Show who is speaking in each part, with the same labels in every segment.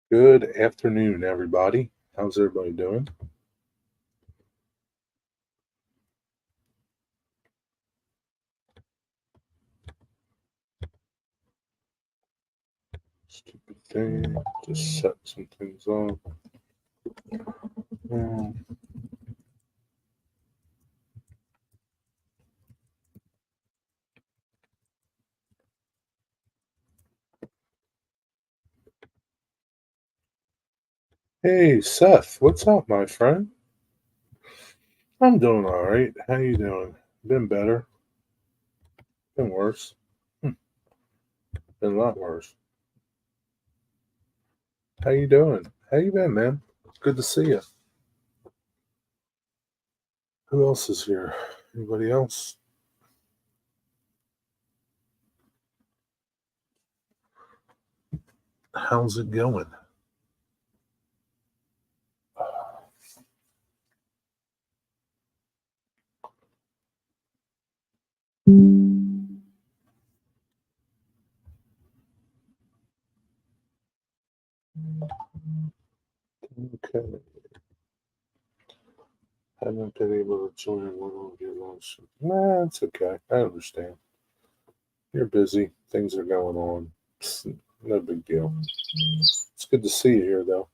Speaker 1: Good afternoon, everybody. How's everybody doing? Stupid thing. Just set some things up. Um, hey, Seth. What's up, my friend? I'm doing all right. How you doing? Been better. Been worse. Hmm, Been a lot worse. How you doing? How you been, man? Good to see you. Who else is here? Anybody else? How's it going? Okay. Haven't been able to join one of your lunch. Nah, it's okay. I understand. You're busy. Things are going on. No big deal. It's good to see you here, though.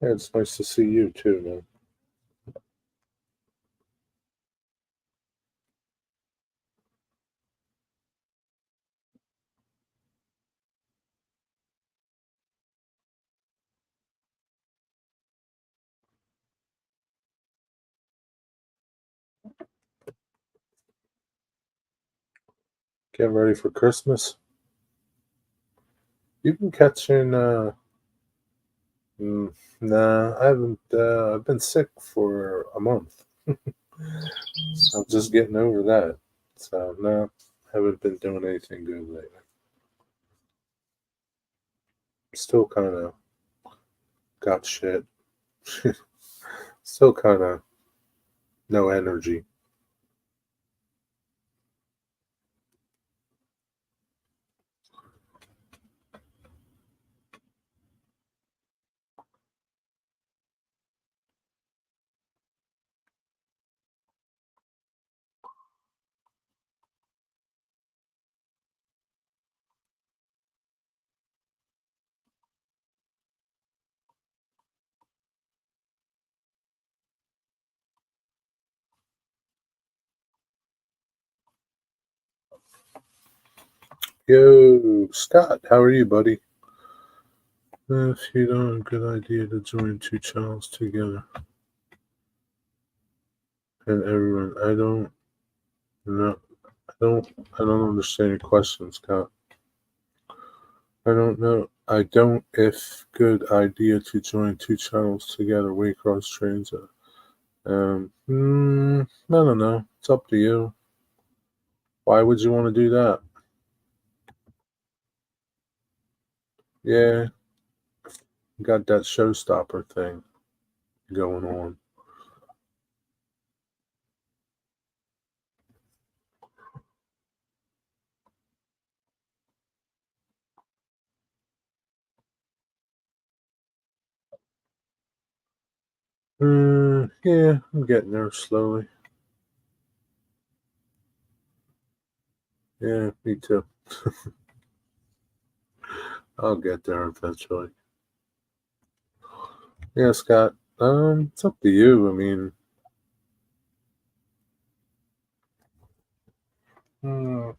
Speaker 1: Yeah, it's nice to see you too, man. Getting ready for Christmas. You've been catching. Nah, I haven't. I've been sick for a month. I'm just getting over that. So no, haven't been doing anything good lately. Still kind of got shit. Still kind of no energy. Yo, Scott, how are you, buddy? If you don't, a good idea to join two channels together. And everyone, know. I don't understand your question, Scott. I don't know. I don't. If good idea to join two channels together, Waycross trains. I don't know. It's up to you. Why would you want to do that? Yeah, got that showstopper thing going on. Yeah, I'm getting there slowly. Yeah, me too. I'll get there eventually. Yeah, Scott. It's up to you. I mean, hmm,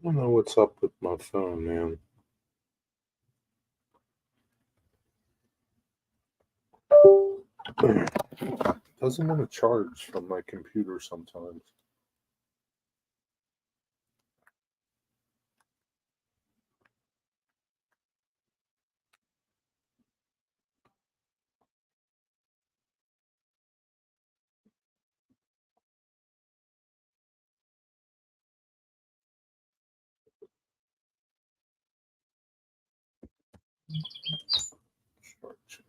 Speaker 1: I don't know what's up with my phone, man. Doesn't want to charge from my computer sometimes. Charge.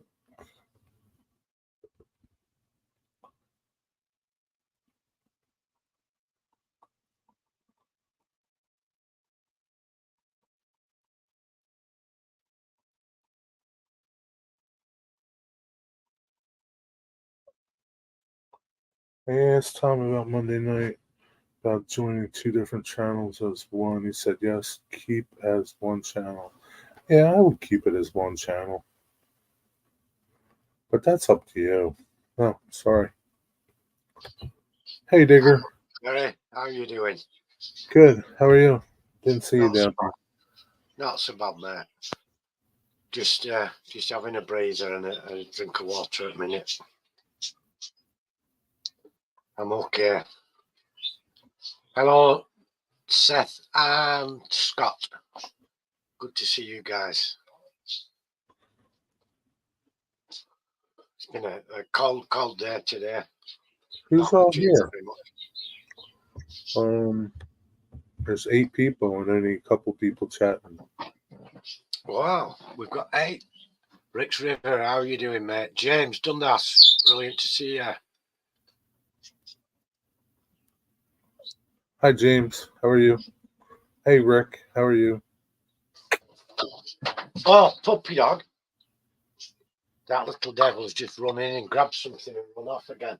Speaker 1: I asked Tom about Monday night about joining two different channels as one. He said yes, keep as one channel. Yeah, I would keep it as one channel. But that's up to you. Oh, sorry. Hey, Digger.
Speaker 2: Gary, how are you doing?
Speaker 1: Good. How are you? Didn't see you down here.
Speaker 2: Not so bad, mate. Just having a breather and a drink of water at the minute. I'm okay. Hello, Seth and Scott. Good to see you guys. It's been a cold day today.
Speaker 1: Who's all here? There's 8 people and only a couple people chatting.
Speaker 2: Wow, we've got 8. Rick's River, how are you doing, mate? James Dundas, brilliant to see you.
Speaker 1: Hi, James. How are you? Hey, Rick. How are you?
Speaker 2: Oh, puppy dog. That little devil's just run in and grabbed something and run off again.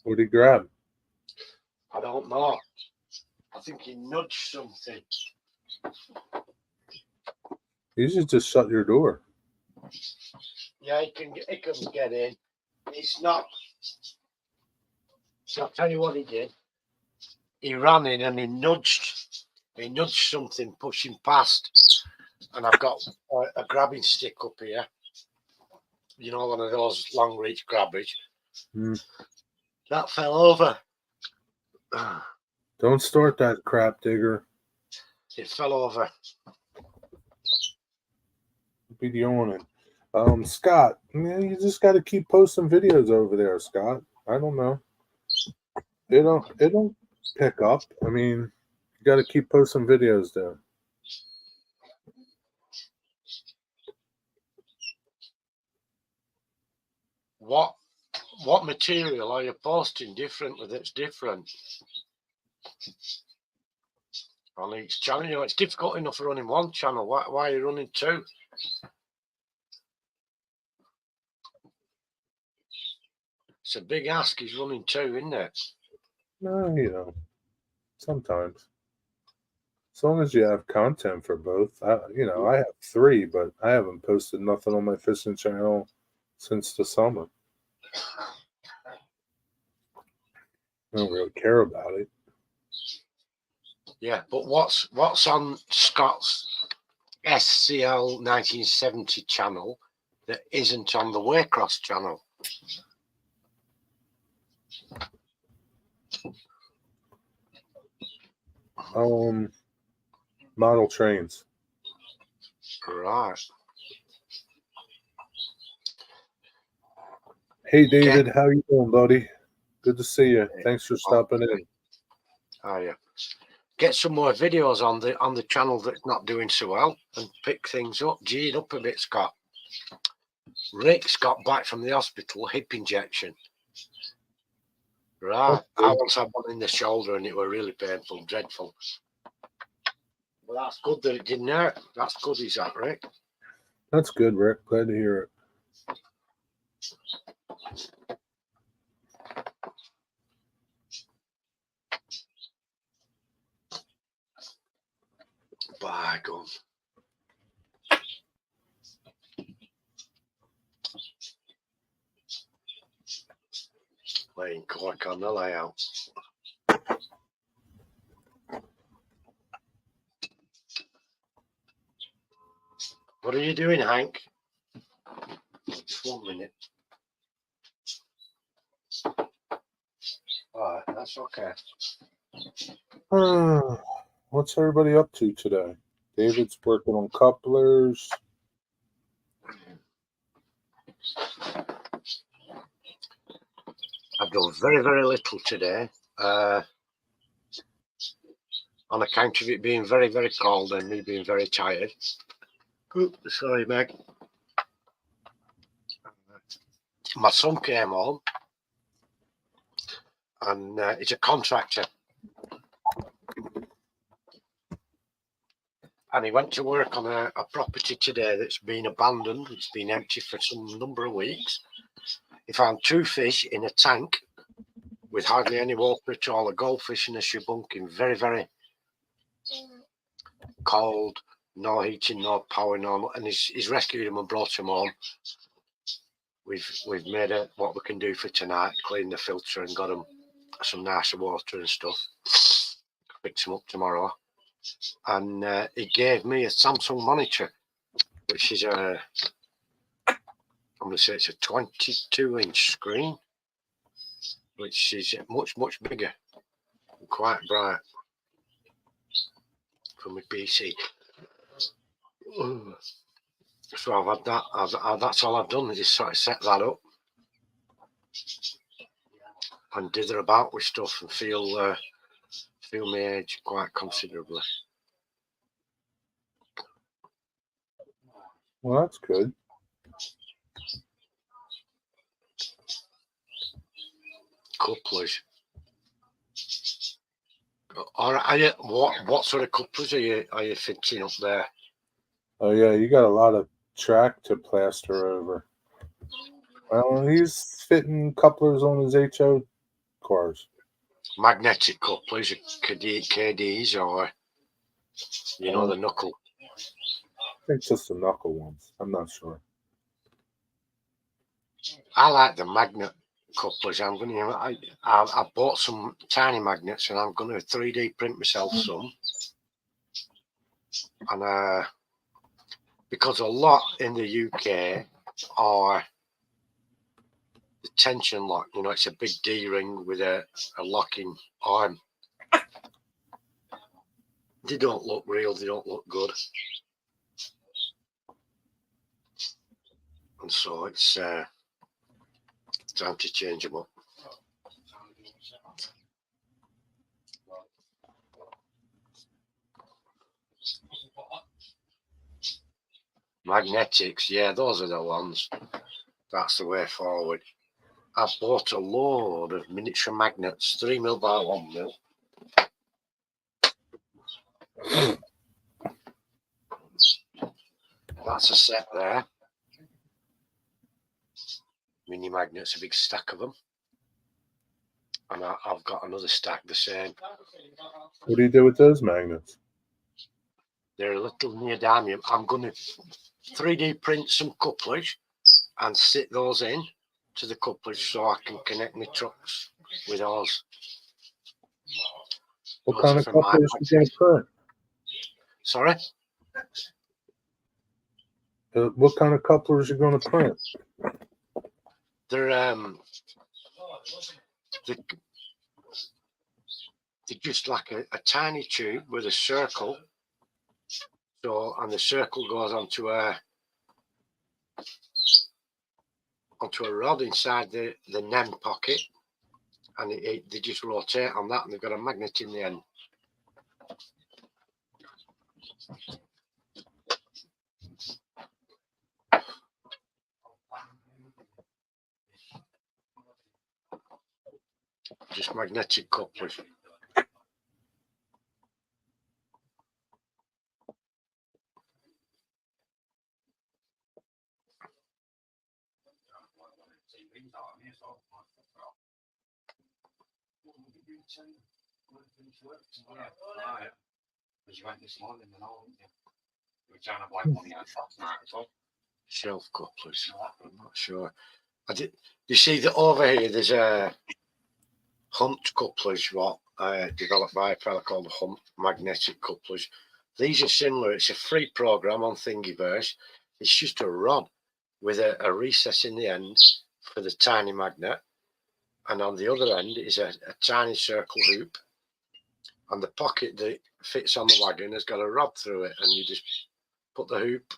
Speaker 1: What did he grab?
Speaker 2: I don't know. I think he nudged something.
Speaker 1: You should just shut your door.
Speaker 2: Yeah, he can get in. It's not. So I'll tell you what he did. He ran in and he nudged something, pushing past. And I've got a grabbing stick up here. You know, one of those long reach grabbers. That fell over.
Speaker 1: Don't start that crap, Digger.
Speaker 2: It fell over.
Speaker 1: Be yawning. Scott, you just got to keep posting videos over there, Scott. I don't know. It'll pick up. I mean, you got to keep posting videos there.
Speaker 2: What material are you posting differently that's different on each channel? You know, it's difficult enough running one channel. Why are you running 2? It's a big ask. He's running 2, isn't it?
Speaker 1: No, sometimes. As long as you have content for both. I have 3, but I haven't posted nothing on my fishing channel since the summer. I don't really care about it.
Speaker 2: Yeah, but what's on Scott's SCL 1970 channel that isn't on the Waycross channel?
Speaker 1: Model trains.
Speaker 2: Right.
Speaker 1: Hey, David, how you doing, buddy? Good to see you. Thanks for stopping in.
Speaker 2: Oh, yeah. Get some more videos on the channel that's not doing so well and pick things up. G it up a bit, Scott. Rick's got back from the hospital, hip injection. Right. Okay. I once had one in the shoulder and it were really painful, dreadful. Well, that's good that it didn't hurt. That's good, is that, Rick?
Speaker 1: That's good, Rick. Glad to hear it.
Speaker 2: By God. Laying cork on the layout. What are you doing, Hank? Just 1 minute. All right, that's okay.
Speaker 1: What's everybody up to today? David's working on couplers.
Speaker 2: I've done very, very little today. On account of it being very, very cold and me being very tired. Oops, sorry, Meg. My son came home, and he's a contractor. And he went to work on a property today that's been abandoned. It's been empty for some number of weeks. He found 2 fish in a tank with hardly any water at all, a goldfish and a shibunkin, very, very cold, no heating, no power, no, and he's rescued them and brought them home. We've made what we can do for tonight, clean the filter and got them some nicer water and stuff. Pick them up tomorrow. And he gave me a Samsung monitor, which is I'm going to say it's a 22-inch screen, which is much, much bigger and quite bright for my PC. So I've had that. That's all I've done. I just sort of set that up and dither about with stuff and feel my age quite considerably.
Speaker 1: Well, that's good.
Speaker 2: Couplers. What sort of couplers are you fitting up there?
Speaker 1: Oh yeah, you got a lot of track to plaster over. Well, he's fitting couplers on his HO cars.
Speaker 2: Magnetic couplers, KDs, or the knuckle.
Speaker 1: I think just the knuckle ones. I'm not sure.
Speaker 2: I like the magnet couplers. I bought some tiny magnets, and I'm going to 3D print myself some. And because a lot in the UK are the tension lock, it's a big D-ring with a locking arm. They don't look real, they don't look good. And so it's time to change them up. Magnetics, yeah, those are the ones. That's the way forward. I bought a load of miniature magnets, 3mm by 1mm. That's a set there. Mini magnets, a big stack of them. And I've got another stack the same.
Speaker 1: What do you do with those magnets?
Speaker 2: They're a little neodymium. I'm going to 3D print some couplers and sit those in to the couplers so I can connect my trucks with those.
Speaker 1: What kind of couplers are you going to print?
Speaker 2: Sorry?
Speaker 1: What kind of couplers are you going to print?
Speaker 2: They're just like a tiny tube with a circle. So, and the circle goes onto a rod inside the NEM pocket, and they just rotate on that, and they've got a magnet in the end. Just magnetic couplers. Shelf couplers. I'm not sure. You see that over here there's a Hunt couplers, developed by a fella called Hunt magnetic couplers. These are similar. It's a free program on Thingiverse. It's just a rod, with a recess in the end for the tiny magnet, and on the other end is a tiny circle hoop, and the pocket that fits on the wagon has got a rod through it, and you just put the hoop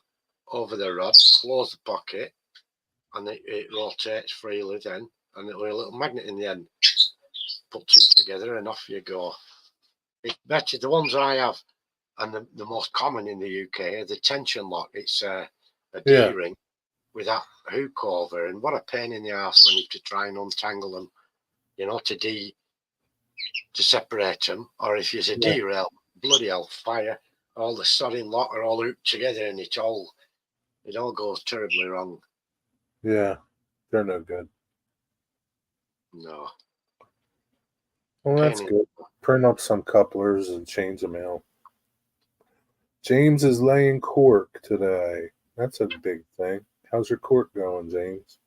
Speaker 2: over the rod, close the pocket, and it rotates freely then, and it'll be a little magnet in the end. Put two together and off you go. It's better. The ones I have, and the most common in the UK, are the tension lock. It's a D-ring with that hook over, and what a pain in the ass when you have to try and untangle them, you know, to separate them. Or if there's a derail, bloody hell, fire. All the sodding lot are all hooked together, and it all goes terribly wrong.
Speaker 1: Yeah, they're no good.
Speaker 2: No.
Speaker 1: Well, that's good. Print up some couplers and change them out. James is laying cork today. That's a big thing. How's your cork going, James?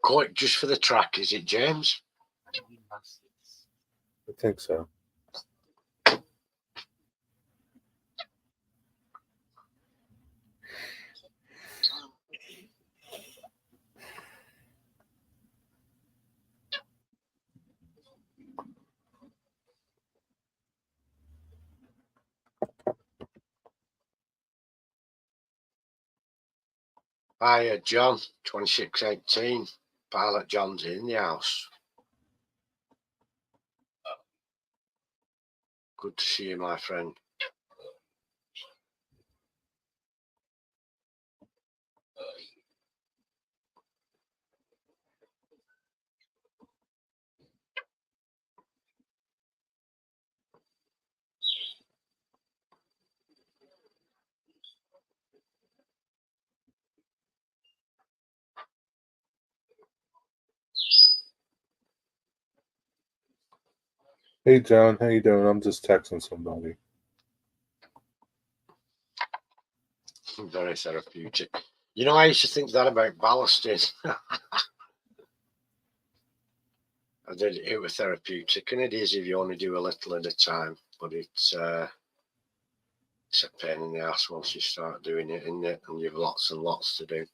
Speaker 2: Cork just for the track, is it, James?
Speaker 1: I think so.
Speaker 2: Hi, John, 2618. Pilot John's in the house. Good to see you, my friend.
Speaker 1: Hey, John, how you doing? I'm just texting somebody.
Speaker 2: Very therapeutic. You know, I used to think that about ballasting. I did. It was therapeutic, and it is if you only do a little at a time. But it's a pain in the ass once you start doing it, isn't it? And you've lots and lots to do.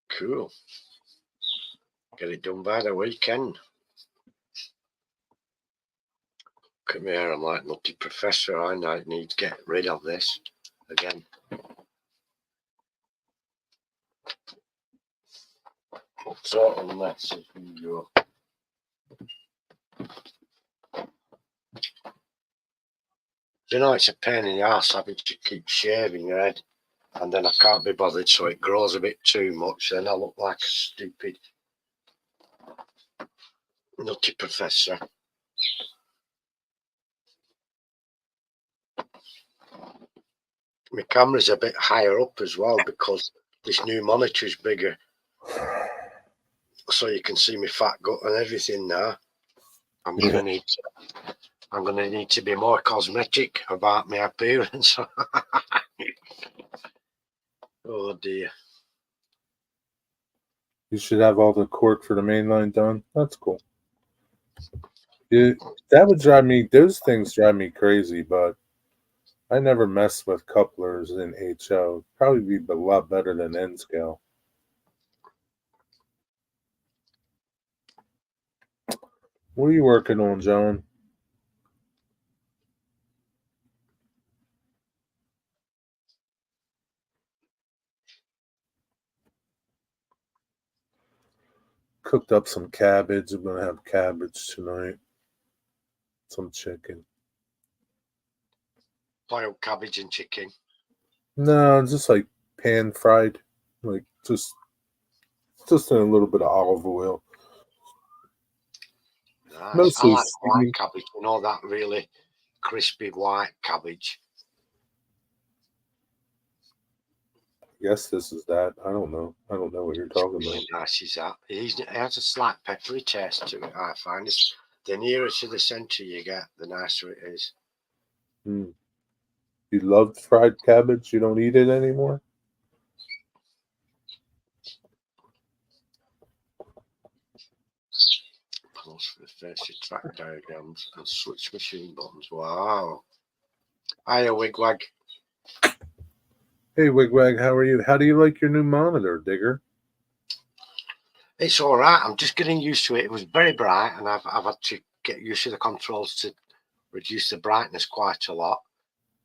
Speaker 2: Cool. Get it done by the weekend. Look at me here, I'm like Nutty Professor. I need to get rid of this again. Total mess as usual. You know, it's a pain in the ass having to keep shaving your head, and then I can't be bothered, so it grows a bit too much. Then I look like a stupid Nutty Professor. My camera's a bit higher up as well because this new monitor is bigger, so you can see my fat gut and everything now. I'm gonna need to be more cosmetic about my appearance. Oh dear.
Speaker 1: You should have all the cork for the main line done. That's cool. That would drive me. Those things drive me crazy, but I never mess with couplers in HO. Probably be a lot better than N scale. What are you working on, John? Cooked up some cabbage. I'm gonna have cabbage tonight. Some chicken.
Speaker 2: Boiled cabbage and chicken.
Speaker 1: No, just like pan fried, like just in a little bit of olive oil.
Speaker 2: Nice.
Speaker 1: Mostly
Speaker 2: I like white
Speaker 1: steamed.
Speaker 2: cabbage. You know, that really crispy white cabbage.
Speaker 1: Yes, this is that. I don't know. I don't know what you're talking about.
Speaker 2: Really nice is that. It has a slight peppery taste to it, I find. It's, the nearer to the centre you get, the nicer it is.
Speaker 1: You loved fried cabbage. You don't eat it anymore.
Speaker 2: Panels for the face, track diagrams, and switch machine buttons. Wow. Hiya, Wigwag.
Speaker 1: Hey, Wigwag, how are you? How do you like your new monitor, Digger?
Speaker 2: It's all right. I'm just getting used to it. It was very bright, and I've had to get used to the controls to reduce the brightness quite a lot.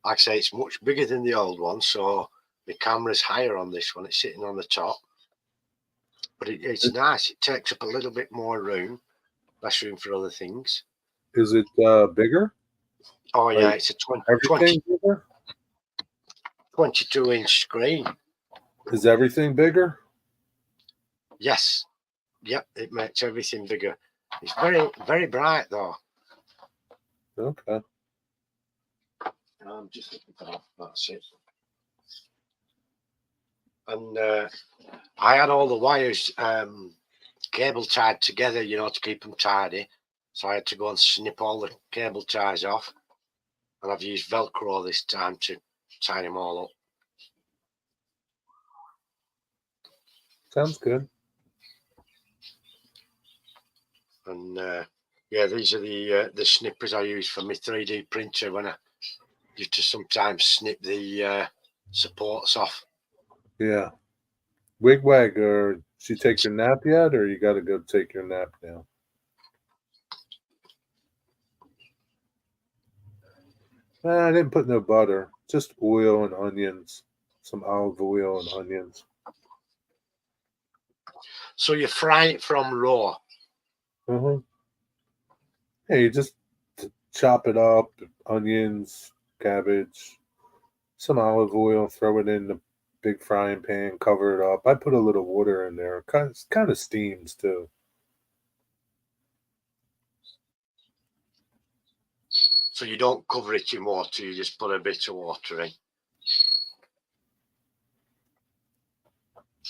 Speaker 2: Like I say, it's much bigger than the old one, so the camera's higher on this one. It's sitting on the top, but it's nice. It takes up a little bit more room, less room for other things.
Speaker 1: Is it bigger?
Speaker 2: Oh yeah,
Speaker 1: Like
Speaker 2: it's a 20,
Speaker 1: everything bigger?
Speaker 2: 22-inch screen.
Speaker 1: Is everything bigger?
Speaker 2: Yes. Yep, it makes everything bigger. It's very, very bright though.
Speaker 1: Okay.
Speaker 2: I'm just looking for that. That's it. And I had all the wires cable tied together, to keep them tidy. So I had to go and snip all the cable ties off. And I've used Velcro this time to tie them all up.
Speaker 1: Sounds good.
Speaker 2: And yeah, these are the snippers I use for my 3D printer when I used to sometimes snip the supports off.
Speaker 1: Yeah. Wigwag, or did you take your nap yet, or you got to go take your nap now? I didn't put no butter, just oil and onions, some olive oil and onions.
Speaker 2: So you fry it from raw.
Speaker 1: Hey, you just chop it up, onions, cabbage, some olive oil, throw it in the big frying pan, cover it up. I put a little water in there. Kind of steams too.
Speaker 2: So you don't cover it in water, you just put a bit of water in.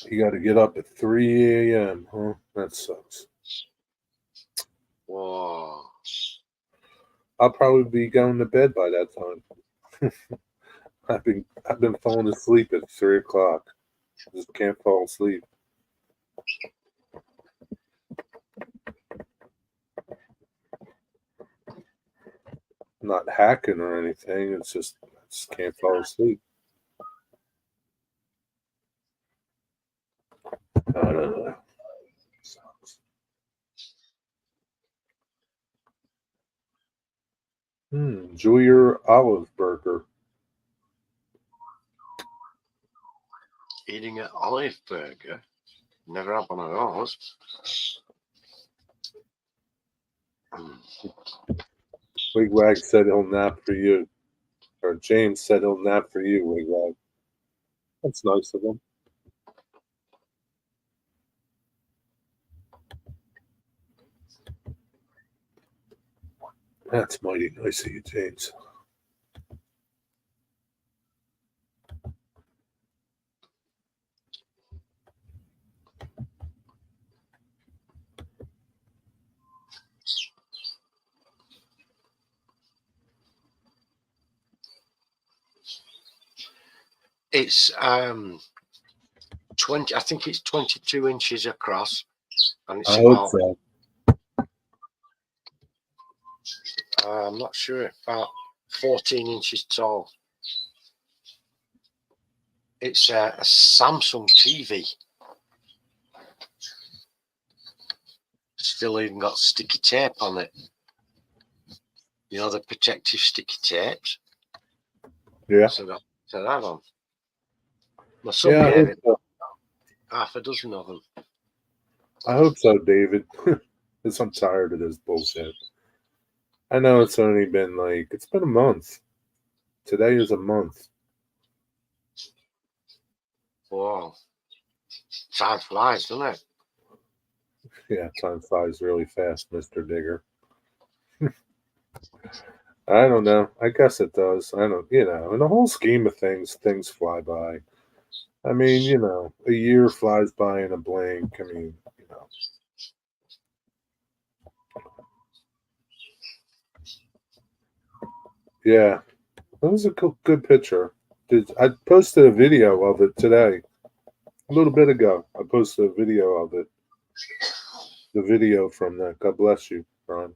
Speaker 1: You got to get up at 3 a.m., huh? That sucks.
Speaker 2: Whoa.
Speaker 1: I'll probably be going to bed by that time. I've been falling asleep at 3 o'clock. Just can't fall asleep. I'm not hacking or anything. It's just I just can't fall asleep. I don't know. Sucks. Enjoy your olive burger.
Speaker 2: Eating an olive burger? Never had one of those.
Speaker 1: Wigwag said he'll nap for you. Or James said he'll nap for you, Wigwag. That's nice of him. That's mighty nice of you, James.
Speaker 2: It's 20. I think it's 22 inches across, and it's
Speaker 1: I hope
Speaker 2: about.
Speaker 1: so.
Speaker 2: I'm not sure. About 14 inches tall. It's a Samsung TV. Still even got sticky tape on it. The protective sticky tapes.
Speaker 1: Yeah.
Speaker 2: So got to that on. My son
Speaker 1: Yeah, I
Speaker 2: gave
Speaker 1: hope
Speaker 2: it
Speaker 1: so.
Speaker 2: half a dozen of them.
Speaker 1: I hope so, David. Because I'm tired of this bullshit. I know it's only been it's been a month. Today is a month.
Speaker 2: Whoa. Time flies, doesn't it?
Speaker 1: Yeah, time flies really fast, Mr. Digger. I don't know. I guess it does. I don't, in the whole scheme of things fly by. I mean, a year flies by in a blink. I mean, Yeah, that was a good picture. I posted a video of it today. A little bit ago, I posted a video of it. The video from that. God bless you, Ron.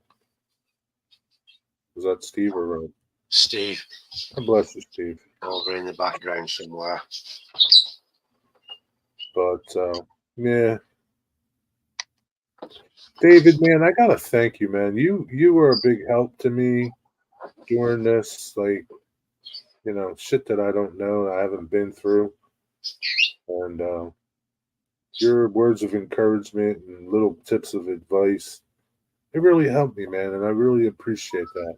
Speaker 1: Was that Steve or Ron?
Speaker 2: Steve
Speaker 1: God bless you, Steve.
Speaker 2: over in the background somewhere.
Speaker 1: But yeah, David, man, I gotta thank you, man. You were a big help to me during this, like, shit that I don't know, I haven't been through, and your words of encouragement and little tips of advice, it really helped me, man, and I really appreciate that.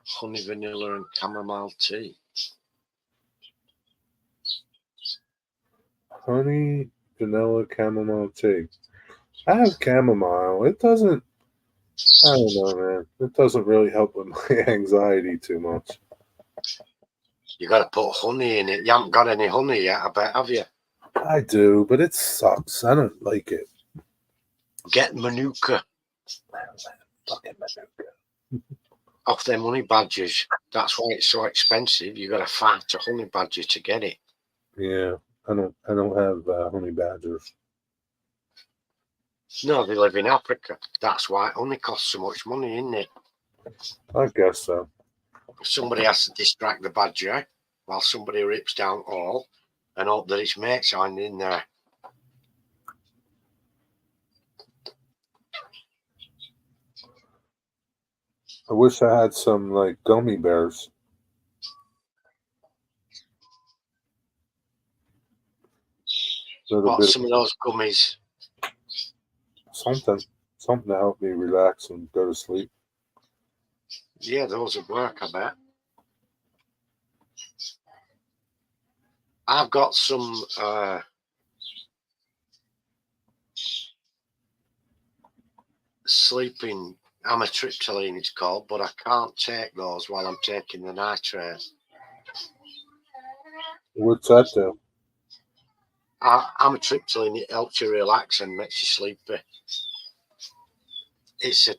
Speaker 2: Honey, vanilla, and chamomile tea.
Speaker 1: Honey, vanilla, chamomile tea. I have chamomile. It doesn't. I don't know, man. It doesn't really help with my anxiety too much.
Speaker 2: You got to put honey in it. You haven't got any honey yet, I bet, have you?
Speaker 1: I do, but it sucks. I don't like it.
Speaker 2: Get Manuka
Speaker 1: Fucking Manuka.
Speaker 2: off them honey badgers. That's why it's so expensive. You got to fight a honey badger to get it.
Speaker 1: Yeah, I don't have honey badgers.
Speaker 2: No, they live in Africa. That's why honey costs so much money, isn't it?
Speaker 1: I guess so.
Speaker 2: Somebody has to distract the badger while somebody rips down all and hope that its mates aren't in there.
Speaker 1: I wish I had some like gummy bears. Little
Speaker 2: What,
Speaker 1: bit
Speaker 2: some of those gummies?
Speaker 1: something to help me relax and go to sleep.
Speaker 2: Yeah, those would work, I bet. I've got some sleeping amitriptyline, it's called, but I can't take those while I'm taking the nitrate.
Speaker 1: What's that do?
Speaker 2: Amitriptyline, it helps you relax and makes you sleepy. It's an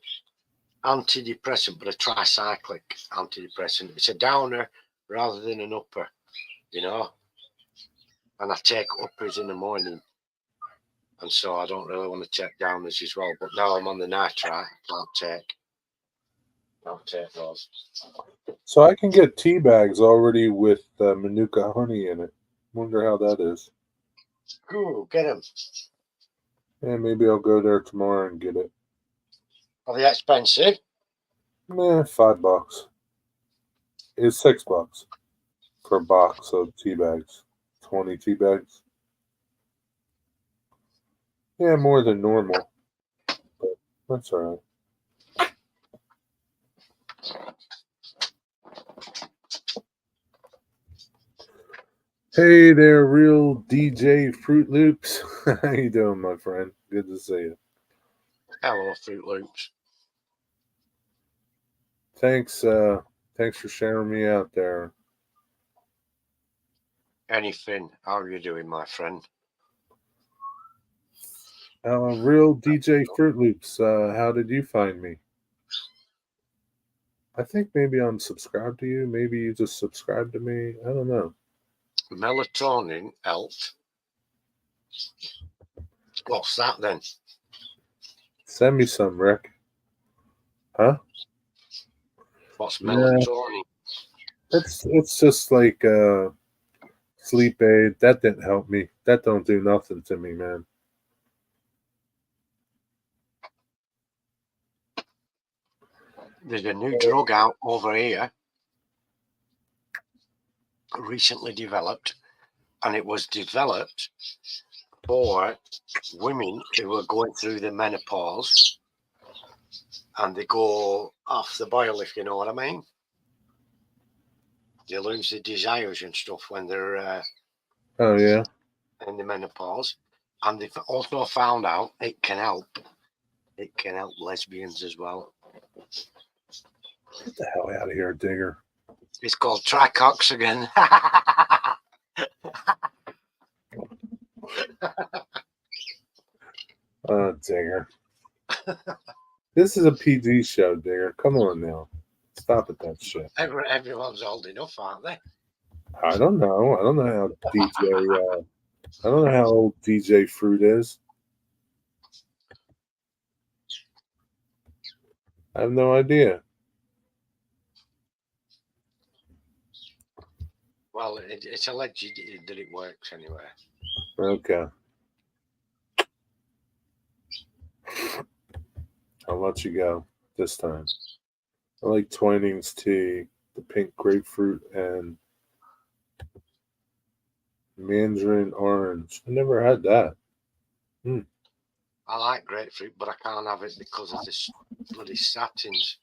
Speaker 2: antidepressant, but a tricyclic antidepressant. It's a downer rather than an upper, and I take uppers in the morning, and so I don't really want to take downers as well. But now I'm on the nitrite, I'll take those.
Speaker 1: So I can get tea bags already with Manuka honey in it. Wonder how that is.
Speaker 2: Cool, get them.
Speaker 1: Yeah, maybe I'll go there tomorrow and get it.
Speaker 2: Are they expensive?
Speaker 1: Nah, $5. It's $6 per box of tea bags. 20 tea bags. Yeah, more than normal. But that's alright. Hey there, real DJ Fruit Loops. How you doing, my friend? Good to see you.
Speaker 2: Hello, Fruit Loops.
Speaker 1: Thanks for sharing me out there.
Speaker 2: Anything. How are you doing, my friend?
Speaker 1: Real DJ Fruit Loops. How did you find me? I think maybe I'm subscribed to you. Maybe you just subscribed to me. I don't know.
Speaker 2: Melatonin helped. What's that then?
Speaker 1: Send me some, Rick. Huh?
Speaker 2: What's melatonin?
Speaker 1: It's just like sleep aid. That didn't help me. That don't do nothing to me, man.
Speaker 2: There's a new drug out over here, recently developed, and it was developed for women who are going through the menopause and they go off the boil, if you know what I mean. They lose their desires and stuff when they're
Speaker 1: Oh yeah.
Speaker 2: in the menopause, and they've also found out it can help. It can help lesbians as well.
Speaker 1: Get the hell out of here, Digger.
Speaker 2: It's called tricoxagon.
Speaker 1: Digger. This is a PG show, Digger. Come on now. Stop with that shit.
Speaker 2: Everyone's old enough, aren't they?
Speaker 1: I don't know. I don't know how DJ. I don't know how old DJ Fruit is. I have no idea.
Speaker 2: Well, it's alleged that it works anyway.
Speaker 1: Okay. I'll let you go this time. I like Twinings tea, the pink grapefruit, and mandarin orange. I never had that.
Speaker 2: I like grapefruit, but I can't have it because of this bloody statins.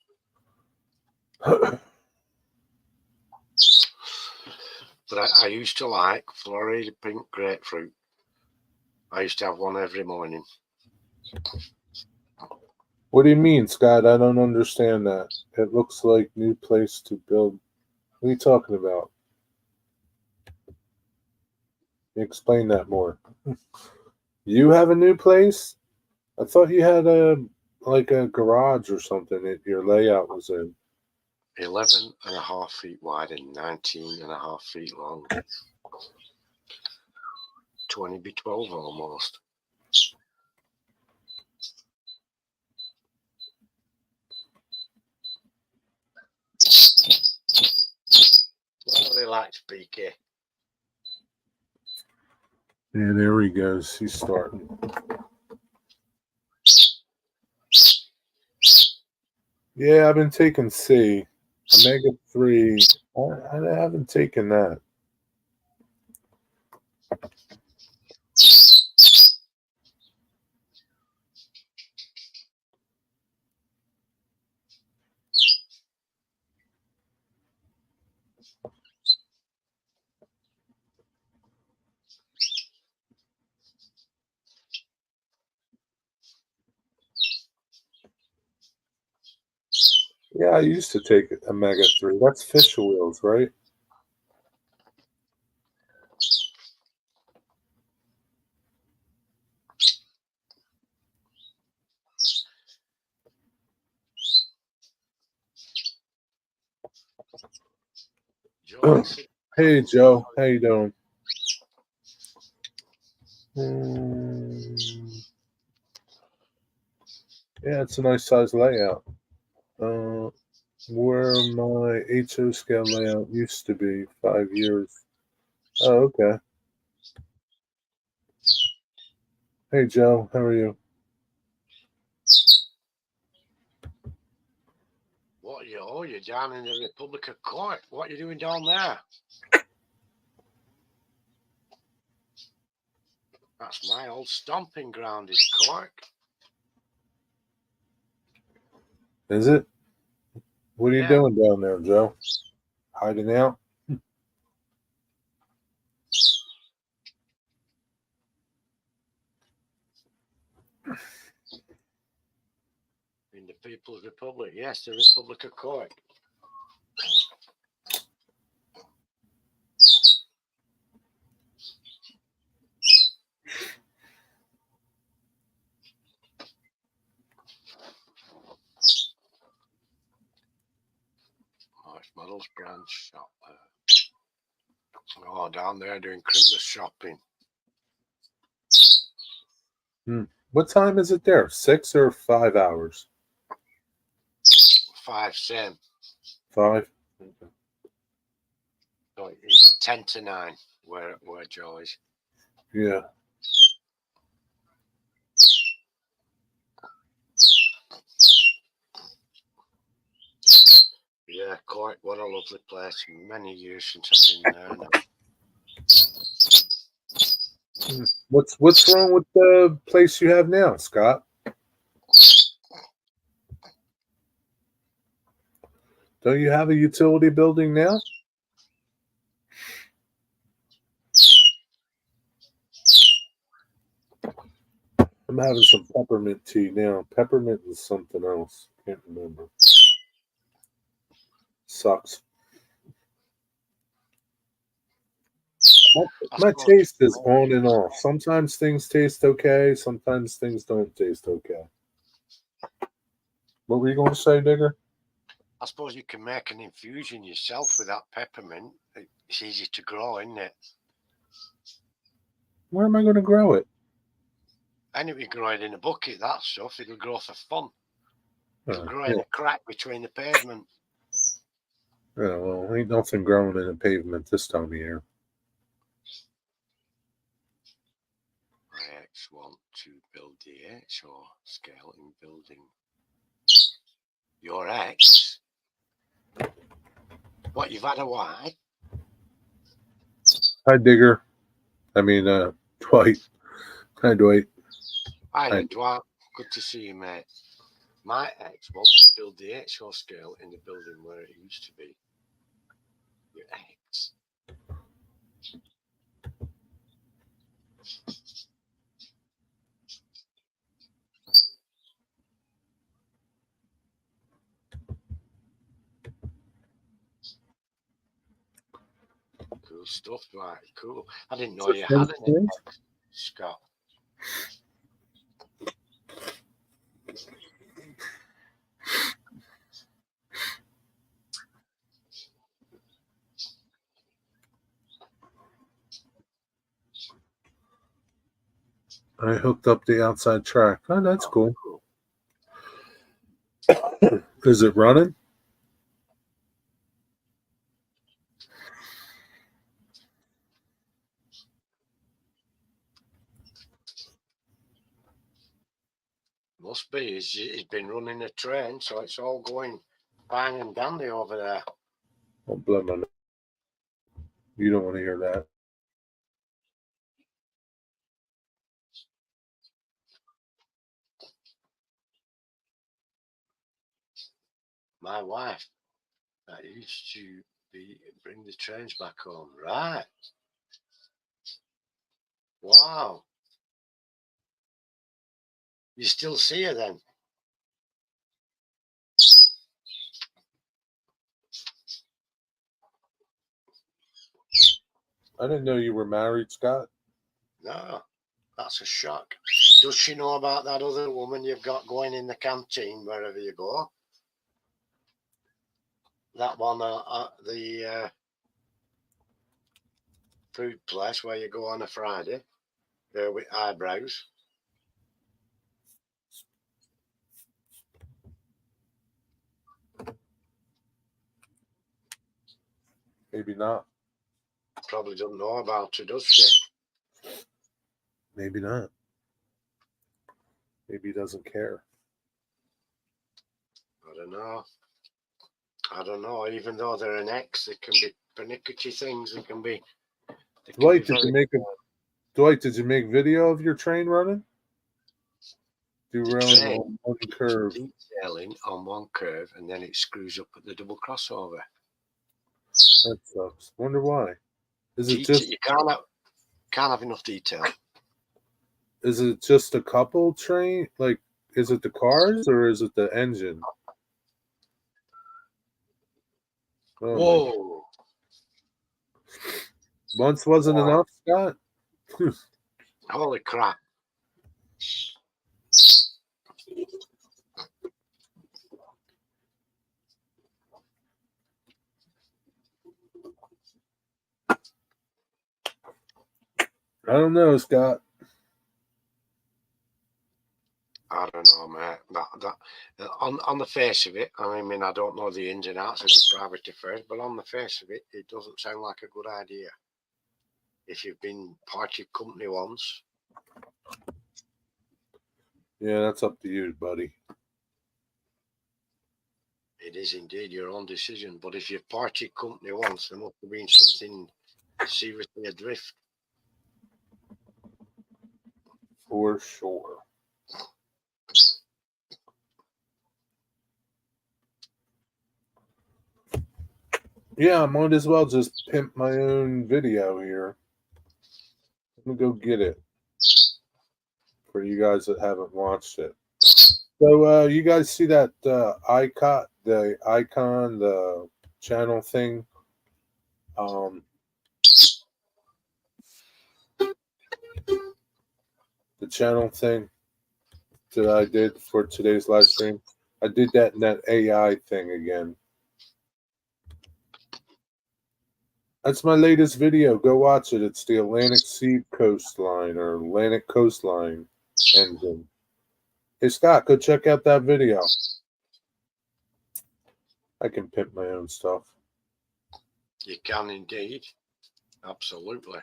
Speaker 2: But I used to like Florida pink grapefruit. I used to have one every morning.
Speaker 1: What do you mean, Scott? I don't understand that. It looks like new place to build. What are you talking about? Explain that more. You have a new place? I thought you had a garage or something that your layout was in.
Speaker 2: 11.5 feet wide and 19.5 feet long. 20 by 12 almost. Relax, PK.
Speaker 1: Yeah, there he goes. He's starting. Yeah, I've been taking C. Omega 3. I haven't taken that. Yeah, I used to take Omega 3. That's fish oils, right? Hey, Joe. How you doing? Yeah, it's a nice size layout. Where my HO scale layout used to be 5 years. Oh, okay. Hey, Joe. How are you?
Speaker 2: What are you? Oh, you're down in the Republic of Cork. What are you doing down there? That's my old stomping ground, is Cork.
Speaker 1: Is it? What are you doing down there, Joe? Hiding out?
Speaker 2: In the People's Republic. Yes, the Republic of Cork. Oh, it's Muddles Branch shop. Oh, down there doing Christmas shopping.
Speaker 1: What time is it there? 6 or 5 hours?
Speaker 2: 5, same.
Speaker 1: 5? Okay.
Speaker 2: So it's 10 to 9 where Joe is.
Speaker 1: Yeah.
Speaker 2: Yeah, Cork, what a lovely place. Many years since I've been there now.
Speaker 1: What's wrong with the place you have now, Scott? Don't you have a utility building now? I'm having some peppermint tea now. Peppermint is something else. Can't remember. Sucks. My taste is on and off. Sometimes things taste okay. Sometimes things don't taste okay. What were you going to say, Digger?
Speaker 2: I suppose you can make an infusion yourself with that peppermint. It's easy to grow, isn't it?
Speaker 1: Where am I going to grow it?
Speaker 2: Anyway, grow it in a bucket, that stuff. It'll grow for fun. It'll grow in a crack between the pavement.
Speaker 1: Yeah, well, ain't nothing growing in the pavement this time of year.
Speaker 2: My ex want to build the HO scale in building. Your ex? What, you've had a wife?
Speaker 1: Hi, Digger. I mean, Dwight. Hi, Dwight.
Speaker 2: Hi,
Speaker 1: Hi.
Speaker 2: Dwight. Good to see you, mate. My ex wants to build the HO scale in the building where it used to be. Your ex? Cool stuff, right? Cool. I didn't know you had an ex, Scott.
Speaker 1: I hooked up the outside track. Oh, that's cool.
Speaker 2: Cool.
Speaker 1: Is it running?
Speaker 2: Must be. He's been running a train, so it's all going bang and dandy over there.
Speaker 1: Oh, blood my nose. You don't want to hear that.
Speaker 2: My wife, that used to bring the trains back home. Right. Wow. You still see her then?
Speaker 1: I didn't know you were married, Scott.
Speaker 2: No, that's a shock. Does she know about that other woman you've got going in the canteen wherever you go? That one the food place where you go on a Friday with eyebrows.
Speaker 1: Maybe not.
Speaker 2: Probably doesn't know about it, does she?
Speaker 1: Maybe not. Maybe he doesn't care.
Speaker 2: I don't know. I don't know. Even though they're an ex, they can be pernickety things. They can be. They can
Speaker 1: Dwight,
Speaker 2: be very,
Speaker 1: Dwight, did you make video of your train running? Derailing
Speaker 2: train
Speaker 1: on one curve.
Speaker 2: detailing on one curve, and then it screws up at the double crossover.
Speaker 1: That sucks. Wonder why. Is it just
Speaker 2: You can't have enough detail.
Speaker 1: a couple train? Like, is it the cars or is it the engine? Oh,
Speaker 2: Whoa!
Speaker 1: once wasn't enough, Scott.
Speaker 2: Holy crap!
Speaker 1: I don't know, Scott.
Speaker 2: I don't know, mate. That on the face of it, I mean, I don't know the ins and outs of the private affairs, but on the face of it, it doesn't sound like a good idea. If you've been part of your company once,
Speaker 1: Yeah, that's up to you, buddy.
Speaker 2: it is indeed your own decision. But if you've part of your company once, there must have been something seriously adrift.
Speaker 1: For sure. Yeah, I might as well just pimp my own video here. Let me go get it for you guys that haven't watched it. So, you guys see that icon, the channel thing? The channel thing that I did for today's live stream. I did that in that AI thing again. That's my latest video. Go watch it. It's the Atlantic Sea Coastline or Atlantic Coastline engine. Hey, Scott, go check out that video. I can pimp my own stuff.
Speaker 2: You can indeed. Absolutely.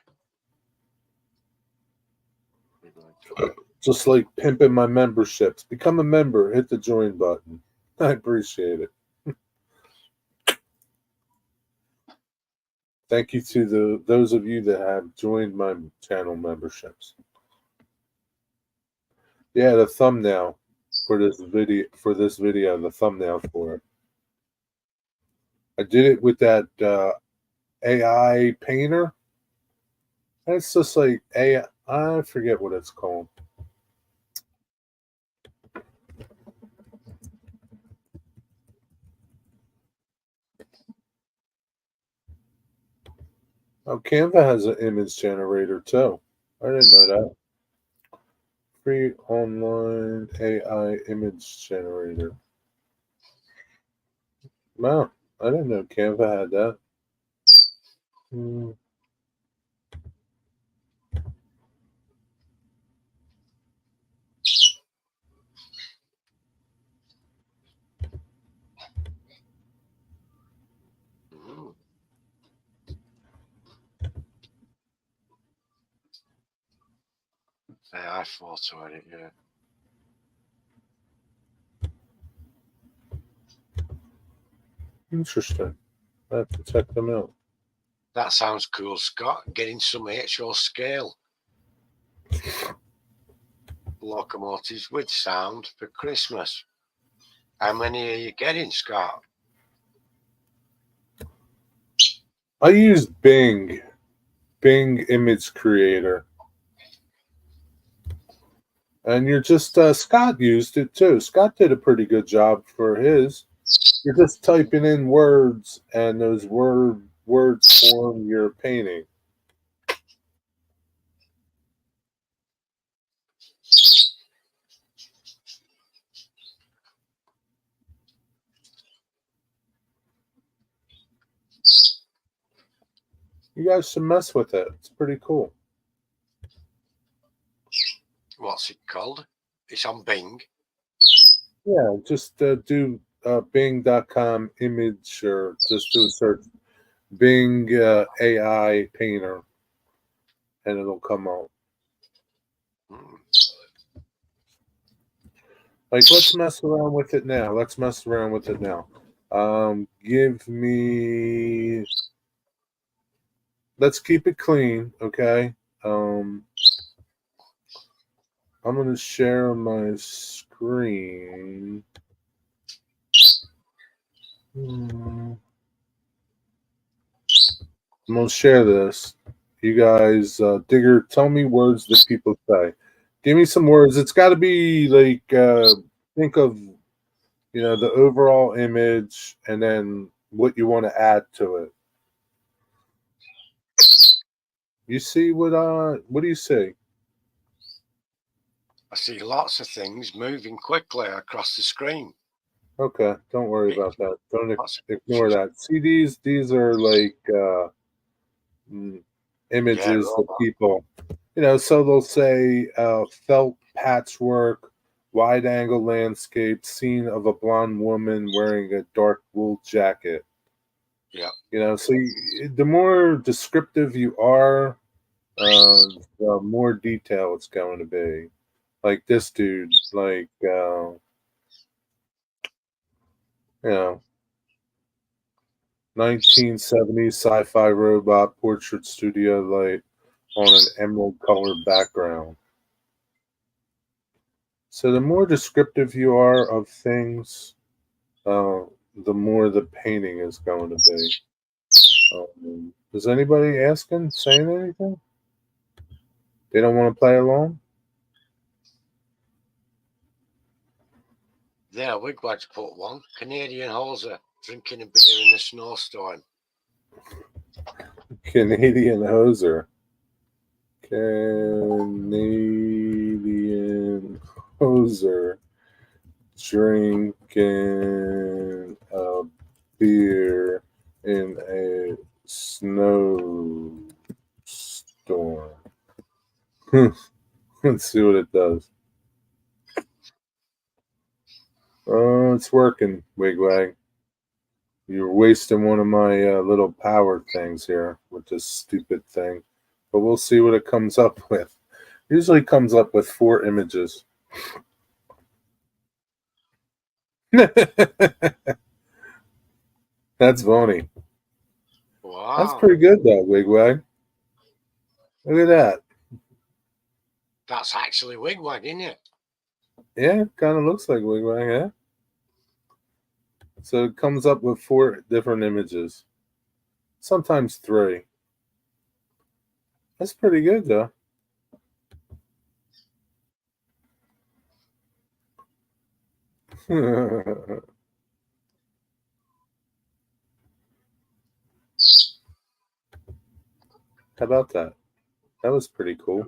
Speaker 1: Just like pimping my memberships. Become a member. Hit the join button. I appreciate it. Thank you to those of you that have joined my channel memberships. Yeah, the thumbnail for this video, the thumbnail for it. I did it with that AI painter. It's just like AI. I forget what it's called. Oh, Canva has an image generator too. I didn't know that. Free online AI image generator. Wow, I didn't know Canva had that.
Speaker 2: AI photo edit, yeah.
Speaker 1: Interesting. I have to check them out.
Speaker 2: That sounds cool, Scott. Getting some HO scale locomotives with sound for Christmas. How many are you getting, Scott?
Speaker 1: I use Bing Image Creator. And you're just, Scott used it too. Scott did a pretty good job for his. You're just typing in words, and those words form your painting. You guys should mess with it. It's pretty cool.
Speaker 2: What's it called? It's on Bing.
Speaker 1: Yeah, just do Bing.com image, or just do a search Bing AI painter, and it'll come out. Like, let's mess around with it now. Give me. Let's keep it clean, okay? I'm going to share my screen. I'm going to share this. You guys, Digger, tell me words that people say. Give me some words. It's got to be like, think of, the overall image and then what you want to add to it. You see what do you see?
Speaker 2: I see lots of things moving quickly across the screen.
Speaker 1: Okay, don't worry about that. Don't ignore that. See, these are like images of people. So they'll say felt patchwork, wide angle landscape, scene of a blonde woman wearing a dark wool jacket.
Speaker 2: Yeah.
Speaker 1: So the more descriptive you are, the more detail it's going to be. Like this dude, like 1970s sci-fi robot portrait studio light on an emerald colored background. So the more descriptive you are of things, the more the painting is going to be. Is anybody saying anything? They don't want to play along?
Speaker 2: Yeah, we're glad to put one. Canadian hoser drinking a beer in a snowstorm.
Speaker 1: Canadian hoser. Canadian hoser drinking a beer in a snowstorm. Let's see what it does. Oh, it's working, Wigwag. You're wasting one of my little power things here with this stupid thing. But we'll see what it comes up with. Usually comes up with 4 images. That's funny.
Speaker 2: Wow.
Speaker 1: That's pretty good though, Wigwag. Look at that.
Speaker 2: That's actually Wigwag, isn't it?
Speaker 1: Yeah, kind of looks like Wigwag, yeah. So it comes up with 4 different images. Sometimes 3. That's pretty good though. How about that? That was pretty cool.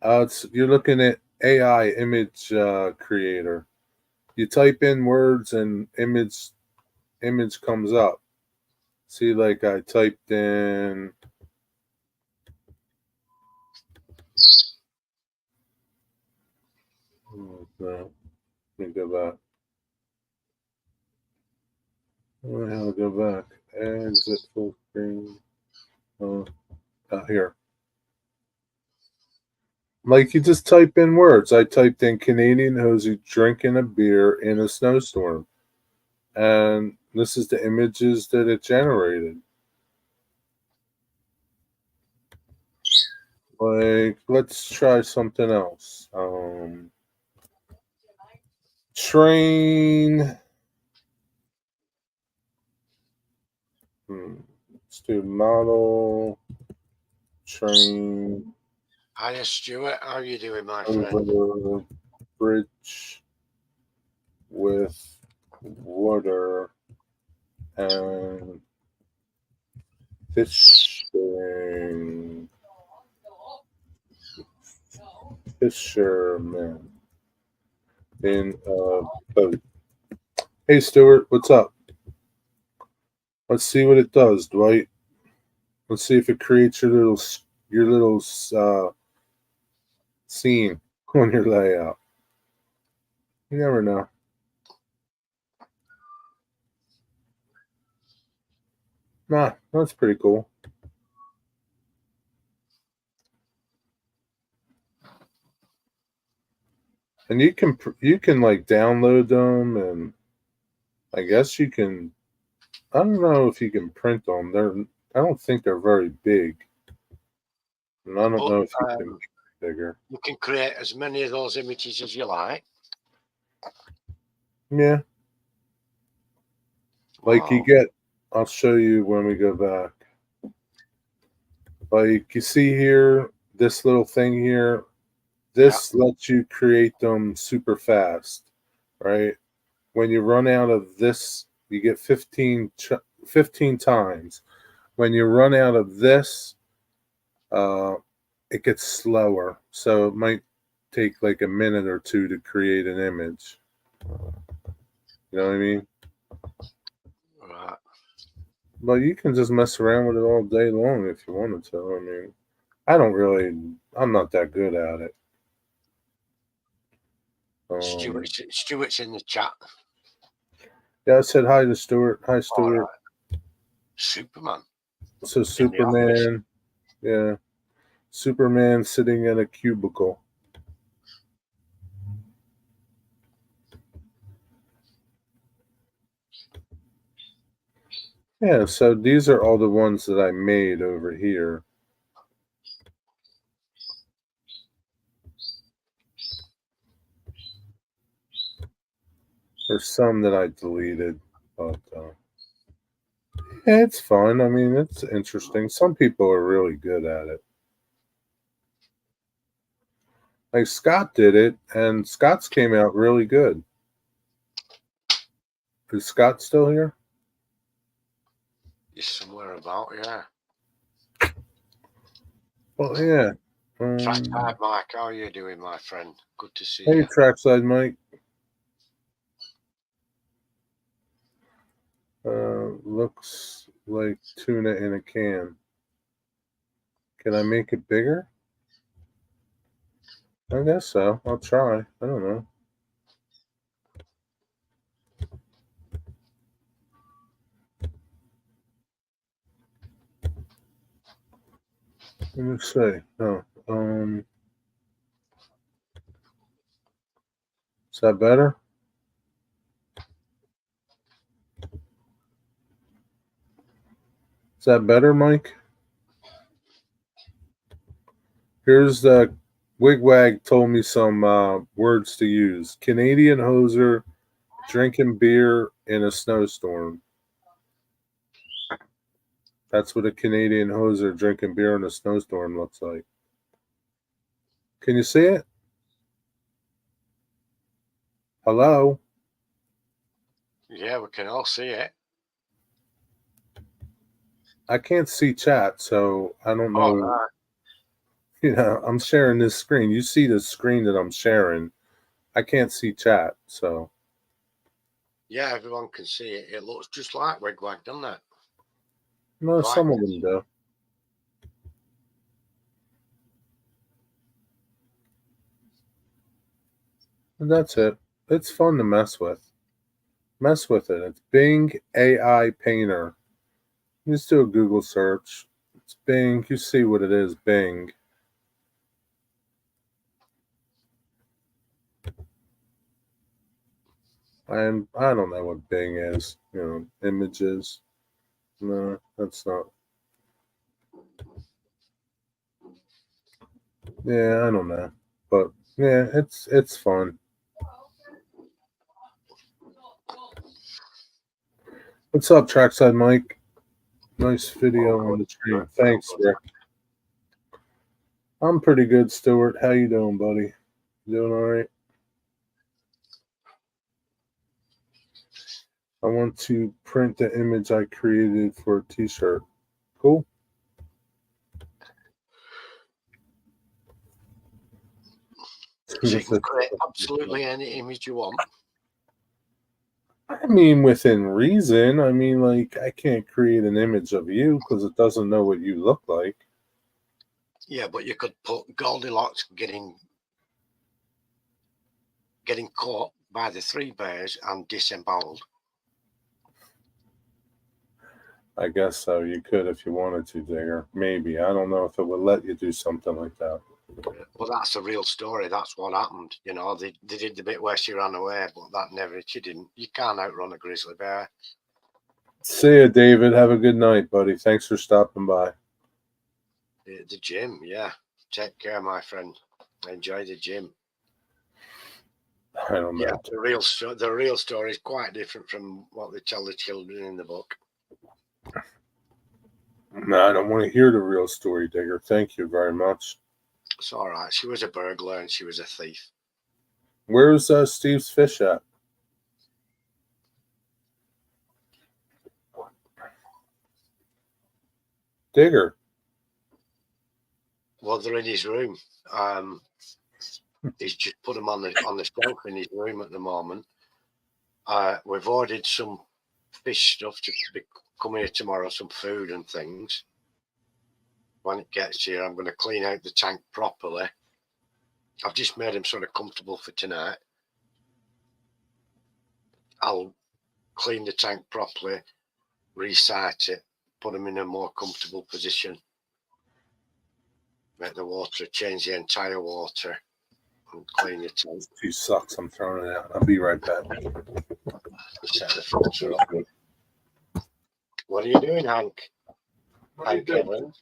Speaker 1: You're looking at AI image creator. You type in words and image comes up. See, like I typed in. Oh, no. Let me go back. Oh, hell, go back. Exit full screen. Here. Like you just type in words. I typed in Canadian hosey drinking a beer in a snowstorm. And this is the images that it generated. Like, let's try something else. Train. Let's do model train
Speaker 2: Hiya, Stuart. How are you doing, my friend?
Speaker 1: over bridge with water and fishing. Fisherman in a boat. Hey, Stuart, what's up? Let's see what it does, Dwight. Let's see if it creates your little scene on your layout. You never know. Nah, that's pretty cool. And you can like download them, and I guess you can. I don't know if you can print them. I don't think they're very big, and I don't
Speaker 2: But
Speaker 1: know if you can make it bigger.
Speaker 2: you can create as many of those images as you like.
Speaker 1: Yeah, like you
Speaker 2: Wow.
Speaker 1: get. I'll show you when we go back. Like you see here, this little thing here. This lets you create them super fast, right? When you run out of this, you get 15 times. When you run out of this, it gets slower. So it might take like a minute or 2 to create an image. You know what I mean?
Speaker 2: Right.
Speaker 1: But you can just mess around with it all day long if you wanted to. I mean, I'm not that good at it.
Speaker 2: Stuart's in the chat.
Speaker 1: Yeah, I said hi to Stuart. Hi, Stuart.
Speaker 2: Right. Superman.
Speaker 1: So Superman, yeah, Superman sitting in a cubicle. Yeah, so these are all the ones that I made over here. There's some that I deleted, but yeah, it's fun. I mean, it's interesting. Some people are really good at it. Like Scott did it, and Scott's came out really good. Is Scott still here?
Speaker 2: He's somewhere about, yeah.
Speaker 1: Well, yeah.
Speaker 2: Trackside Mike, how are you doing, my friend? Good to see
Speaker 1: Hey,
Speaker 2: you.
Speaker 1: Trackside Mike. Looks like tuna in a can. Can I make it bigger? I guess so. I'll try. I don't know. Let me see. No. Is that better? Is that better, Mike? Here's the Wigwag told me some words to use. Canadian hoser, drinking beer in a snowstorm. That's what a Canadian hoser drinking beer in a snowstorm looks like. Can you see it? Hello?
Speaker 2: Yeah, we can all see it.
Speaker 1: I can't see chat, so I don't
Speaker 2: All
Speaker 1: know.
Speaker 2: right.
Speaker 1: You know, I'm sharing this screen. You see the screen that I'm sharing. I can't see chat, so
Speaker 2: Yeah, everyone can see it. It looks just like Wigwag, doesn't it?
Speaker 1: no,
Speaker 2: Right.
Speaker 1: some of them do. And that's it. It's fun to mess with. Mess with it. It's Bing AI Painter. Just do a Google search. It's Bing. You see what it is, Bing. I don't know what Bing is. You know, images. No, that's not. Yeah, I don't know. But yeah, it's fun. What's up, Trackside Mike? Nice video on the stream. Thanks, Rick. I'm pretty good, Stuart. How you doing, buddy? Doing all right? I want to print the image I created for a t-shirt. Cool.
Speaker 2: So you can create absolutely any image you want.
Speaker 1: I mean, within reason. I mean, like, I can't create an image of you because it doesn't know what you look like.
Speaker 2: Yeah, but you could put Goldilocks getting caught by the three bears and disemboweled.
Speaker 1: I guess so. You could if you wanted to, Digger. Maybe. I don't know if it would let you do something like that.
Speaker 2: Well, that's a real story. That's what happened. You know, they did the bit where she ran away, but that never, she didn't. You can't outrun a grizzly bear.
Speaker 1: See ya, David. Have a good night, buddy. Thanks for stopping by.
Speaker 2: The gym, yeah. Take care, my friend. Enjoy the gym.
Speaker 1: I don't know.
Speaker 2: Yeah, the real story is quite different from what they tell the children in the book.
Speaker 1: No, I don't want to hear the real story, Digger. Thank you very much.
Speaker 2: It's all right. She was a burglar and she was a thief.
Speaker 1: Where's Steve's fish at? Digger.
Speaker 2: Well, they're in his room. He's just put them on the shelf in his room at the moment. We've ordered some fish stuff to come here tomorrow, some food and things. When it gets here, I'm going to clean out the tank properly. I've just made him sort of comfortable for tonight. I'll clean the tank properly, resite it, put him in a more comfortable position. Make the water, change the entire water, and clean the tank.
Speaker 1: He sucks. I'm throwing it out. I'll be right back.
Speaker 2: Set the filter up. What are you doing, Hank? Hank Evans?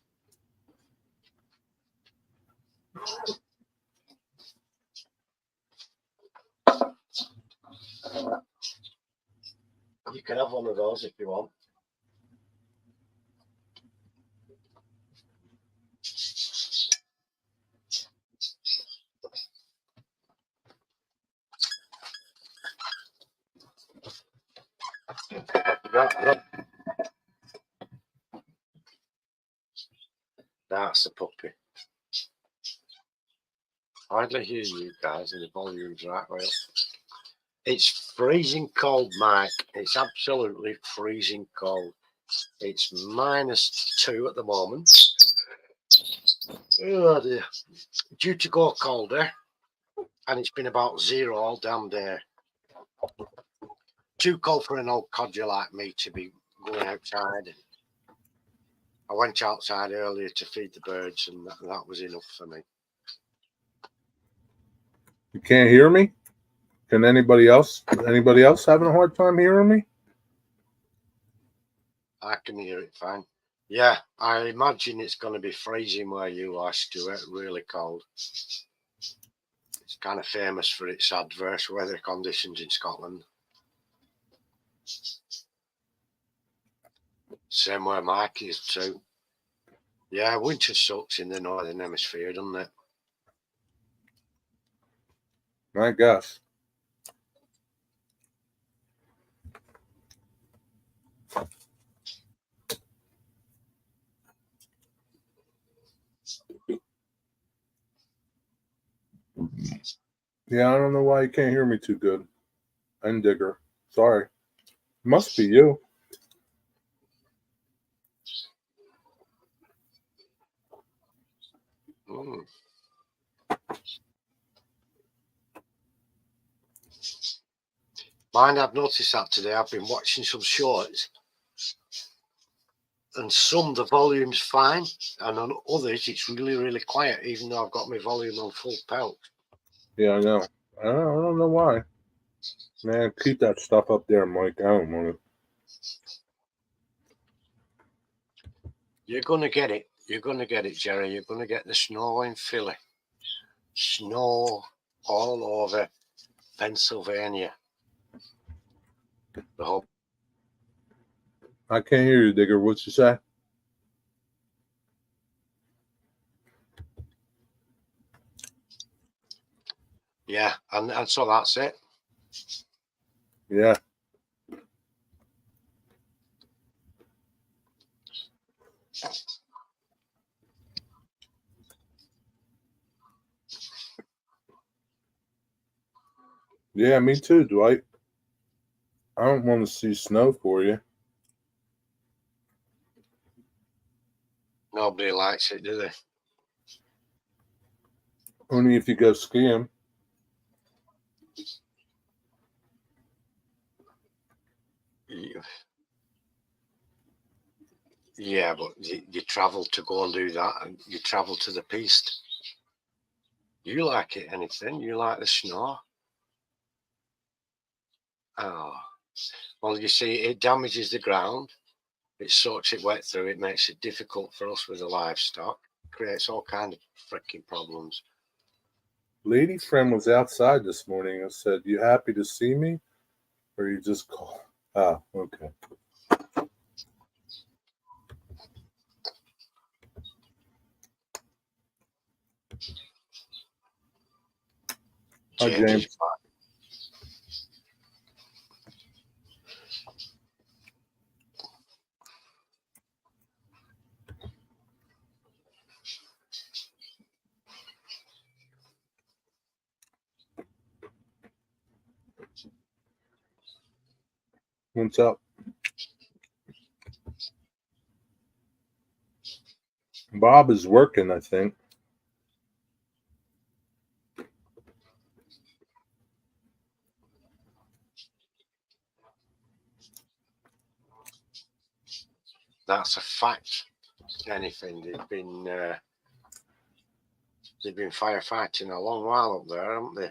Speaker 2: You can have one of those if you want. That's the puppy. I hardly hear you guys, and the volume's right way up. It's freezing cold, Mike. It's absolutely freezing cold. It's -2 at the moment. Oh dear. Due to go colder, and it's been about 0 all damn day. Too cold for an old codger like me to be going outside. I went outside earlier to feed the birds, and that was enough for me.
Speaker 1: You can't hear me? Can anybody else having a hard time hearing me?
Speaker 2: I can hear it fine. Yeah, I imagine it's going to be freezing where you are, Stuart. Really cold. It's kind of famous for its adverse weather conditions in Scotland. Same where Mike is too. Yeah, winter sucks in the Northern Hemisphere, doesn't it?
Speaker 1: I guess. Yeah, I don't know why you can't hear me too good. And Digger. Sorry. Must be you.
Speaker 2: Mm. Mind, I've noticed that today. I've been watching some shorts, and some the volume's fine, and on others it's really, really quiet, even though I've got my volume on full pelt.
Speaker 1: Yeah, I know. I don't know why. Man, keep that stuff up there, Mike. I don't want it.
Speaker 2: You're gonna get it. You're gonna get it, Jerry. You're gonna get the snow in Philly. Snow all over Pennsylvania. The whole.
Speaker 1: I can't hear you, Digger. What you say?
Speaker 2: Yeah, and so that's it.
Speaker 1: Yeah. Yeah, me too, Dwight. I don't want to see snow for you.
Speaker 2: Nobody likes it, do they?
Speaker 1: Only if you go skiing.
Speaker 2: Yeah, but you travel to go and do that, and you travel to the piste. You like it, anything? You like the snow? Oh, well, you see, it damages the ground. It soaks it wet through. It makes it difficult for us with the livestock. Creates all kind of freaking problems.
Speaker 1: Lady friend was outside this morning and said, "You happy to see me, or you just call?" Ah, okay. Hi,
Speaker 2: Changes.
Speaker 1: James. What's up? Bob is working, I think.
Speaker 2: That's a fact. Anything they've been firefighting a long while up there, haven't they?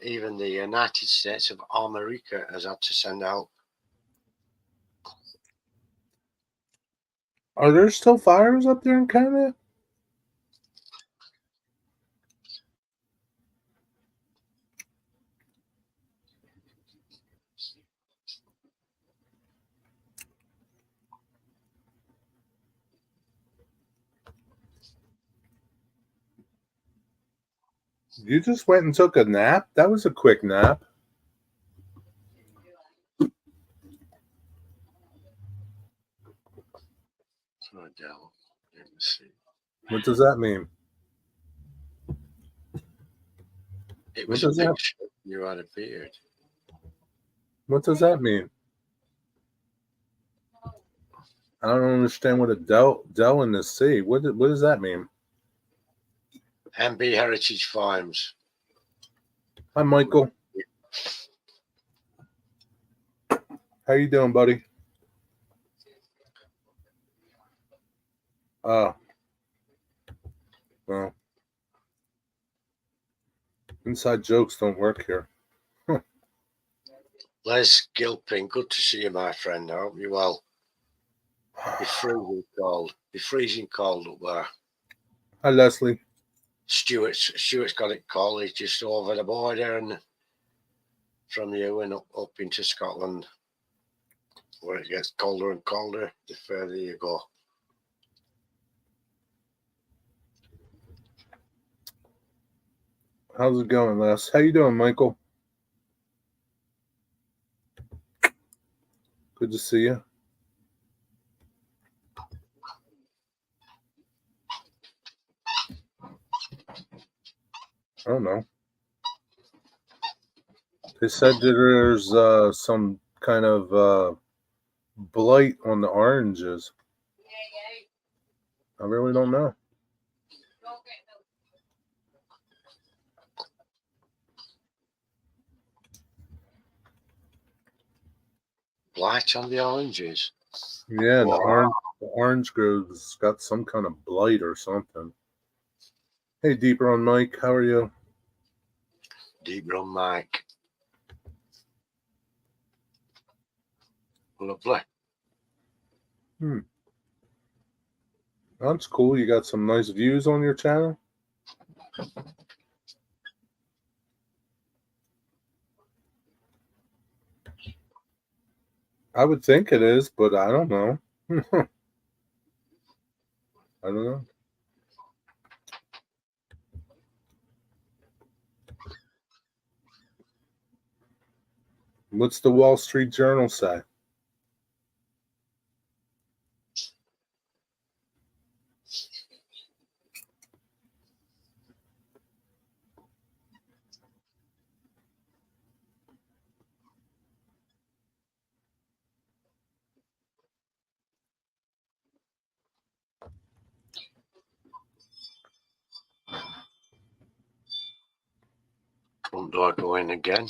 Speaker 2: Even the United States of America has had to send out.
Speaker 1: Are there still fires up there in Canada? You just went and took a nap? That was a quick nap.
Speaker 2: Oh, Dell. Let me see.
Speaker 1: What does that mean?
Speaker 2: It
Speaker 1: What
Speaker 2: was a
Speaker 1: does that?
Speaker 2: picture. You had a beard.
Speaker 1: What does that mean? I don't understand what a dell in the sea. What does that mean?
Speaker 2: MB Heritage Farms.
Speaker 1: Hi, Michael. How you doing, buddy? Oh, well, inside jokes don't work here.
Speaker 2: Les Gilpin, good to see you, my friend. I hope you're well. Be freezing cold. Be freezing cold up there.
Speaker 1: Hi, Leslie.
Speaker 2: Stuart's got it cold. He's just over the border and from you and up into Scotland, where it gets colder and colder the further you go.
Speaker 1: How's it going, Les? How you doing, Michael? Good to see you. I don't know. They said that there's some kind of blight on the oranges. I really don't know.
Speaker 2: Blight on the oranges.
Speaker 1: Yeah,
Speaker 2: Wow.
Speaker 1: the orange grove's got some kind of blight or something. Hey, Deeper on Mike, how are you?
Speaker 2: Deep run Mike. Lovely.
Speaker 1: That's cool. You got some nice views on your channel. I would think it is, but I don't know. I don't know. What's the Wall Street Journal say?
Speaker 2: Front door going again.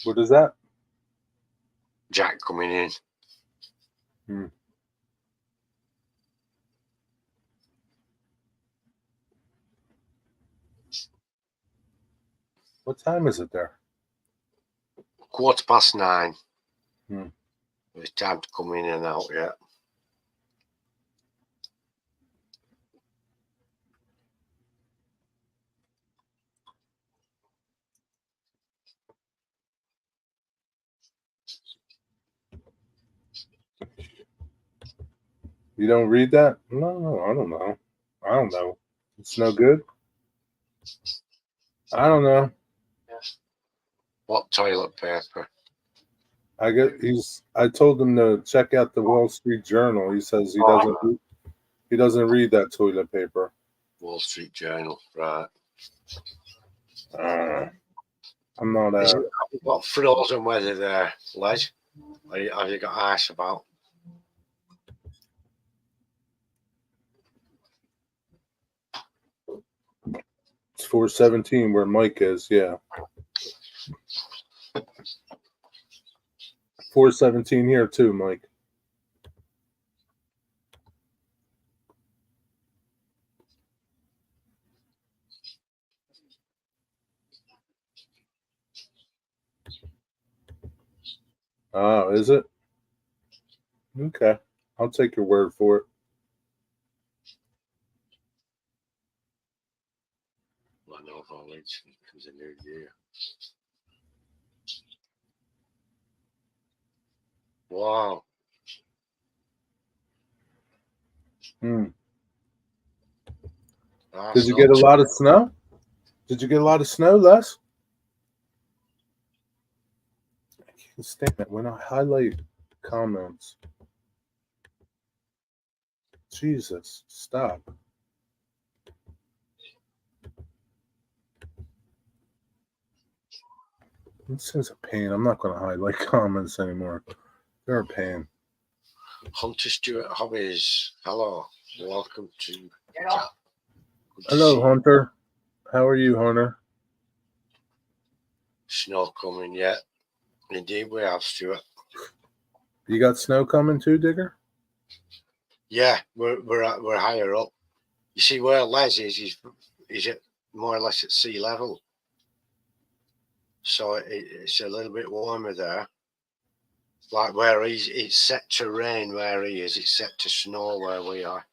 Speaker 1: What is that?
Speaker 2: Jack coming in.
Speaker 1: What time is it there?
Speaker 2: 9:15.
Speaker 1: Hmm.
Speaker 2: It's time to come in and out yet.
Speaker 1: You don't read that? No, I don't know. I don't know. It's no good. I don't know.
Speaker 2: What toilet paper?
Speaker 1: I told him to check out the Wall Street Journal. He says he doesn't read that toilet paper.
Speaker 2: Wall Street Journal, right.
Speaker 1: I'm not
Speaker 2: Have you got frozen weather there, Les? Have you got ice about?
Speaker 1: It's 417 where Mike is, yeah. 417 here too, Mike. Oh, is it? Okay. I'll take your word for it.
Speaker 2: I know knowledge comes a new year. Wow.
Speaker 1: Did you get a lot of snow? Did you get a lot of snow, Les? I can't stand it when I highlight comments. Jesus, stop. This is a pain. I'm not going to highlight comments anymore. They're a pain.
Speaker 2: Hunter Stewart Hobbies. Hello. Welcome to.
Speaker 1: Hello, Hunter. How are you, Hunter?
Speaker 2: Snow coming yet? Indeed, we have, Stuart.
Speaker 1: You got snow coming too, Digger?
Speaker 2: Yeah, we're higher up. You see where Les is at more or less at sea level. So it's a little bit warmer there. Like where it's set to rain where he is, it's set to snow where we are.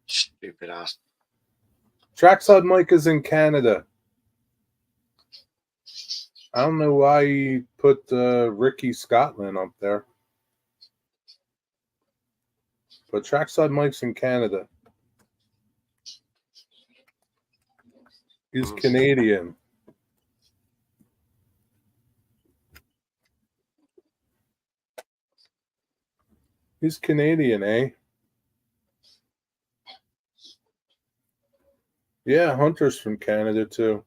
Speaker 2: Stupid ass.
Speaker 1: Trackside Mike is in Canada. I don't know why he put Ricky Scotland up there. But Trackside Mike's in Canada. He's Canadian. He's Canadian, eh? Yeah, Hunter's from Canada too.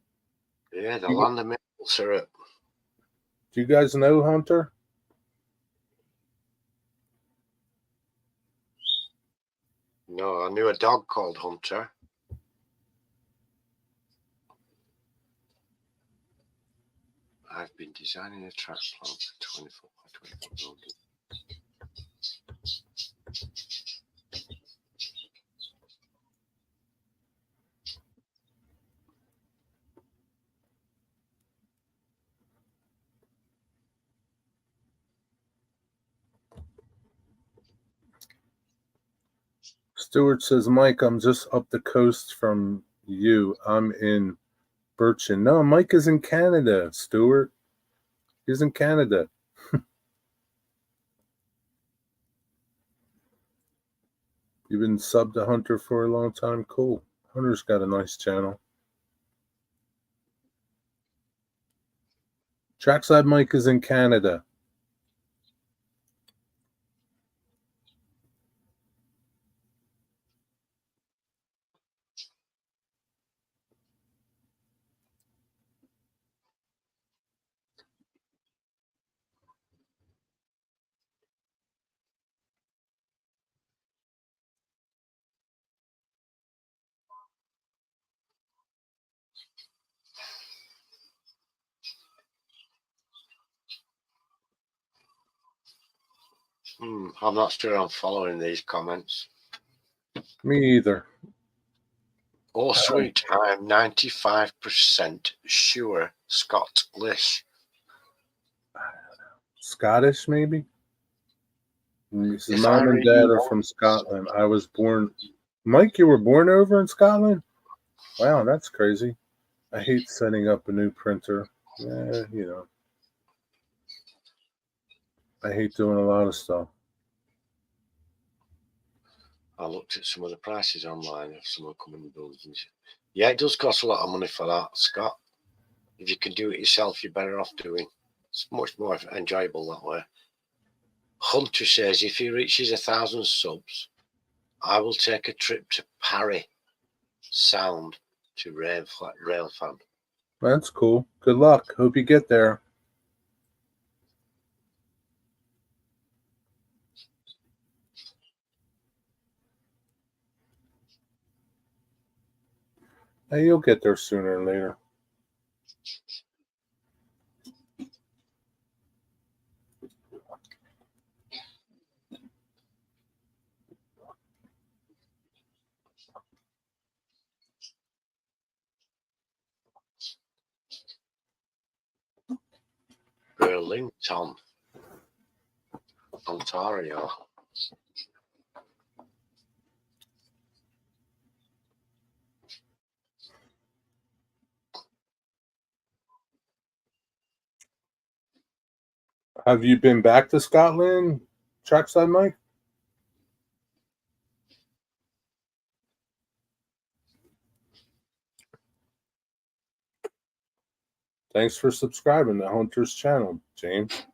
Speaker 2: Yeah, the land of maple syrup.
Speaker 1: Do you guys know Hunter?
Speaker 2: No, I knew a dog called Hunter. I've been designing a track plan for 24 by 24 building.
Speaker 1: Stuart says, Mike, I'm just up the coast from you. I'm in Birchin. No, Mike is in Canada, Stuart. He's in Canada. You've been subbed to Hunter for a long time. Cool. Hunter's got a nice channel. Trackside Mike is in Canada.
Speaker 2: I'm not sure I'm following these comments.
Speaker 1: Me either.
Speaker 2: Oh, sweet. I'm 95% sure Scott Lish.
Speaker 1: Scottish, maybe? His
Speaker 2: If
Speaker 1: mom
Speaker 2: I
Speaker 1: and
Speaker 2: read
Speaker 1: dad
Speaker 2: you
Speaker 1: are from Scotland. I was born. Mike, you were born over in Scotland? Wow, that's crazy. I hate setting up a new printer. I hate doing a lot of stuff.
Speaker 2: I looked at some of the prices online of some of the coming buildings. Yeah, it does cost a lot of money for that, Scott. If you can do it yourself, you're better off doing. It's much more enjoyable that way. Hunter says if he reaches 1,000 subs, I will take a trip to Parry Sound to Railfan.
Speaker 1: That's cool. Good luck. Hope you get there. Hey, you'll get there sooner or later.
Speaker 2: Burlington, Ontario.
Speaker 1: Have you been back to Scotland, Trackside Mike? Thanks for subscribing to Hunter's channel, James.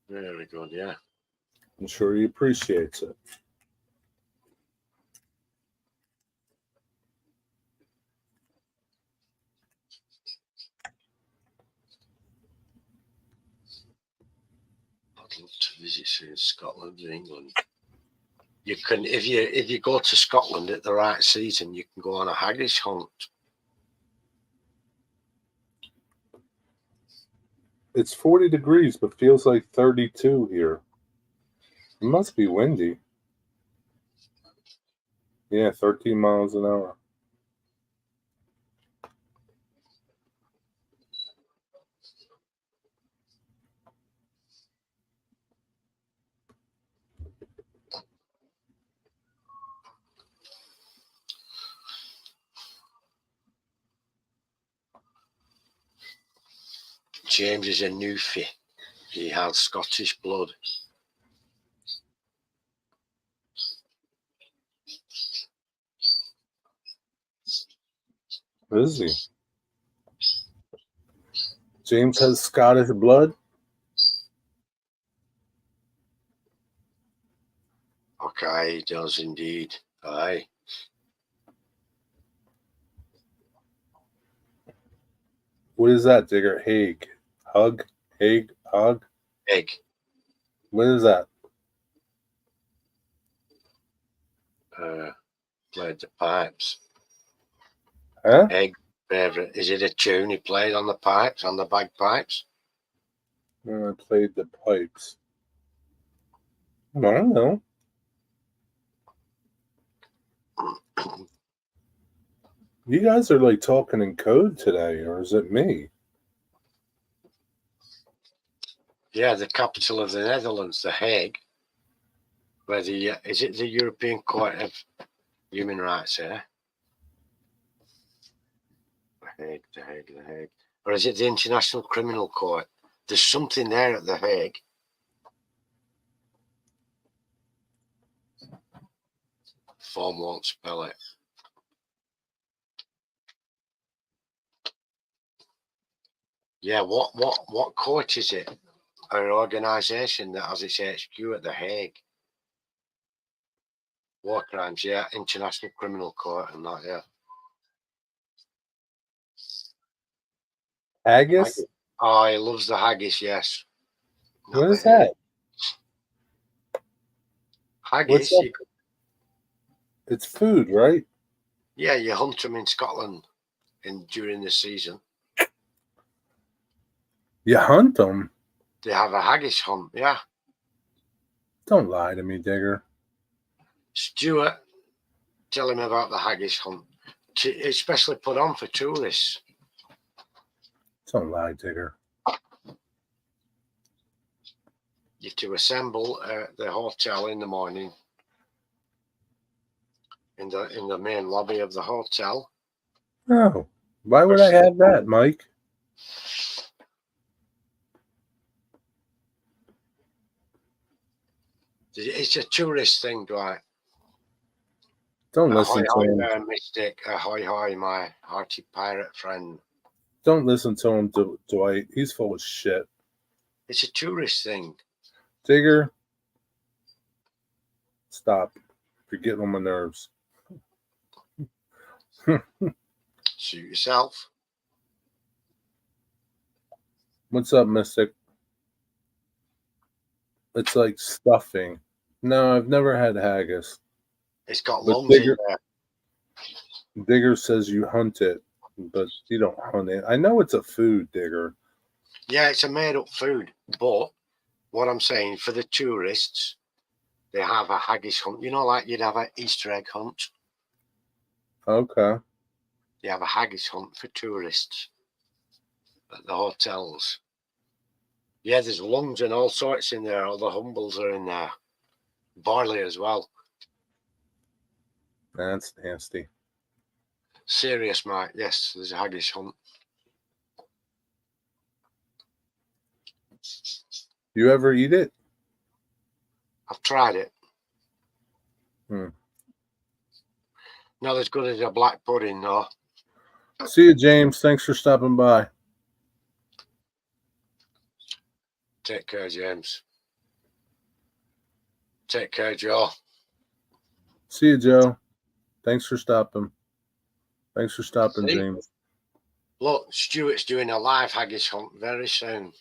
Speaker 2: Very good, yeah.
Speaker 1: I'm sure he appreciates it.
Speaker 2: I'd love to visit soon Scotland and England. You can, if you go to Scotland at the right season, you can go on a haggis hunt.
Speaker 1: It's 40 degrees, but feels like 32 here. It must be windy. Yeah, 13 miles an hour.
Speaker 2: James is a newfie. He has Scottish blood.
Speaker 1: Is he? James has Scottish blood?
Speaker 2: Okay, he does indeed. Aye.
Speaker 1: What is that, Digger? Hague. Hug? Hague? Hug?
Speaker 2: Egg.
Speaker 1: What is that?
Speaker 2: Played the pipes.
Speaker 1: Huh?
Speaker 2: Egg favourite. Is it a tune he played on the pipes, on the bagpipes?
Speaker 1: I played the pipes. I don't know. You guys are like talking in code today, or is it me?
Speaker 2: Yeah, the capital of the Netherlands, The Hague. Where is it the European Court of Human Rights here? The Hague. Or is it the International Criminal Court? There's something there at The Hague. Form won't spell it. Yeah, what court is it? An organisation that has its HQ at The Hague. War crimes, yeah, International Criminal Court and that, yeah.
Speaker 1: Haggis?
Speaker 2: Oh, he loves the haggis, yes.
Speaker 1: What is that?
Speaker 2: Haggis?
Speaker 1: What's that? It's food, right?
Speaker 2: Yeah, you hunt them in Scotland during the season.
Speaker 1: You hunt them?
Speaker 2: They have a haggis hunt, yeah.
Speaker 1: Don't lie to me, Digger.
Speaker 2: Stuart, tell him about the haggis hunt. Especially put on for tourists.
Speaker 1: Don't lie, Digger.
Speaker 2: You to assemble at the hotel in the morning. In the main lobby of the hotel.
Speaker 1: Oh, why would I have that, Mike?
Speaker 2: It's a tourist thing, Dwight.
Speaker 1: Don't listen to him.
Speaker 2: Mystic. Ahoy, hoy, my hearty pirate friend.
Speaker 1: Don't listen to him, Dwight. He's full of shit.
Speaker 2: It's a tourist thing.
Speaker 1: Digger, stop. You're getting on my nerves.
Speaker 2: Suit yourself.
Speaker 1: What's up, Mystic? It's like stuffing. No, I've never had haggis.
Speaker 2: It's got lungs in there.
Speaker 1: Digger says you hunt it, but you don't hunt it. I know it's a food, Digger.
Speaker 2: Yeah, it's a made-up food. But what I'm saying, for the tourists, they have a haggis hunt. You know, like you'd have an Easter egg hunt.
Speaker 1: Okay.
Speaker 2: They have a haggis hunt for tourists at the hotels. Yeah, there's lungs and all sorts in there. All the humbles are in there. Barley as well.
Speaker 1: That's nasty.
Speaker 2: Serious, Mike. Yes, there's a haggis hunt.
Speaker 1: You ever eat it?
Speaker 2: I've tried it.
Speaker 1: Hmm.
Speaker 2: Not as good as a black pudding, though.
Speaker 1: See you, James. Thanks for stopping by.
Speaker 2: Take care, James. Take care, Joe.
Speaker 1: See you, Joe. Thanks for stopping. Thanks for stopping, James.
Speaker 2: Look, Stuart's doing a live haggis hunt very soon.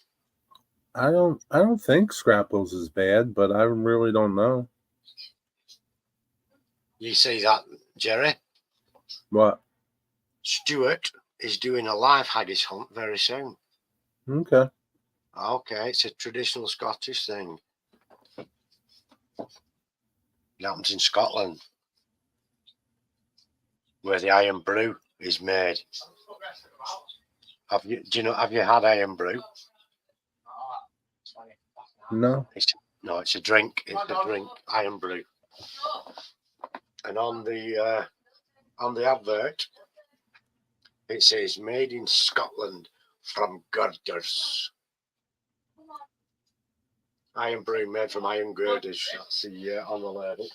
Speaker 1: I don't think Scrapples is bad, but I really don't know.
Speaker 2: You see that, Jerry?
Speaker 1: What?
Speaker 2: Stuart is doing a live haggis hunt very soon.
Speaker 1: Okay.
Speaker 2: Okay, it's a traditional Scottish thing. It happens in Scotland, where the iron brew is made. Have you had iron brew?
Speaker 1: No.
Speaker 2: It's a drink. It's a drink, iron brew. And on the advert, it says made in Scotland from girders. Iron brew made from iron girders. That's the on the label.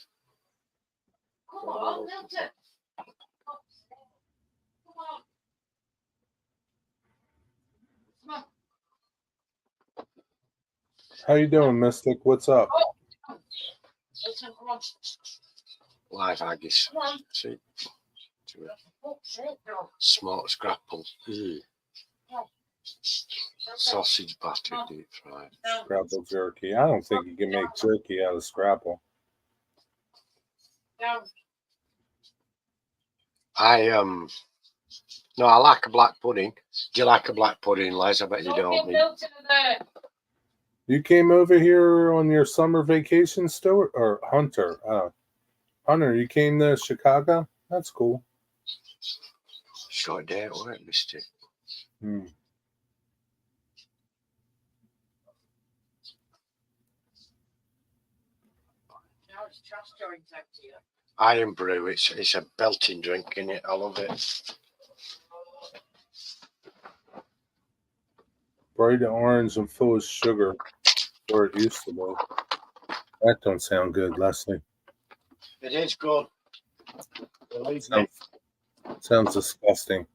Speaker 1: How you doing, Mystic? What's up?
Speaker 2: Live haggis. See? Smoked scrapple. Sausage batter deep fried.
Speaker 1: Scrapple jerky. I don't think you can make jerky out of scrapple.
Speaker 2: No, I like a black pudding. Do you like a black pudding, Les? I bet you don't.
Speaker 1: You came over here on your summer vacation, Stuart? Or Hunter? Hunter, you came to Chicago? That's cool.
Speaker 2: Short day at work, mister.
Speaker 1: Hmm.
Speaker 2: Iron brew, it's a belting drink, isn't it? I love it.
Speaker 1: Bright orange and full of sugar, or it used to be. That don't sound good, Leslie.
Speaker 2: It is good.
Speaker 1: Sounds disgusting.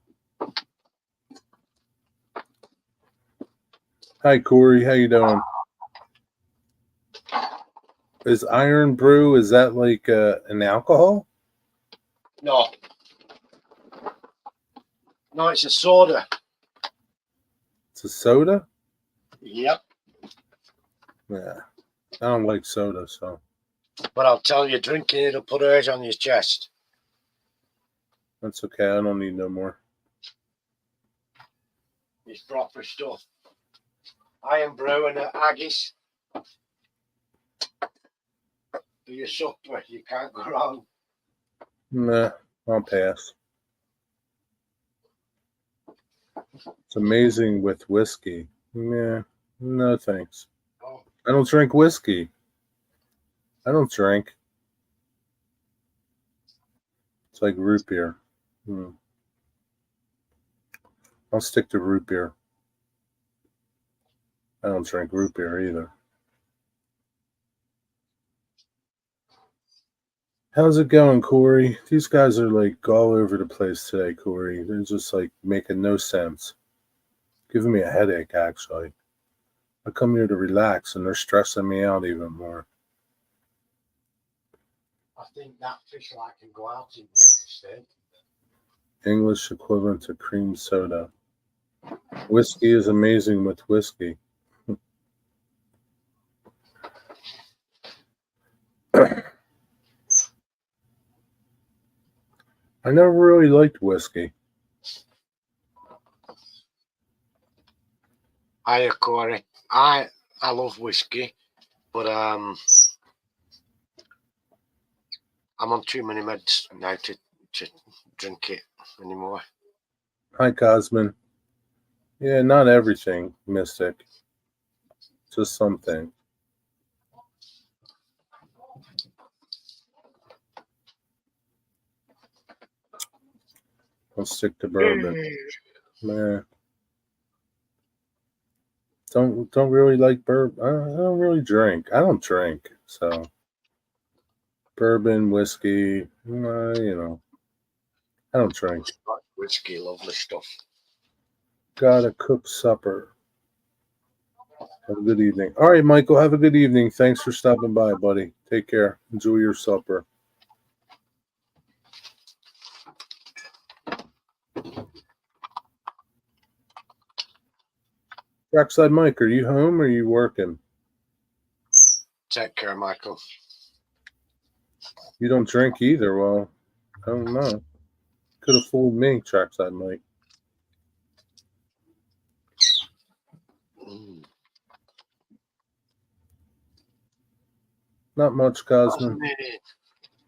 Speaker 1: Hi, Corey. How you doing? Is iron brew, is that like an alcohol?
Speaker 2: No. No, it's a soda.
Speaker 1: It's a soda?
Speaker 2: Yep.
Speaker 1: Yeah. I don't like soda, so.
Speaker 2: But I'll tell you, drinking it'll put hairs on your chest.
Speaker 1: That's okay. I don't need no more.
Speaker 2: It's proper stuff. Iron brew and haggis. Do your supper. You can't go wrong.
Speaker 1: Nah, I'll pass. It's amazing with whiskey. Yeah, no thanks.
Speaker 2: Oh.
Speaker 1: I don't drink whiskey. I don't drink. It's like root beer. I'll stick to root beer. I don't drink root beer either. How's it going, Corey? These guys are like all over the place today, Corey. They're just like making no sense. Giving me a headache, actually. I come here to relax and they're stressing me out even more.
Speaker 2: I think that fish like can go out in the state.
Speaker 1: English equivalent to cream soda. Whiskey is amazing with whiskey. I never really liked whiskey.
Speaker 2: Hiya, Corey. I love whiskey, but I'm on too many meds now to drink it anymore.
Speaker 1: Hi, Cosmin. Yeah, not everything, Mystic. Just something. I'll stick to bourbon. Man. Don't really like bourbon. I don't really drink. I don't drink, so bourbon, whiskey, I don't drink.
Speaker 2: Whiskey, lovely stuff.
Speaker 1: Gotta cook supper. Have a good evening. All right, Michael, have a good evening. Thanks for stopping by, buddy. Take care. Enjoy your supper. Trackside Mike, are you home or are you working?
Speaker 2: Take care, Michael.
Speaker 1: You don't drink either. Well, I don't know. Could have fooled me, Trackside Mike. Not much, Cosman.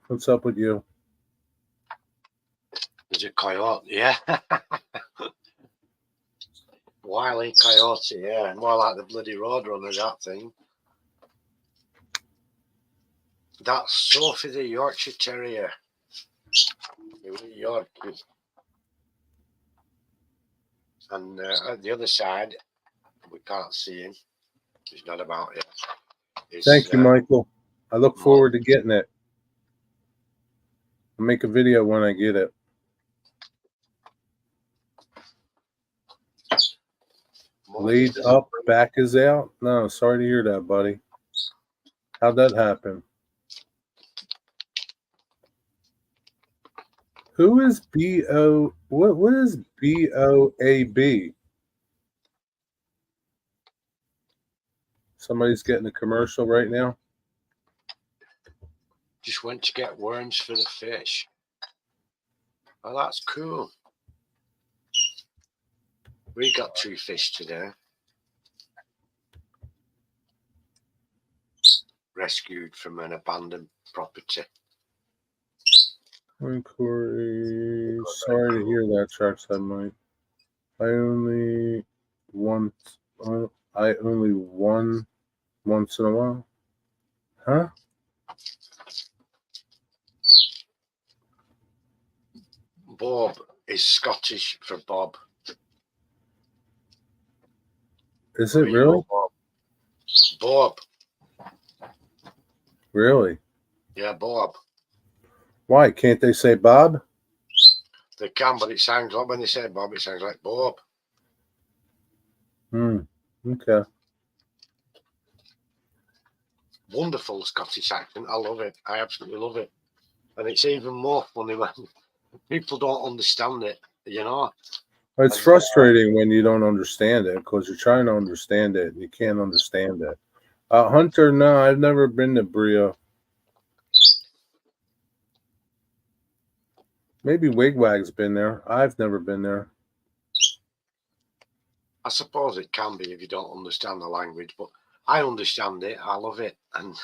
Speaker 1: What's up with you?
Speaker 2: There's a coyote, yeah. Wily coyote, yeah. More like the bloody roadrunner, that thing. That's Sophie the Yorkshire Terrier. York. And at the other side, we can't see him. He's not about yet.
Speaker 1: Thank you, Michael. I look forward to getting it. I'll make a video when I get it. Laid up, back is out? No, sorry to hear that, buddy. How'd that happen? Who is B-O? What is BOAB? Somebody's getting a commercial right now.
Speaker 2: Just went to get worms for the fish. Oh, that's cool. We got 2 fish today. Rescued from an abandoned property.
Speaker 1: Corey, sorry to hear that, Sharkside Mike. I only won once in a while. Huh?
Speaker 2: Bob is Scottish for Bob.
Speaker 1: Is it really?
Speaker 2: Bob.
Speaker 1: Really?
Speaker 2: Yeah, Bob.
Speaker 1: Why? Can't they say Bob?
Speaker 2: They can, but it sounds like when they say Bob, it sounds like Bob.
Speaker 1: Okay.
Speaker 2: Wonderful Scottish accent. I love it. I absolutely love it. And it's even more funny when people don't understand it, you know.
Speaker 1: It's frustrating when you don't understand it because you're trying to understand it and you can't understand it. Hunter, no, I've never been to Brio. Maybe Wigwag's been there. I've never been there.
Speaker 2: I suppose it can be if you don't understand the language, but I understand it. I love it. And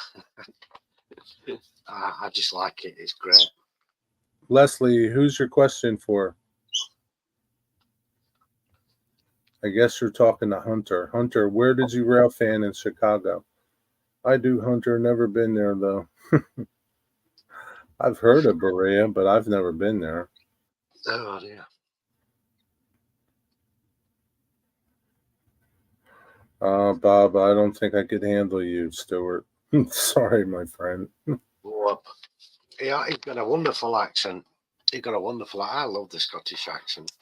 Speaker 2: I just like it. It's great.
Speaker 1: Leslie, who's your question for? I guess you're talking to Hunter. Hunter, where did you rail fan in Chicago? I do, Hunter. Never been there, though. I've heard of Berea, but I've never been there.
Speaker 2: Oh, dear.
Speaker 1: Bob, I don't think I could handle you, Stuart. Sorry, my friend.
Speaker 2: Yeah, he's got a wonderful accent. I love the Scottish accent.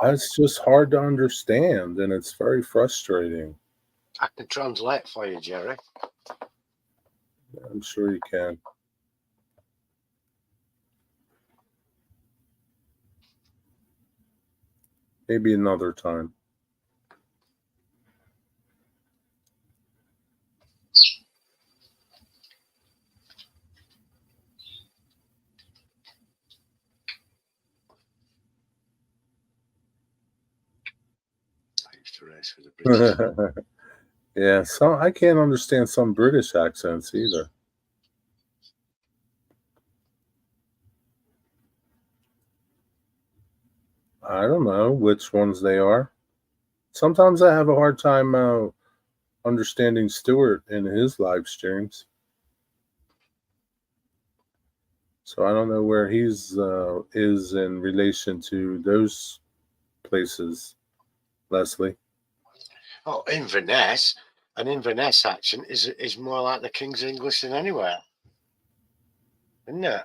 Speaker 1: It's just hard to understand, and it's very frustrating.
Speaker 2: I can translate for you, Jerry.
Speaker 1: I'm sure you can. Maybe another time.
Speaker 2: I used to race for the British.
Speaker 1: Yeah, so I can't understand some British accents either. I don't know which ones they are. Sometimes I have a hard time understanding Stuart in his live streams. So I don't know where he's is in relation to those places, Leslie.
Speaker 2: Oh, Inverness. An Inverness accent is more like the King's English than anywhere. Isn't it?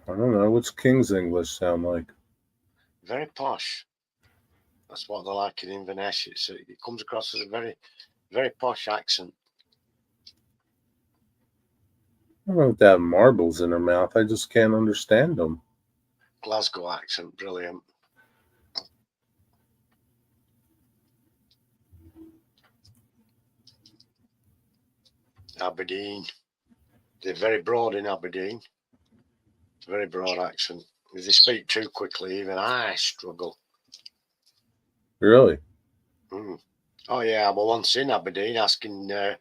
Speaker 1: I don't know. What's King's English sound like?
Speaker 2: Very posh. That's what they like in Inverness. It comes across as a very, very posh accent.
Speaker 1: I don't know if they have marbles in their mouth. I just can't understand them.
Speaker 2: Glasgow accent, brilliant. Aberdeen. They're very broad in Aberdeen. It's a very broad accent. If they speak too quickly, even I struggle.
Speaker 1: Really?
Speaker 2: Mm. Oh yeah, I was once in Aberdeen asking the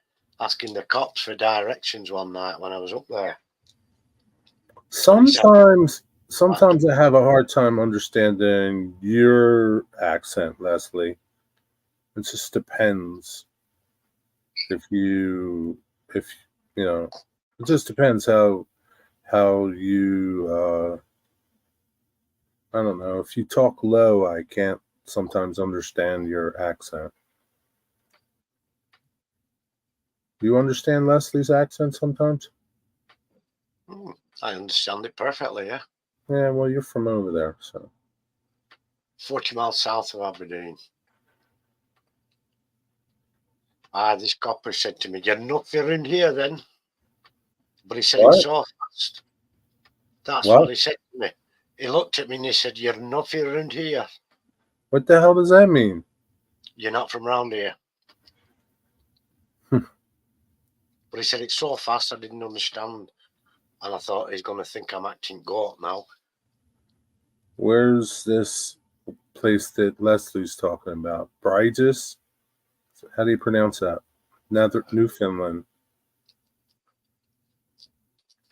Speaker 2: cops for directions one night when I was up there.
Speaker 1: Sometimes I have a hard time understanding your accent, Leslie. It just depends if you know, it just depends how you I don't know, if you talk low, I can't sometimes understand your accent. Do you understand Leslie's accent sometimes?
Speaker 2: I understand it perfectly, yeah.
Speaker 1: Yeah, well, you're from over there, so.
Speaker 2: 40 miles south of Aberdeen. This copper said to me, "You're not around here then." But he said it
Speaker 1: What?
Speaker 2: so fast. That's what
Speaker 1: What?
Speaker 2: he said to me. He looked at me and he said, "You're not around here.
Speaker 1: What the hell does that mean?
Speaker 2: You're not from round here." But he said it so fast I didn't understand. And I thought he's going to think I'm acting goat now.
Speaker 1: Where's this place that Leslie's talking about? Brigus? How do you pronounce that? Newfoundland.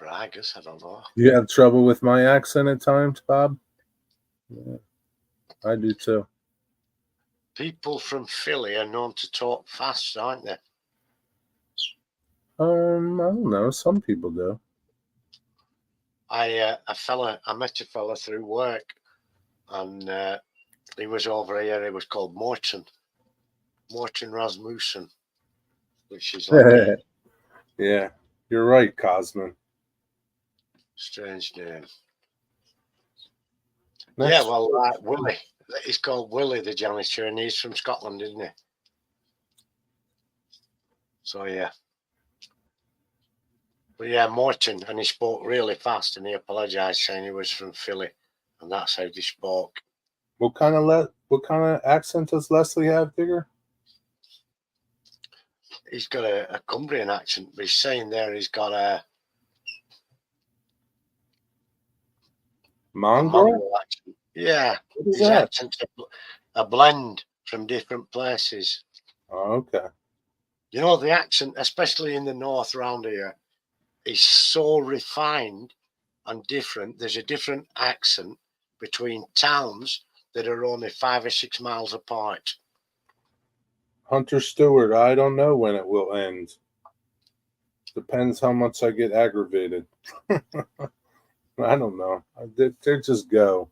Speaker 2: Bragus, I don't know.
Speaker 1: You have trouble with my accent at times, Bob? Yeah, I do too.
Speaker 2: People from Philly are known to talk fast, aren't they?
Speaker 1: I don't know. Some people do.
Speaker 2: I met a fella through work, and he was over here. He was called Morton Rasmussen, which is like a
Speaker 1: Yeah, you're right, Cosman.
Speaker 2: strange name.
Speaker 1: Next.
Speaker 2: Yeah, well, Willie. He's called Willie the janitor, and he's from Scotland, isn't he? So yeah. But yeah, Morton, and he spoke really fast, and he apologised, saying he was from Philly, and that's how he spoke.
Speaker 1: What kind of accent does Leslie have, Digger?
Speaker 2: He's got a Cumbrian accent, but he's saying there he's got a
Speaker 1: Mongrel
Speaker 2: accent. Yeah,
Speaker 1: What is
Speaker 2: his
Speaker 1: that?
Speaker 2: accent's a blend from different places.
Speaker 1: Oh, okay.
Speaker 2: You know, the accent, especially in the north round here, is so refined and different. There's a different accent between towns that are only 5 or 6 miles apart.
Speaker 1: Hunter Stewart, I don't know when it will end. Depends how much I get aggravated. I don't know. They just go.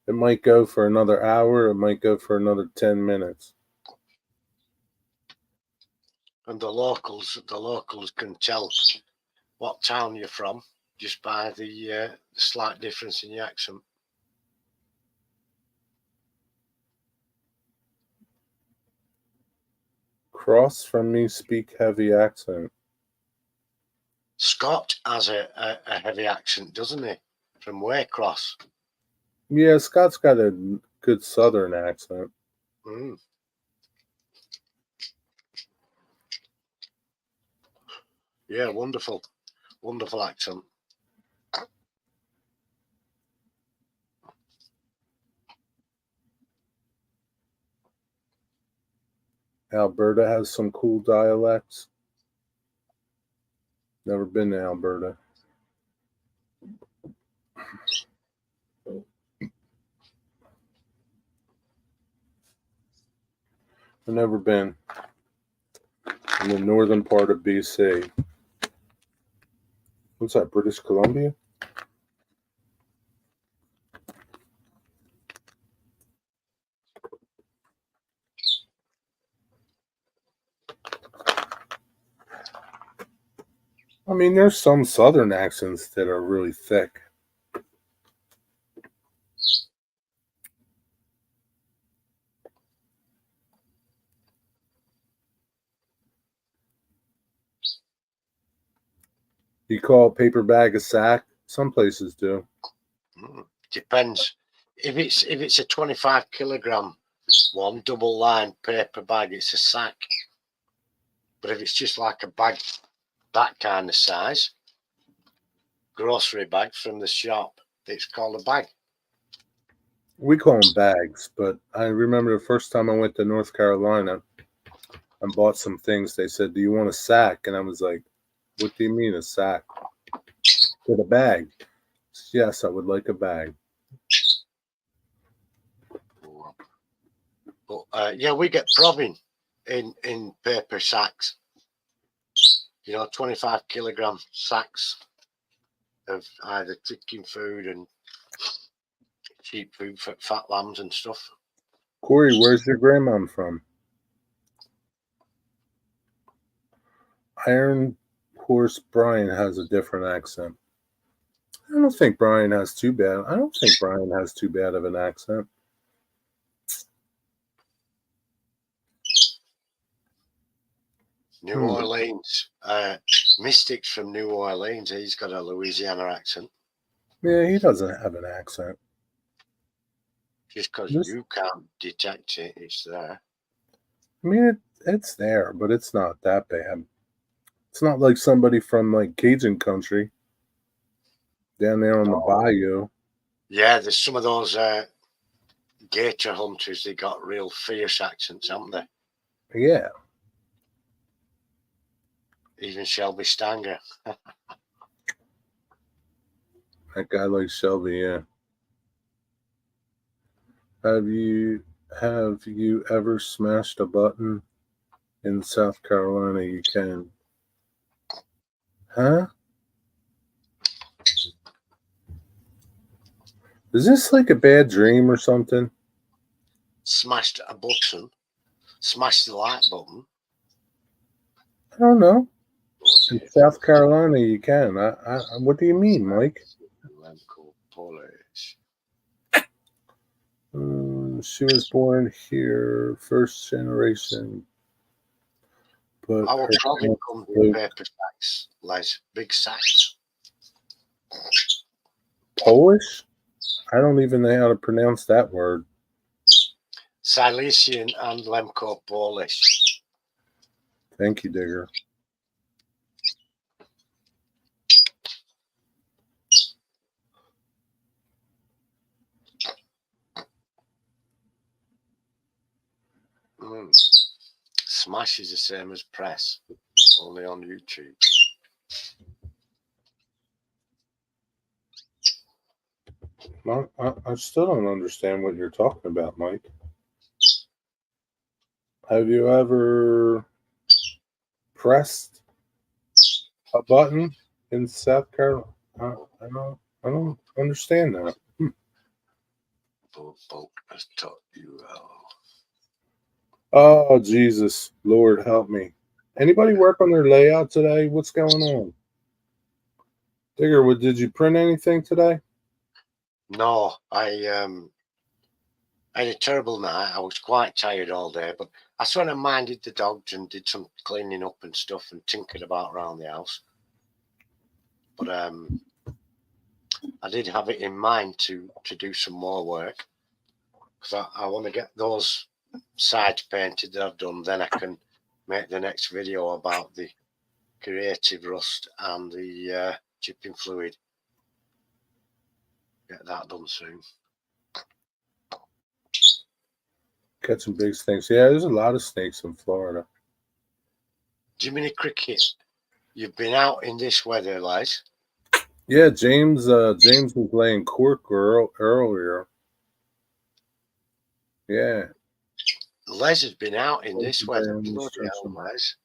Speaker 1: It might go for another hour. It might go for another 10 minutes.
Speaker 2: And the locals can tell what town you're from just by the slight difference in the accent.
Speaker 1: Cross from me speak heavy accent.
Speaker 2: Scott has a heavy accent, doesn't he? From Waycross.
Speaker 1: Yeah, Scott's got a good southern accent.
Speaker 2: Mm. Yeah, wonderful accent.
Speaker 1: Alberta has some cool dialects. Never been to Alberta. I've never been. In the northern part of BC. What's that, British Columbia? I mean, there's some southern accents that are really thick. You call a paper bag a sack? Some places do.
Speaker 2: Depends. If it's a 25 kilogram one double line paper bag, it's a sack. But if it's just like a bag that kind of size, grocery bag from the shop, it's called a bag.
Speaker 1: we call them bags, but I remember the first time I went to North Carolina and bought some things. They said, "Do you want a sack?" And I was like, "What do you mean a sack?" With a bag. Yes, I would like a bag.
Speaker 2: But yeah, we get proving in paper sacks. 25-kilogram sacks of either chicken food and cheap food for fat lambs and stuff.
Speaker 1: Corey, where's your grandmom from? Iron Horse Brian has a different accent. I don't think Brian has too bad. I don't think Brian has too bad of an accent.
Speaker 2: New Orleans, Mystics from New Orleans. He's got a Louisiana accent.
Speaker 1: Yeah, he doesn't have an accent.
Speaker 2: Just because you can't detect it, it's there.
Speaker 1: I mean, it's there, but it's not that bad. It's not like somebody from like Cajun country down there on the bayou.
Speaker 2: Yeah, there's some of those gator hunters. They got real fierce accents, haven't they?
Speaker 1: Yeah.
Speaker 2: Even Shelby Stanger.
Speaker 1: That guy like Shelby, yeah. Have you ever smashed a button in South Carolina? You can. Huh? Is this like a bad dream or something?
Speaker 2: Smashed a button. Smashed the like button.
Speaker 1: I don't know. In South Carolina, you can. What do you mean, Mike? She was born here, first generation. But
Speaker 2: I will probably come with paper sacks, Les. Big sacks.
Speaker 1: Polish? I don't even know how to pronounce that word.
Speaker 2: Silesian and Lemko Polish.
Speaker 1: Thank you, Digger.
Speaker 2: Smash is the same as press, only on YouTube.
Speaker 1: I still don't understand what you're talking about, Mike. Have you ever pressed a button in South Carolina? I don't understand that.
Speaker 2: Has taught you how.
Speaker 1: Oh, Jesus. Lord, help me. Anybody work on their layout today? What's going on? Digger, did you print anything today?
Speaker 2: No, I had a terrible night. I was quite tired all day, but I sort of minded the dogs and did some cleaning up and stuff and tinkered about around the house. But I did have it in mind to do some more work because I want to get those sides painted that I've done. Then I can make the next video about the creative rust and the chipping fluid. Get that done soon.
Speaker 1: Catching big snakes. Yeah, there's a lot of snakes in Florida.
Speaker 2: Jiminy Cricket, you've been out in this weather, Les.
Speaker 1: Yeah, James was laying cork earlier. Yeah.
Speaker 2: Les has been out in this weather. Bloody hell, Les.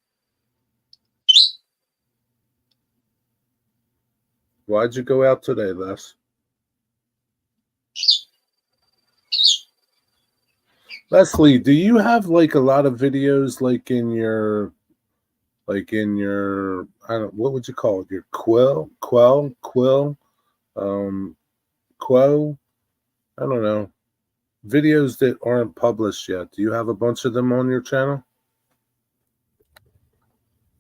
Speaker 1: Why'd you go out today, Les? Leslie, do you have like a lot of videos like in your I don't, what would you call it? Your quill? I don't know. Videos that aren't published yet. Do you have a bunch of them on your channel?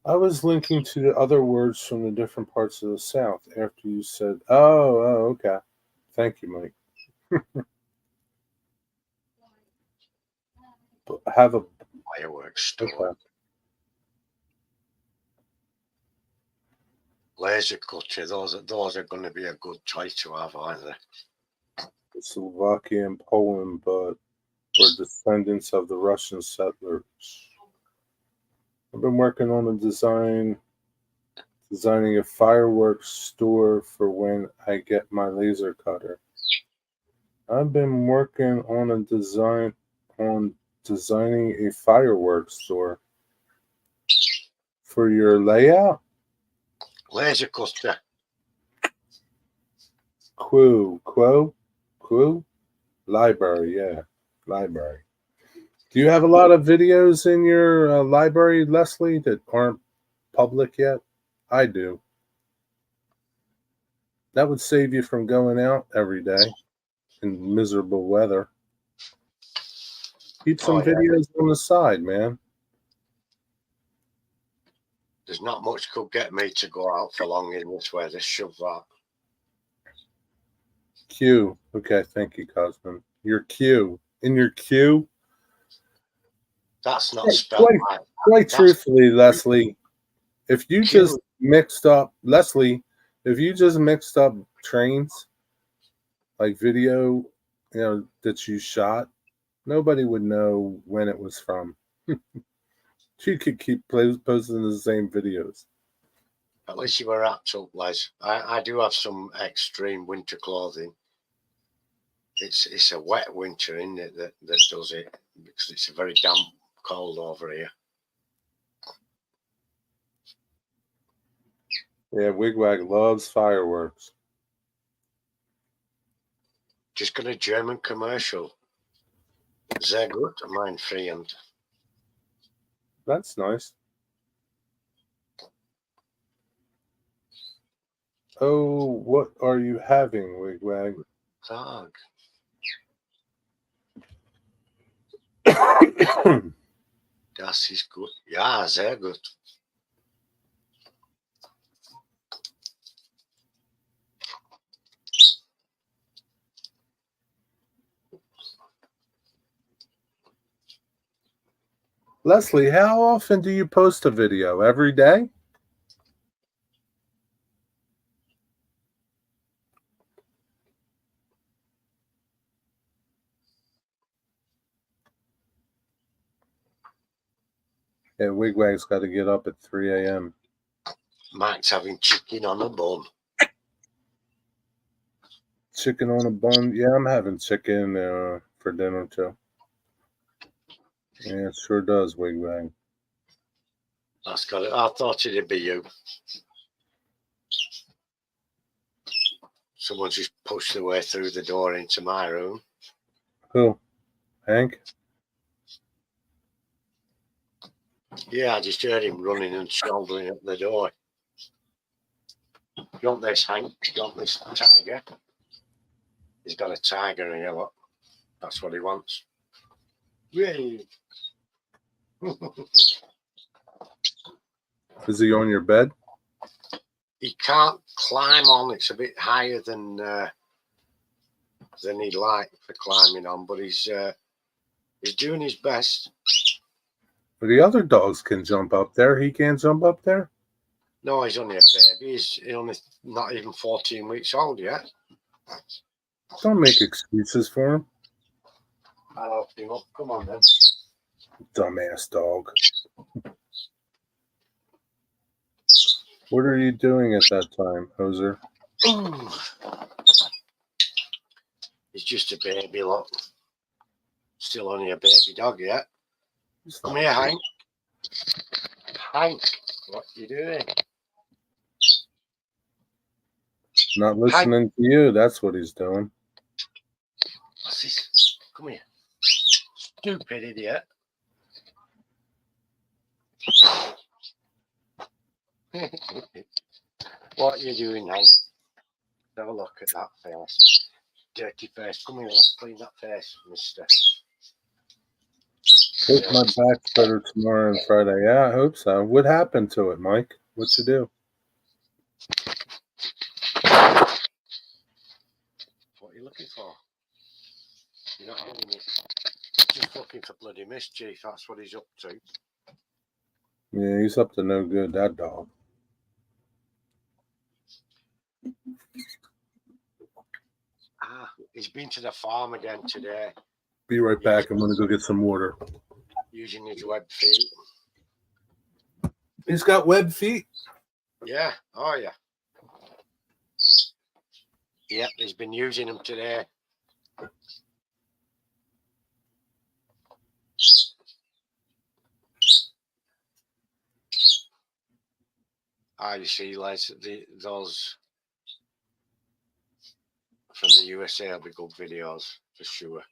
Speaker 1: I was linking to the other words from the different parts of the South after you said, oh, okay. Thank you, Mike. Have a
Speaker 2: fireworks store.
Speaker 1: Okay.
Speaker 2: Laser cutter, those are going to be a good choice to have, aren't they?
Speaker 1: Czechoslovakia and Poland, but were descendants of the Russian settlers. I've been working on designing a fireworks store for when I get my laser cutter. I've been working on designing a fireworks store for your layout.
Speaker 2: Laser cutter.
Speaker 1: Quo, library, yeah, library. Do you have a lot of videos in your library, Leslie, that aren't public yet? I do. That would save you from going out every day in miserable weather. Keep some videos on the side, man.
Speaker 2: There's not much could get me to go out for long in this weather. Shove that.
Speaker 1: Q. Okay, thank you, Cosman. Your Q. In your queue?
Speaker 2: That's not spelled right.
Speaker 1: Quite truthfully, Leslie, if you just mixed up, trains, like video, that you shot, nobody would know when it was from. You could keep posting the same videos.
Speaker 2: At least you were wrapped up, Les. I do have some extreme winter clothing. It's a wet winter, isn't it, that does it, because it's a very damp cold over here.
Speaker 1: Yeah, Wigwag loves fireworks.
Speaker 2: Just got a German commercial. Sehr gut, mein Freund.
Speaker 1: That's nice. Oh, what are you having, Wigwag?
Speaker 2: Tag. Das ist gut. Ja, sehr gut.
Speaker 1: Leslie, how often do you post a video? Every day? Yeah, Wigwag's got to get up at 3 a.m.
Speaker 2: Mike's having chicken on a bun.
Speaker 1: Chicken on a bun? Yeah, I'm having chicken for dinner too. Yeah, it sure does, Wigwag.
Speaker 2: That's got it. I thought it'd be you. Someone just pushed their way through the door into my room.
Speaker 1: Who? Hank?
Speaker 2: Yeah, I just heard him running and shouldering at the door. You want this, Hank? You want this tiger? He's got a tiger in here, look. That's what he wants. Yay!
Speaker 1: Is he on your bed?
Speaker 2: He can't climb on. It's a bit higher than he'd like for climbing on, but he's doing his best.
Speaker 1: But the other dogs can jump up there. He can't jump up there?
Speaker 2: No, he's only a baby. He's only not even 14 weeks old yet.
Speaker 1: Don't make excuses for him.
Speaker 2: I'll help him up. Come on, then.
Speaker 1: Dumbass dog. What are you doing at that time, Hoser?
Speaker 2: He's just a baby, look. Still only a baby dog yet. Come here, Hank. Hank, what are you doing?
Speaker 1: Not listening to you. That's what he's doing.
Speaker 2: What's this? Come here. Stupid idiot. What are you doing, Hank? Have a look at that face. Dirty face. Come here, let's clean that face, mister.
Speaker 1: Hope my back's better tomorrow and Friday. Yeah, I hope so. What happened to it, Mike? What'd you do?
Speaker 2: What are you looking for? You're not hitting it. Just looking for bloody mischief. That's what he's up to.
Speaker 1: Yeah, he's up to no good, that dog.
Speaker 2: He's been to the farm again today.
Speaker 1: Be right back. I'm going to go get some water.
Speaker 2: Using his web feet.
Speaker 1: He's got web feet?
Speaker 2: Yeah. Oh, yeah. Yep, he's been using them today. You see, Les, those from the USA will be good videos for sure.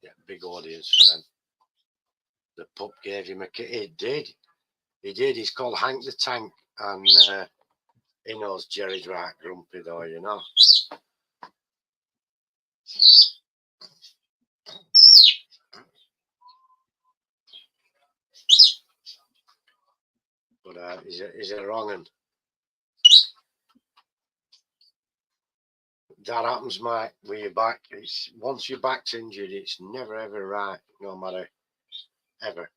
Speaker 2: Yeah, big audience for them. The pup gave him a kit. He did. He's called Hank the Tank, and he knows Jerry's right grumpy though, you know. But he's a wrong un. That happens, mate, with your back. Once your back's injured, it's never ever right, no matter ever.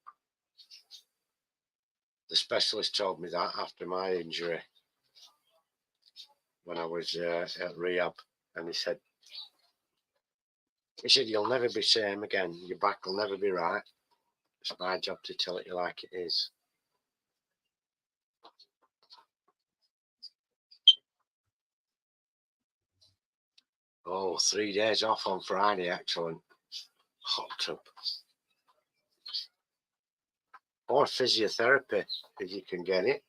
Speaker 2: The specialist told me that after my injury when I was at rehab, and he said, you'll never be same again. Your back will never be right. It's my job to tell it you like it is. Oh, 3 days off on Friday, excellent. Hot tub. Or physiotherapy, if you can get it.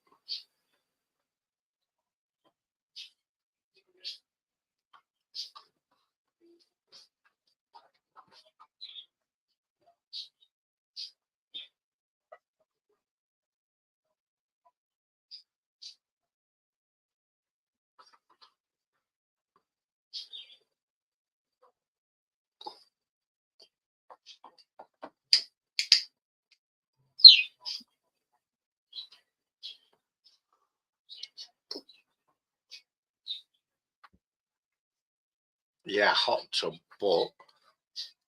Speaker 2: Yeah, hot tub, but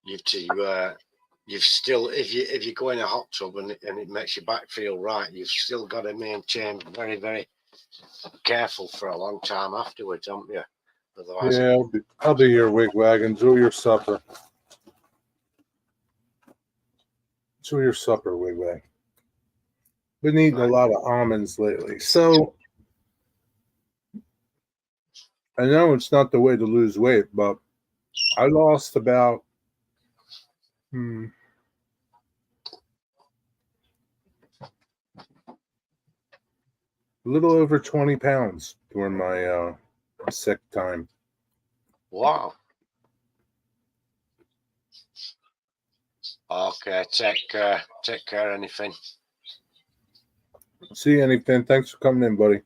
Speaker 2: you've still, if you go in a hot tub and it makes your back feel right, you've still got to maintain very, very careful for a long time afterwards, haven't you? Otherwise,
Speaker 1: yeah, I'll be here, Wigwag. Enjoy your supper. Enjoy your supper, Wigwag. Been eating a lot of almonds lately, so I know it's not the way to lose weight, but I lost about a little over 20 pounds during my sick time.
Speaker 2: wow. Okay, take care, anything.
Speaker 1: See you, anything. Thanks for coming in, buddy.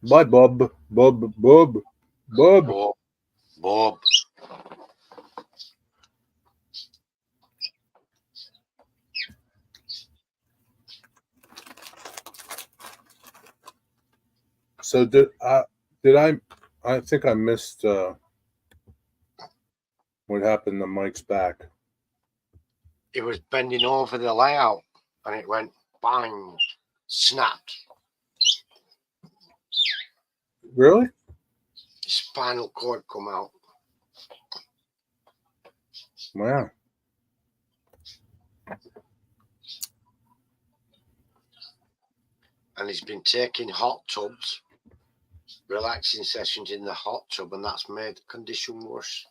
Speaker 1: Bye, Bob. Bob. So I think I missed what happened to Mike's back.
Speaker 2: It was bending over the layout and it went bang, snapped.
Speaker 1: Really?
Speaker 2: Spinal cord come out.
Speaker 1: Wow.
Speaker 2: And he's been taking hot tubs, relaxing sessions in the hot tub, and that's made the condition worse.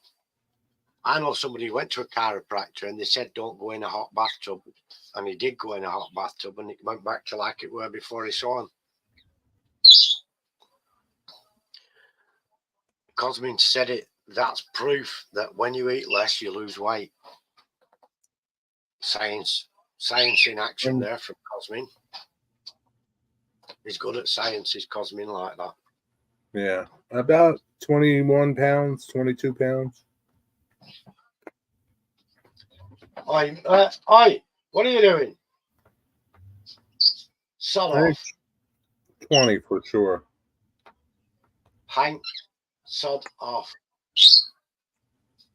Speaker 2: I know somebody who went to a chiropractor and they said don't go in a hot bathtub, and he did go in a hot bathtub and it went back to like it were before he saw him. Cosmin said it. That's proof that when you eat less, you lose weight. Science in action there from Cosmin. He's good at science. He's Cosmin like that.
Speaker 1: Yeah, about 21 pounds, 22 pounds.
Speaker 2: Oi, what are you doing? Sod off.
Speaker 1: 20 for sure.
Speaker 2: Hank, sod off.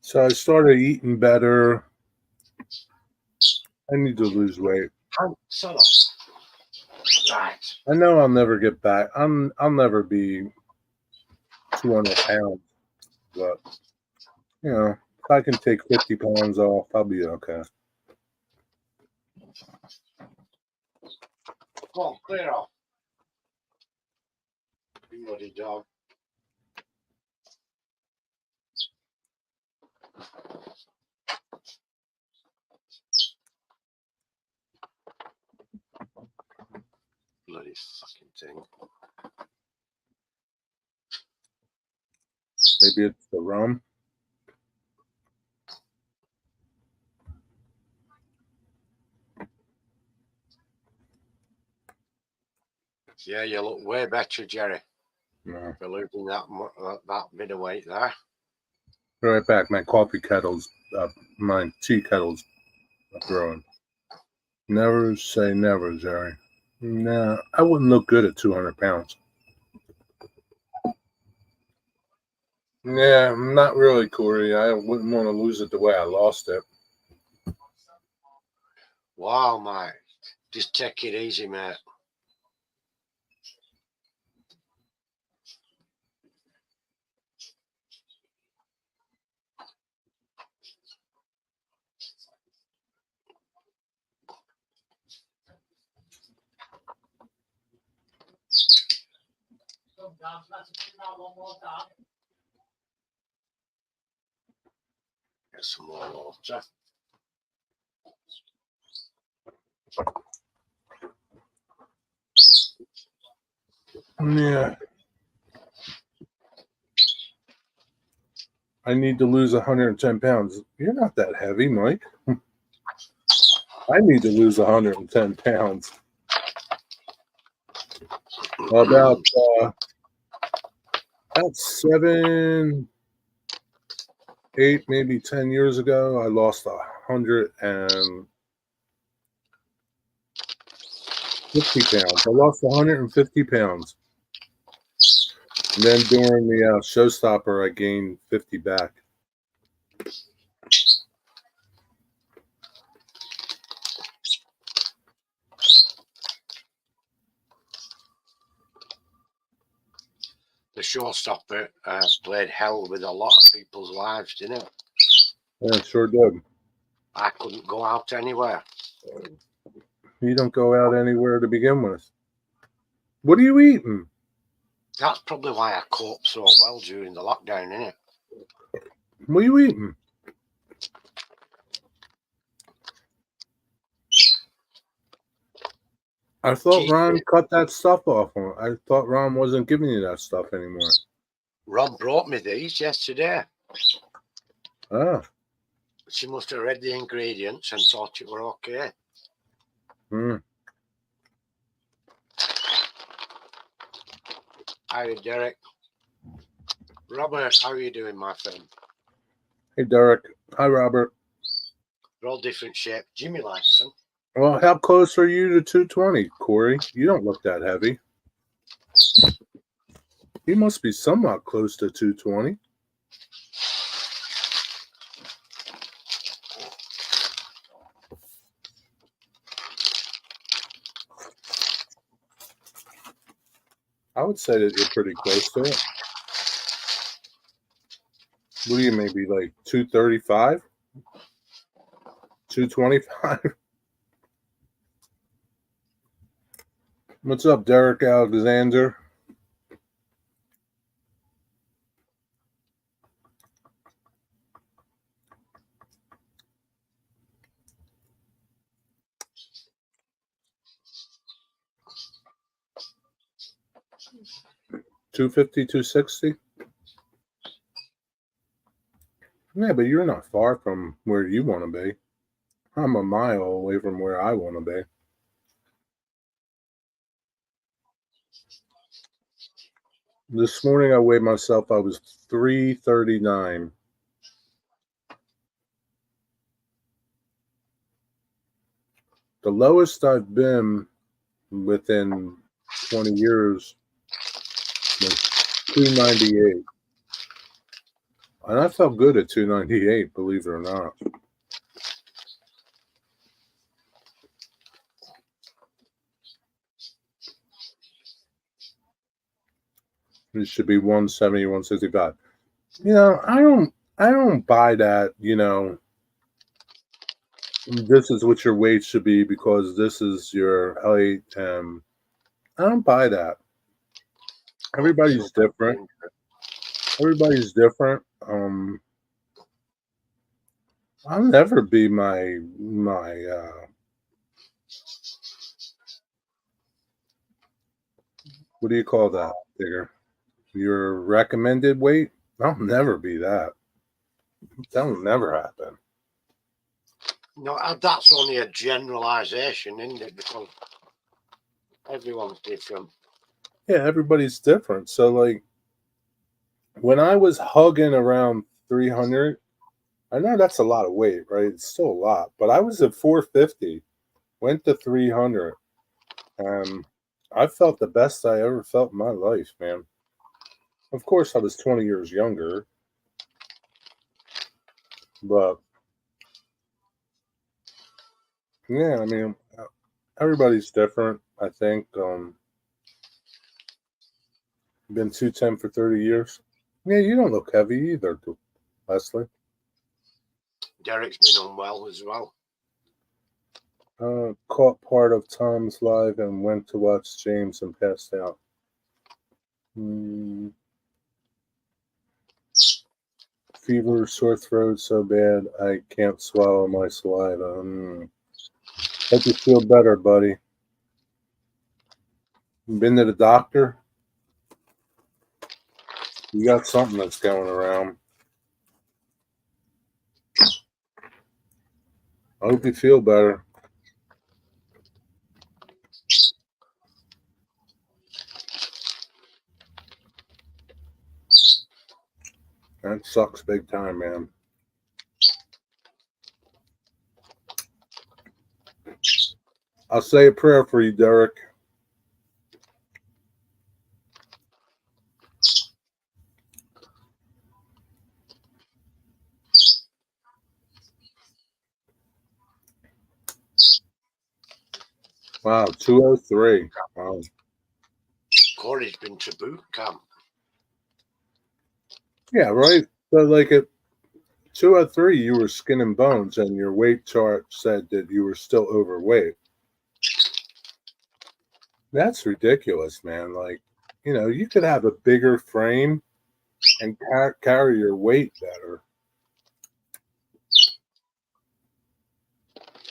Speaker 1: So I started eating better. I need to lose weight.
Speaker 2: Hank, sod off. Right.
Speaker 1: I know I'll never get back. I'll never be 200 pounds, but you know, if I can take 50 pounds off, I'll be okay.
Speaker 2: Come on, clear off. You bloody dog. Bloody fucking thing.
Speaker 1: Maybe it's the rum.
Speaker 2: Yeah, you look way better, Jerry,
Speaker 1: No.
Speaker 2: for losing that bit of weight there.
Speaker 1: Be right back. My coffee kettle's up. My tea kettle's growing. Never say never, Jerry. Nah, I wouldn't look good at 200 pounds. Yeah, not really, Corey. I wouldn't want to lose it the way I lost it.
Speaker 2: Wow, mate. Just take it easy, mate. Get some more water.
Speaker 1: Yeah. I need to lose 110 pounds. You're not that heavy, Mike. I need to lose 110 pounds. About 7, 8, maybe 10 years ago, I lost 150 pounds. I lost 150 pounds. And then during the showstopper, I gained 50 back.
Speaker 2: The showstopper played hell with a lot of people's lives, didn't it?
Speaker 1: Yeah, it sure did.
Speaker 2: I couldn't go out anywhere.
Speaker 1: You don't go out anywhere to begin with. What are you eating?
Speaker 2: That's probably why I coped so well during the lockdown, isn't it?
Speaker 1: What are you eating? I thought Ron cut that stuff off. I thought Ron wasn't giving you that stuff anymore.
Speaker 2: Ron brought me these yesterday.
Speaker 1: Ah.
Speaker 2: She must have read the ingredients and thought it were okay. Hi, Derek. Robert, how are you doing, my friend?
Speaker 1: Hey, Derek. Hi, Robert.
Speaker 2: They're all different shapes. Jimmy likes them.
Speaker 1: Well, how close are you to 220, Corey? You don't look that heavy. You must be somewhat close to 220. I would say that you're pretty close to it. What are you, maybe like 235? 225? What's up, Derek Alexander? $250, $260? Yeah, but you're not far from where you want to be. I'm a mile away from where I want to be. This morning I weighed myself. I was 339. The lowest I've been within 20 years was 298. And I felt good at 298, believe it or not. It should be 170, 165. I don't buy that, this is what your weight should be because this is your height. I don't buy that. Everybody's different. Everybody's different. I'll never be my what do you call that, Digger? Your recommended weight? I'll never be that. That'll never happen.
Speaker 2: No, that's only a generalization, isn't it? Because everyone's different.
Speaker 1: Yeah, everybody's different. So like when I was hugging around 300, I know that's a lot of weight, right? It's still a lot, but I was at 450, went to 300. I felt the best I ever felt in my life, man. Of course, I was 20 years younger, but yeah, I mean, everybody's different. I think been 210 for 30 years. Yeah, you don't look heavy either, Leslie.
Speaker 2: Derek's been unwell as well.
Speaker 1: Caught part of Tom's live and went to watch James and passed out. Fever, sore throat so bad I can't swallow my saliva. Hope you feel better, buddy. Been to the doctor? You got something that's going around. I hope you feel better. That sucks big time, man. I'll say a prayer for you, Derek. Wow, 203. Wow.
Speaker 2: Corey's been to boot camp.
Speaker 1: Yeah, right. So, like at 203, you were skin and bones, and your weight chart said that you were still overweight. That's ridiculous, man. Like, you could have a bigger frame and carry your weight better.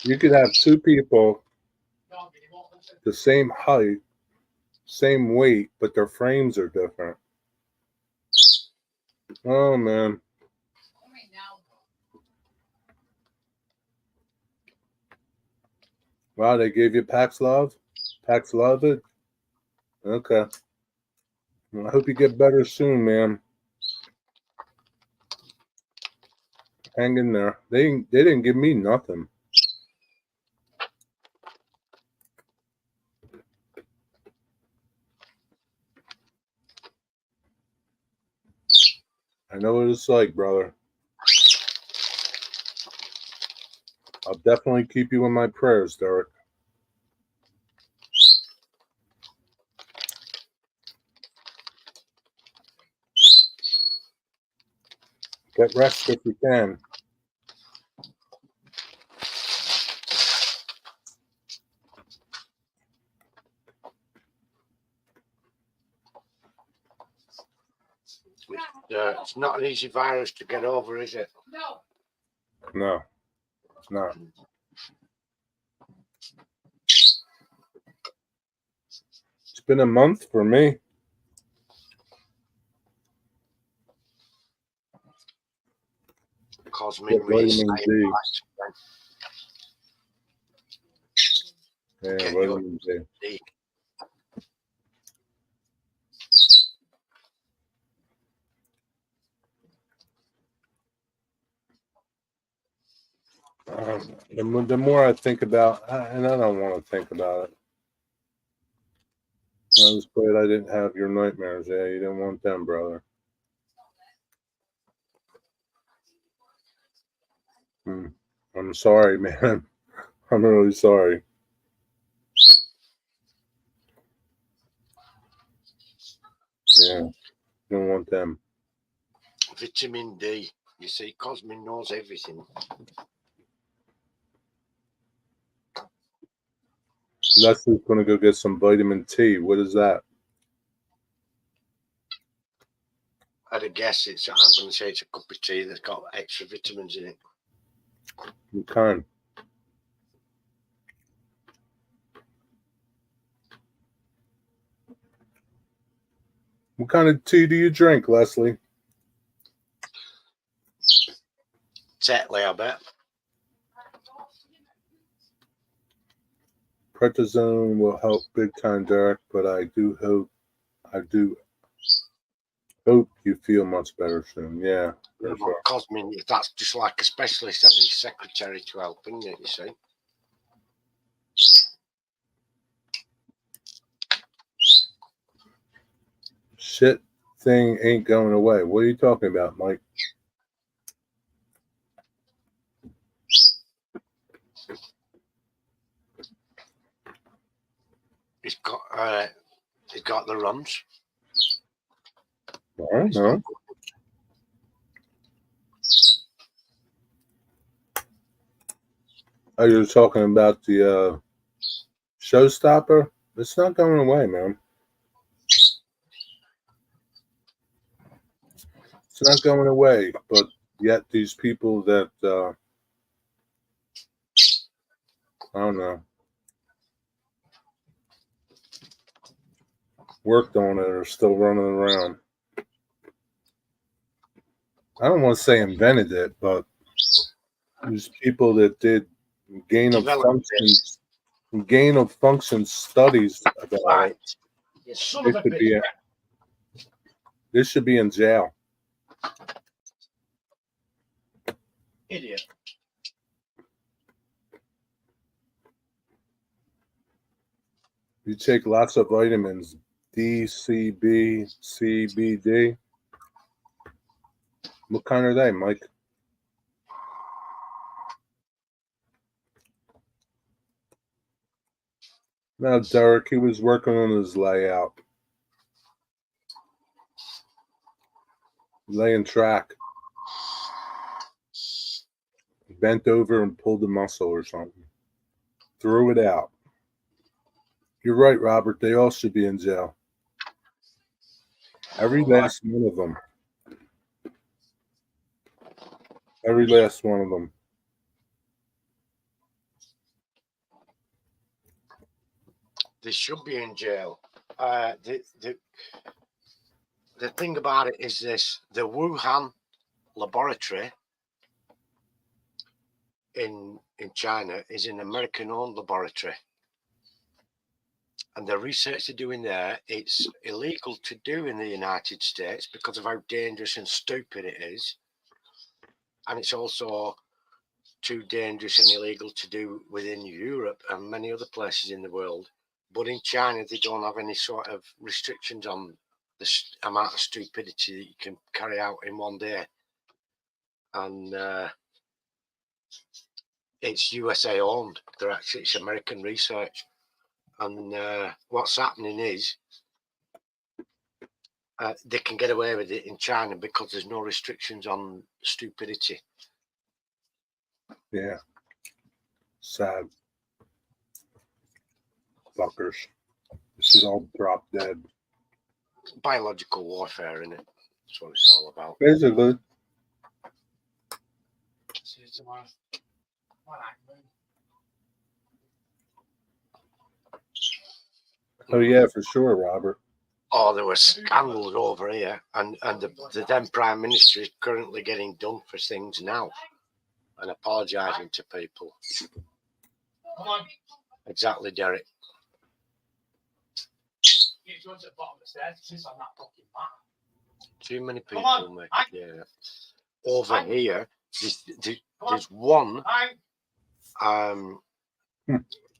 Speaker 1: You could have two people the same height, same weight, but their frames are different. Oh, man. Wow, they gave you Paxlovid? Paxlovid? Okay. Well, I hope you get better soon, man. Hang in there. They didn't give me nothing. I know what it's like, brother. I'll definitely keep you in my prayers, Derek. Get rest if you can.
Speaker 2: It's not an easy virus to get over, is it?
Speaker 1: No, it's not. It's been a month for me.
Speaker 2: Cosmic
Speaker 1: Vitamin D. Yeah,
Speaker 2: Get
Speaker 1: vitamin D. The more I think about, and I don't want to think about it. I was glad I didn't have your nightmares. Yeah, you didn't want them, brother. I'm sorry, man. I'm really sorry. Yeah. You don't want them.
Speaker 2: Vitamin D. You see, Cosmin knows everything.
Speaker 1: Leslie's going to go get some vitamin T. What is that?
Speaker 2: I'd guess I'm going to say it's a cup of tea that's got extra vitamins in it.
Speaker 1: What kind? What kind of tea do you drink, Leslie?
Speaker 2: Tetley, I bet.
Speaker 1: Prednisone will help big time, Derek, but I do hope you feel much better soon. Yeah, for sure.
Speaker 2: Cosmin, that's just like a specialist as his secretary to help, isn't it, you see?
Speaker 1: Shit thing ain't going away. What are you talking about, Mike?
Speaker 2: He's got the runs.
Speaker 1: I don't know. Oh, you're talking about the showstopper? It's not going away, man. It's not going away, but yet these people that I don't know worked on it are still running around. I don't want to say invented it, but these people that did gain of function studies about
Speaker 2: Right.
Speaker 1: it.
Speaker 2: You son of a bitch.
Speaker 1: This should be in jail.
Speaker 2: Idiot.
Speaker 1: You take lots of vitamins, D, C, B, C, B, D. What kind are they, Mike? No, Derek, he was working on his layout. Laying track. Bent over and pulled a muscle or something. Threw it out. You're right, Robert. They all should be in jail. Every last one of them. Every last one of them.
Speaker 2: They should be in jail. The thing about it is this: the Wuhan laboratory in China is an American-owned laboratory, and the research they're doing there, it's illegal to do in the United States because of how dangerous and stupid it is, and it's also too dangerous and illegal to do within Europe and many other places in the world. But in China, they don't have any sort of restrictions on the amount of stupidity that you can carry out in one day. And it's USA owned. It's American research. And what's happening is they can get away with it in China because there's no restrictions on stupidity.
Speaker 1: Yeah. Sad. Fuckers. This is all drop dead.
Speaker 2: Biological warfare, isn't it? That's what it's all about.
Speaker 1: Basically.
Speaker 2: See you tomorrow.
Speaker 1: Oh yeah, for sure, Robert.
Speaker 2: Oh, there were scandals over here, and the then Prime Minister is currently getting done for things now and apologising to people. Come on. Exactly, Derek. Too many people, mate. Yeah. Over here, there's one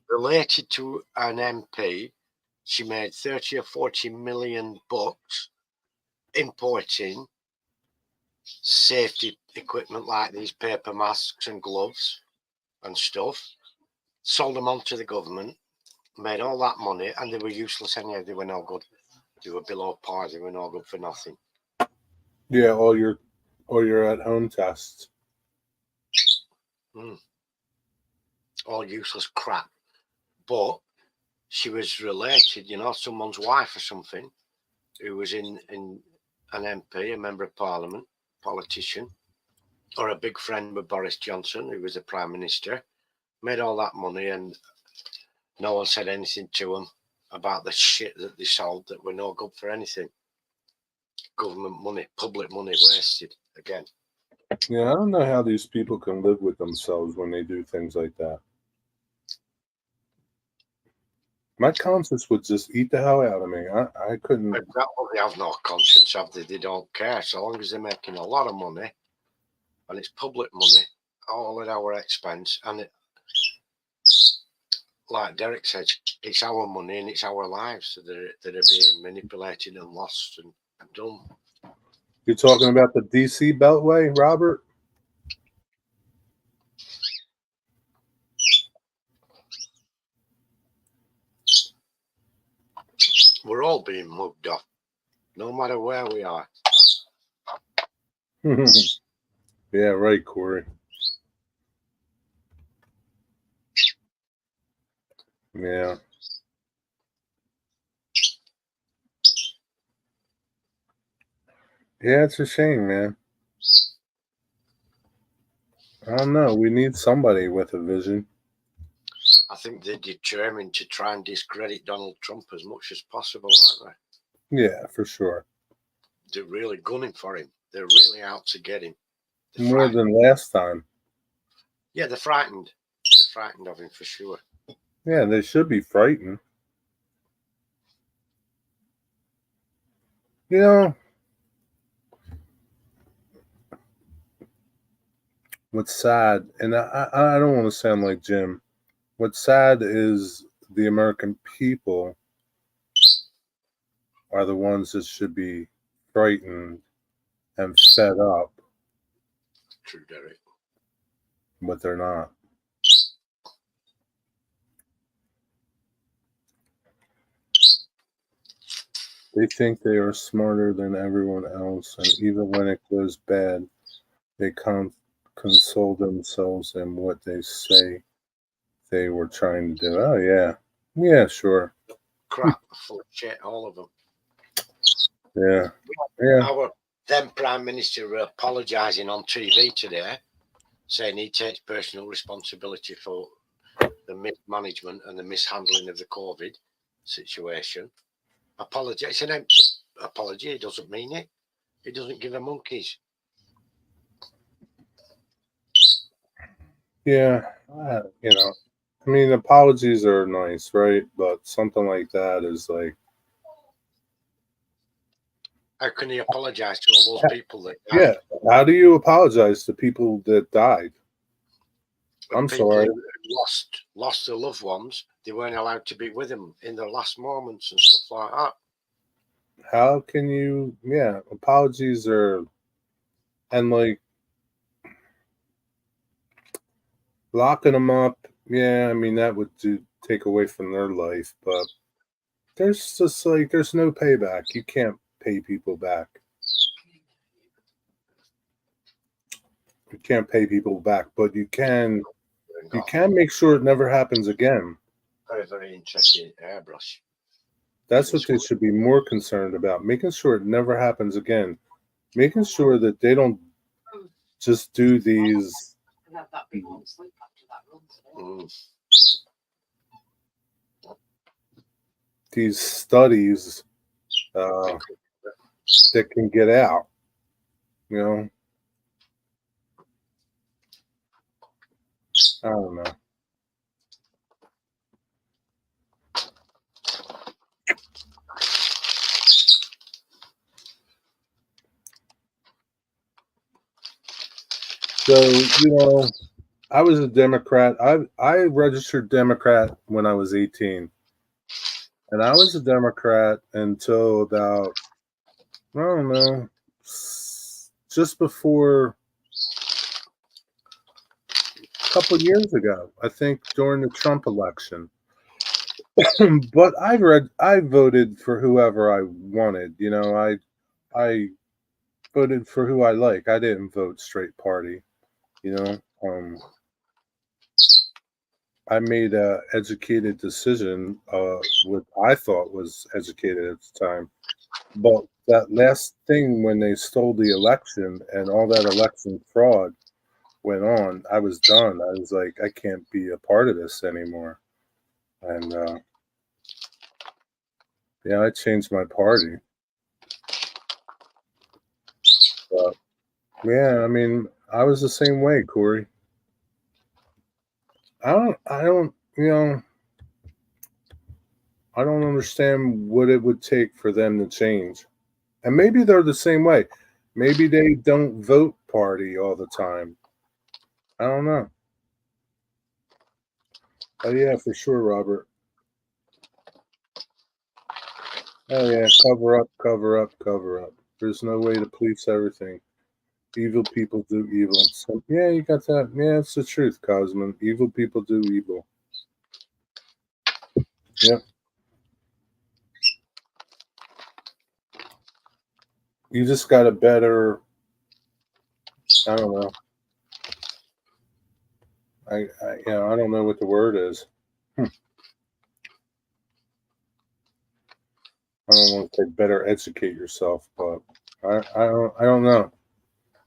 Speaker 2: related to an MP. She made 30 or 40 million bucks importing safety equipment like these paper masks and gloves and stuff, sold them on to the government, made all that money, and they were useless anyhow. They were no good. They were below par. They were no good for nothing.
Speaker 1: Yeah, all your at home tests.
Speaker 2: All useless crap. But she was related, someone's wife or something, who was in an MP, a member of parliament, politician, or a big friend with Boris Johnson, who was the prime minister, made all that money, and no one said anything to them about the shit that they sold that were no good for anything. Government money, public money wasted again.
Speaker 1: Yeah, I don't know how these people can live with themselves when they do things like that. My conscience would just eat the hell out of me. I couldn't.
Speaker 2: Exactly. They have no conscience, have they? They don't care. So long as they're making a lot of money and it's public money, all at our expense, and like Derek said, it's our money and it's our lives that are being manipulated and lost and done.
Speaker 1: You're talking about the DC Beltway, Robert?
Speaker 2: We're all being mugged off, no matter where we are.
Speaker 1: Yeah, right, Corey. Yeah. Yeah, it's a shame, man. I don't know. We need somebody with a vision.
Speaker 2: I think they're determined to try and discredit Donald Trump as much as possible, aren't
Speaker 1: they? Yeah, for sure.
Speaker 2: They're really gunning for him. They're really out to get him.
Speaker 1: More than last time.
Speaker 2: Yeah, they're frightened. They're frightened of him for sure.
Speaker 1: Yeah, they should be frightened. You know, what's sad, and I don't want to sound like Jim, what's sad is the American people are the ones that should be frightened and fed up.
Speaker 2: True, Derek.
Speaker 1: But they're not. They think they are smarter than everyone else, and even when it goes bad, they console themselves in what they say they were trying to do. Oh, yeah. Yeah, sure.
Speaker 2: Crap, full of shit, all of them.
Speaker 1: Yeah. Yeah.
Speaker 2: Our then Prime Minister were apologising on TV today, saying he takes personal responsibility for the mismanagement and the mishandling of the COVID situation. Apology. It's an empty apology. He doesn't mean it. He doesn't give a monkeys.
Speaker 1: Yeah. You know, I mean, apologies are nice, right? But something like that is like.
Speaker 2: How can he apologize to all those people that died?
Speaker 1: Yeah. How do you apologize to people that died? I'm sorry.
Speaker 2: Lost their loved ones. They weren't allowed to be with them in their last moments and stuff like that.
Speaker 1: How can you? Yeah, apologies are, and like locking them up. Yeah, I mean that would take away from their life, but there's just like there's no payback. You can't pay people back. You can't pay people back, but you can make sure it never happens again.
Speaker 2: Very, very interesting airbrush.
Speaker 1: That's what they should be more concerned about, making sure it never happens again, making sure that they don't just do these these studies that can get out, you know. I don't know. So, you know, I was a Democrat. I registered Democrat when I was 18. And I was a Democrat until about, I don't know, just before a couple of years ago, I think during the Trump election. But I voted for whoever I wanted. You know, I voted for who I like. I didn't vote straight party. I made a educated decision, what I thought was educated at the time. But that last thing when they stole the election and all that election fraud went on, I was done. I was like, I can't be a part of this anymore. And yeah, I changed my party. But yeah, I mean, I was the same way, Corey. I don't, I don't understand what it would take for them to change. And maybe they're the same way. Maybe they don't vote party all the time. I don't know. Oh yeah, for sure, Robert. Oh yeah, cover up, cover up, cover up. There's no way to police everything. Evil people do evil. So, yeah, you got that. Yeah, it's the truth, Cosman. Evil people do evil. Yep. You just got a better. I don't know. I don't know what the word is. I don't want to say better educate yourself, but I don't know.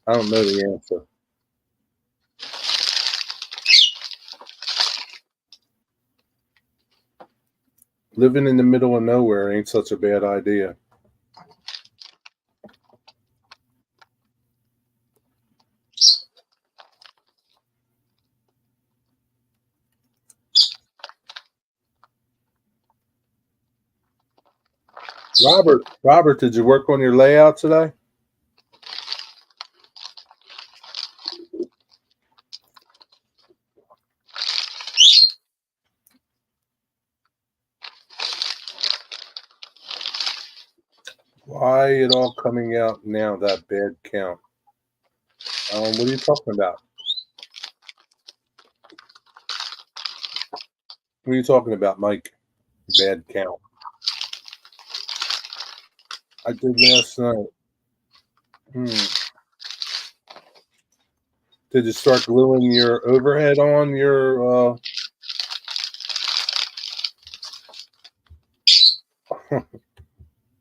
Speaker 1: I don't know the answer. Living in the middle of nowhere ain't such a bad idea. Robert, did you work on your layout today? Why it all coming out now, that bad count? What are you talking about? What are you talking about, Mike? Bad count. I did last night. Did you start gluing your overhead on your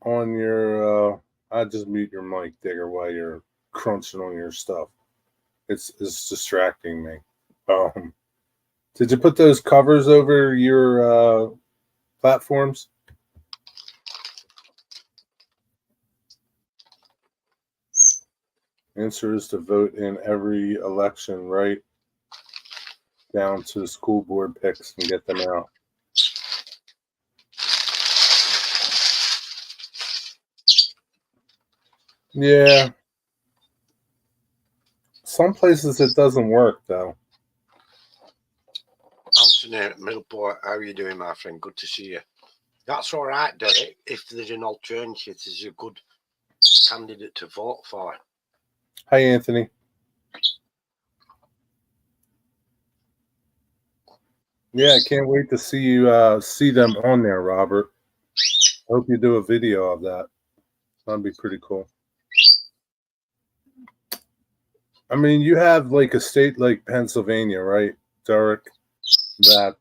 Speaker 1: on your I just mute your mic, Digger, while you're crunching on your stuff. It's distracting me. Did you put those covers over your platforms? Answer is to vote in every election, right down to the school board picks and get them out. Yeah. Some places it doesn't work, though.
Speaker 2: Anthony Millport, how are you doing, my friend? Good to see you. That's all right, Derek. If there's an alternative, there's a good candidate to vote for.
Speaker 1: Hi, Anthony. Yeah, I can't wait to see you see them on there, Robert. I hope you do a video of that. That'd be pretty cool. I mean, you have like a state like Pennsylvania, right, Derek, that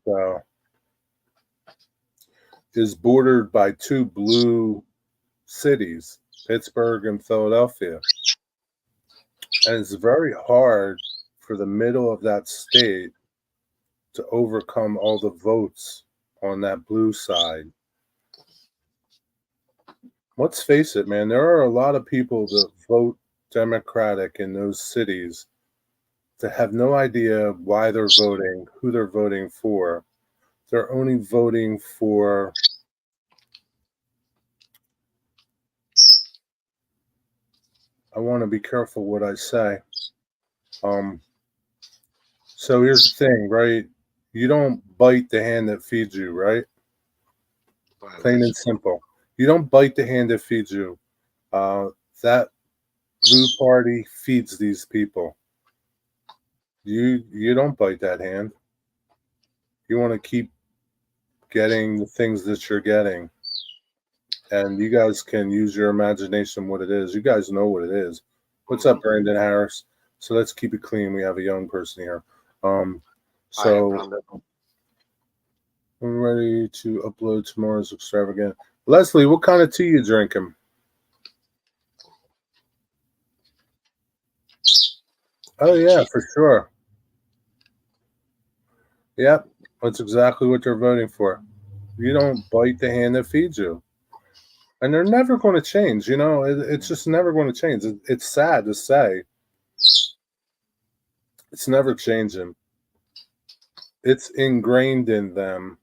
Speaker 1: is bordered by two blue cities, Pittsburgh and Philadelphia. And it's very hard for the middle of that state to overcome all the votes on that blue side. Let's face it, man, there are a lot of people that vote Democratic in those cities that have no idea why they're voting, who they're voting for. They're only voting for I want to be careful what I say. So here's the thing, right? You don't bite the hand that feeds you, right? Plain and simple. You don't bite the hand that feeds you. That blue party feeds these people. You don't bite that hand. You want to keep getting the things that you're getting. And you guys can use your imagination what it is. You guys know what it is. What's up, Brandon Harris? So let's keep it clean. We have a young person here.
Speaker 2: Brandon.
Speaker 1: I'm ready to upload tomorrow's extravagant. Leslie, what kind of tea you drinking? Oh yeah, for sure. Yep, that's exactly what they're voting for. You don't bite the hand that feeds you. And they're never going to change. You know, it's just never going to change. It's sad to say. It's never changing. It's ingrained in them.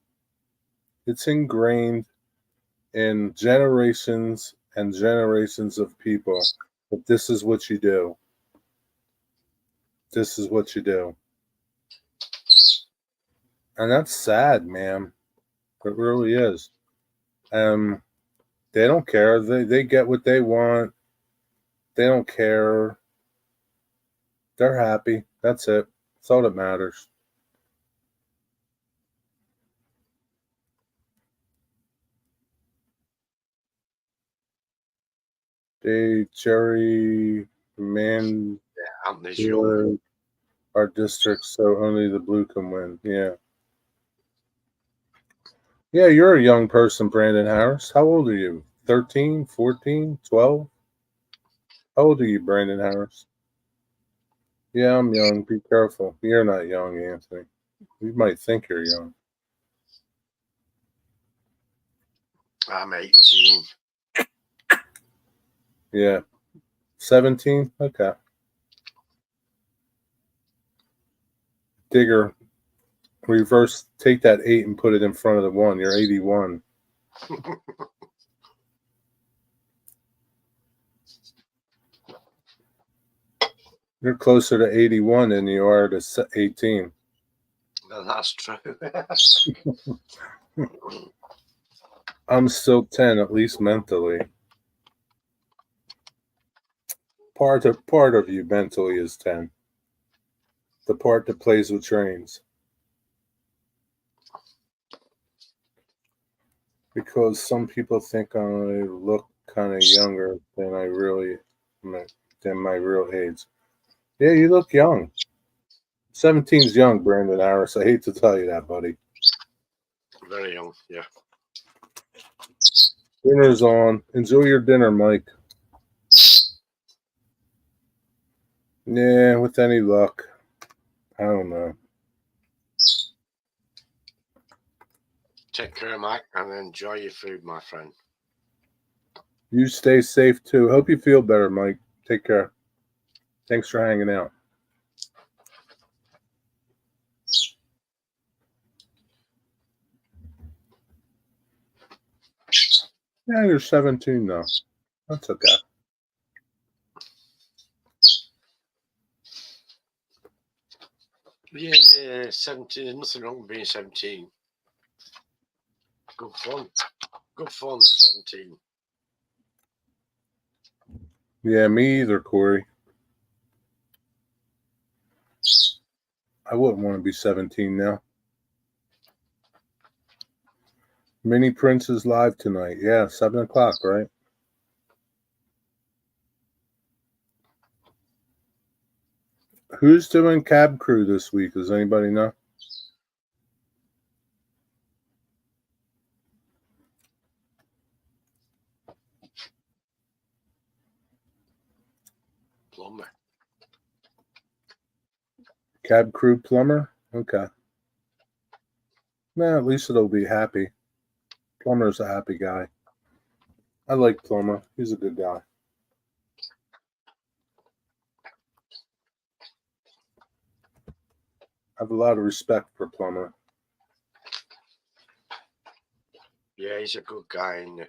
Speaker 1: It's ingrained in generations and generations of people that this is what you do. This is what you do. And that's sad, man. It really is. They don't care. They get what they want. They don't care. They're happy. That's it. That's all that matters. Jerry, man,
Speaker 2: Anthony's young.
Speaker 1: our district, so only the blue can win. Yeah. Yeah, you're a young person, Brandon Harris. How old are you? 13, 14, 12? How old are you, Brandon Harris? Yeah, I'm young. Be careful. You're not young, Anthony. You might think you're young.
Speaker 2: I'm 18.
Speaker 1: Yeah. 17? Okay. Digger, reverse, take that 8 and put it in front of the 1. You're 81. You're closer to 81 than you are to 18.
Speaker 2: Well, that's true.
Speaker 1: I'm still 10, at least mentally. Part of you mentally is 10. The part that plays with trains. Because some people think I look kind of younger than I really than my real age. Yeah, you look young. 17's young, Brandon Harris. I hate to tell you that, buddy.
Speaker 2: Very young, yeah.
Speaker 1: Dinner's on. Enjoy your dinner, Mike. Yeah, with any luck. I don't know.
Speaker 2: Take care, Mike, and enjoy your food, my friend.
Speaker 1: You stay safe, too. Hope you feel better, Mike. Take care. Thanks for hanging out. Yeah, you're 17 now. That's okay.
Speaker 2: Yeah, 17. There's nothing wrong with being 17. Good fun. Good fun at 17.
Speaker 1: Yeah, me either, Corey. I wouldn't want to be 17 now. Mini Prince is live tonight. Yeah, 7 o'clock, right? Who's doing Cab Crew this week? Does anybody know?
Speaker 2: Plumber.
Speaker 1: Cab Crew Plumber? Okay. Nah, at least it'll be happy. Plumber's a happy guy. I like Plumber. He's a good guy. I have a lot of respect for Plumber.
Speaker 2: Yeah, he's a good guy, isn't he?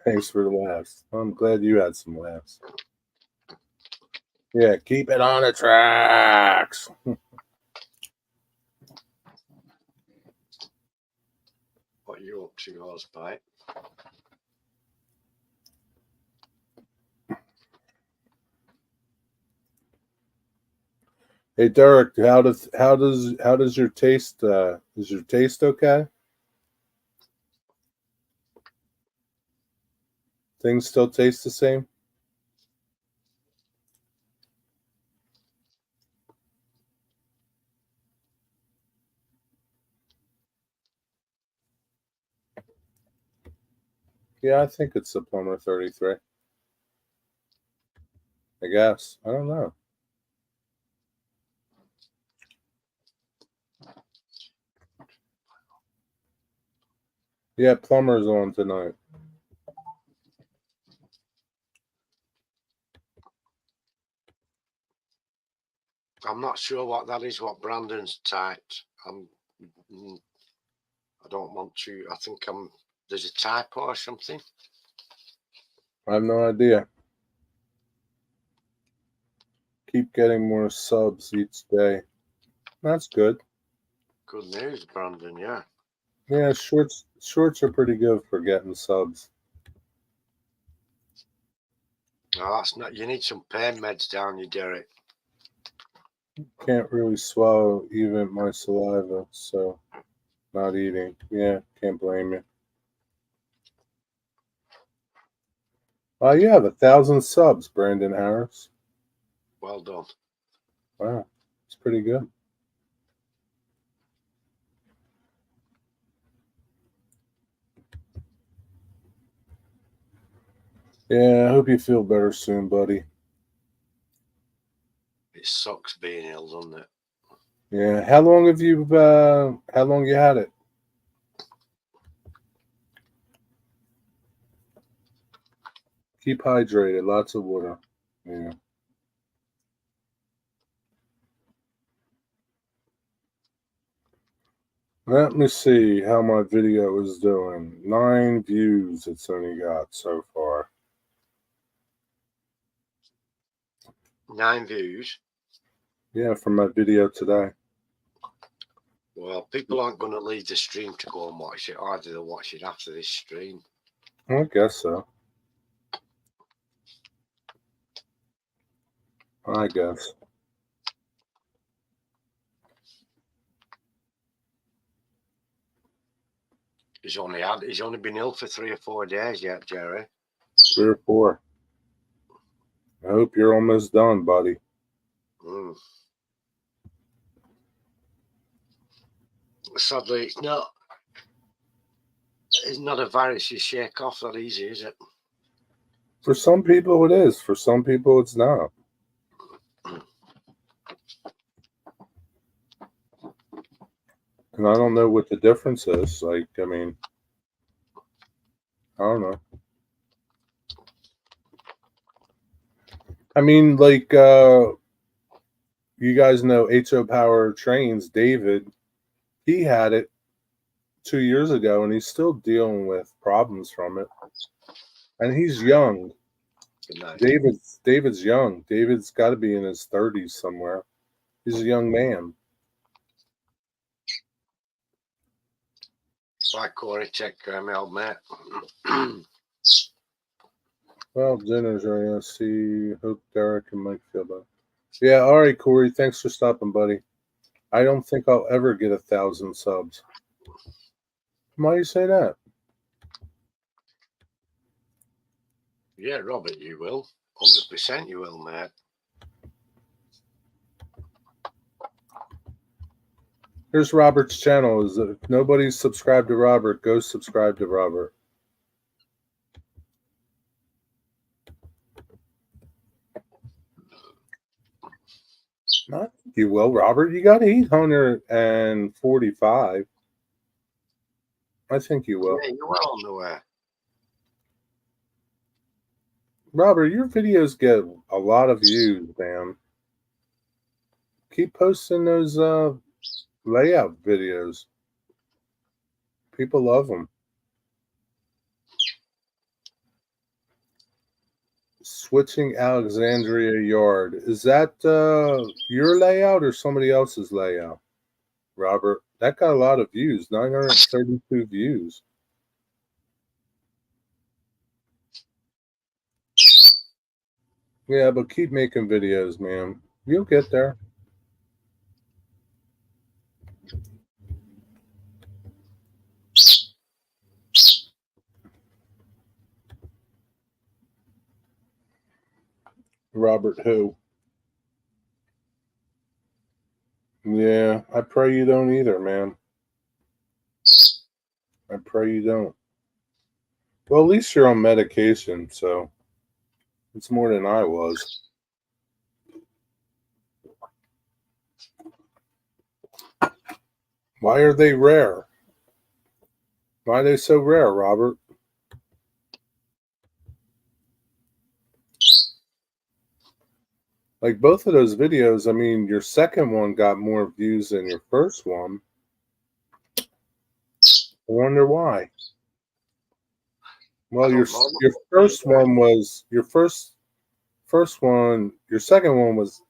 Speaker 1: Thanks for the laughs. I'm glad you had some laughs. Yeah, keep it on the tracks.
Speaker 2: What are you up to, Horsepipe?
Speaker 1: Hey Derek, how does your taste is your taste okay? Things still taste the same? Yeah, I think it's the Plumber 33. I guess. I don't know. Yeah, Plumber's on tonight.
Speaker 2: I'm not sure what that is, what Brandon's typed. I don't want to. I think there's a typo or something.
Speaker 1: I have no idea. Keep getting more subs each day. That's good.
Speaker 2: Good news, Brandon. Yeah.
Speaker 1: Yeah, shorts are pretty good for getting subs.
Speaker 2: No, that's not. You need some pain meds down you, Derek.
Speaker 1: Can't really swallow even my saliva, so not eating. Yeah, can't blame you. You have 1,000 subs, Brandon Harris.
Speaker 2: Well done.
Speaker 1: Wow, it's pretty good. Yeah, I hope you feel better soon, buddy.
Speaker 2: It sucks being ill, doesn't it?
Speaker 1: Yeah, how long you had it? Keep hydrated, lots of water. Yeah. Let me see how my video is doing. 9 views it's only got so far.
Speaker 2: 9 views.
Speaker 1: Yeah, from my video today.
Speaker 2: Well, people aren't going to leave the stream to go and watch it, either. They'll watch it after this stream.
Speaker 1: I guess so. I guess.
Speaker 2: He's only been ill for 3 or 4 days yet, Jerry.
Speaker 1: 3 or 4. I hope you're almost done, buddy.
Speaker 2: Sadly, it's not a virus you shake off that easy, is it?
Speaker 1: For some people it is. For some people it's not. And I don't know what the difference is. Like, I mean, I don't know. I mean, like, you guys know HO Power Trains, David, he had it 2 years ago and he's still dealing with problems from it. And he's young. David's young. David's got to be in his 30s somewhere. He's a young man.
Speaker 2: Bye, Corey. Check mail, mate.
Speaker 1: Well, dinner's ready. Let's see. Hope Derek and Mike feel better. Yeah, all right, Corey. Thanks for stopping, buddy. I don't think I'll ever get 1,000 subs. Why do you say that?
Speaker 2: Yeah, Robert, you will. 100% you will, mate.
Speaker 1: Here's Robert's channel. If nobody's subscribed to Robert, go subscribe to Robert. I think you will, Robert. You got 845. I think you will.
Speaker 2: Yeah, you will on the way.
Speaker 1: Robert, your videos get a lot of views, man. Keep posting those layout videos. People love them. Switching Alexandria Yard. Is that your layout or somebody else's layout? Robert, that got a lot of views. 932 views. Yeah, but keep making videos, man. You'll get there. Robert who? Yeah, I pray you don't either, man. I pray you don't. Well, at least you're on medication, so it's more than I was. Why are they rare? Why are they so rare, Robert? Like both of those videos, I mean, your second one got more views than your first one. I wonder why. Well, your first one was your first one. Your second one was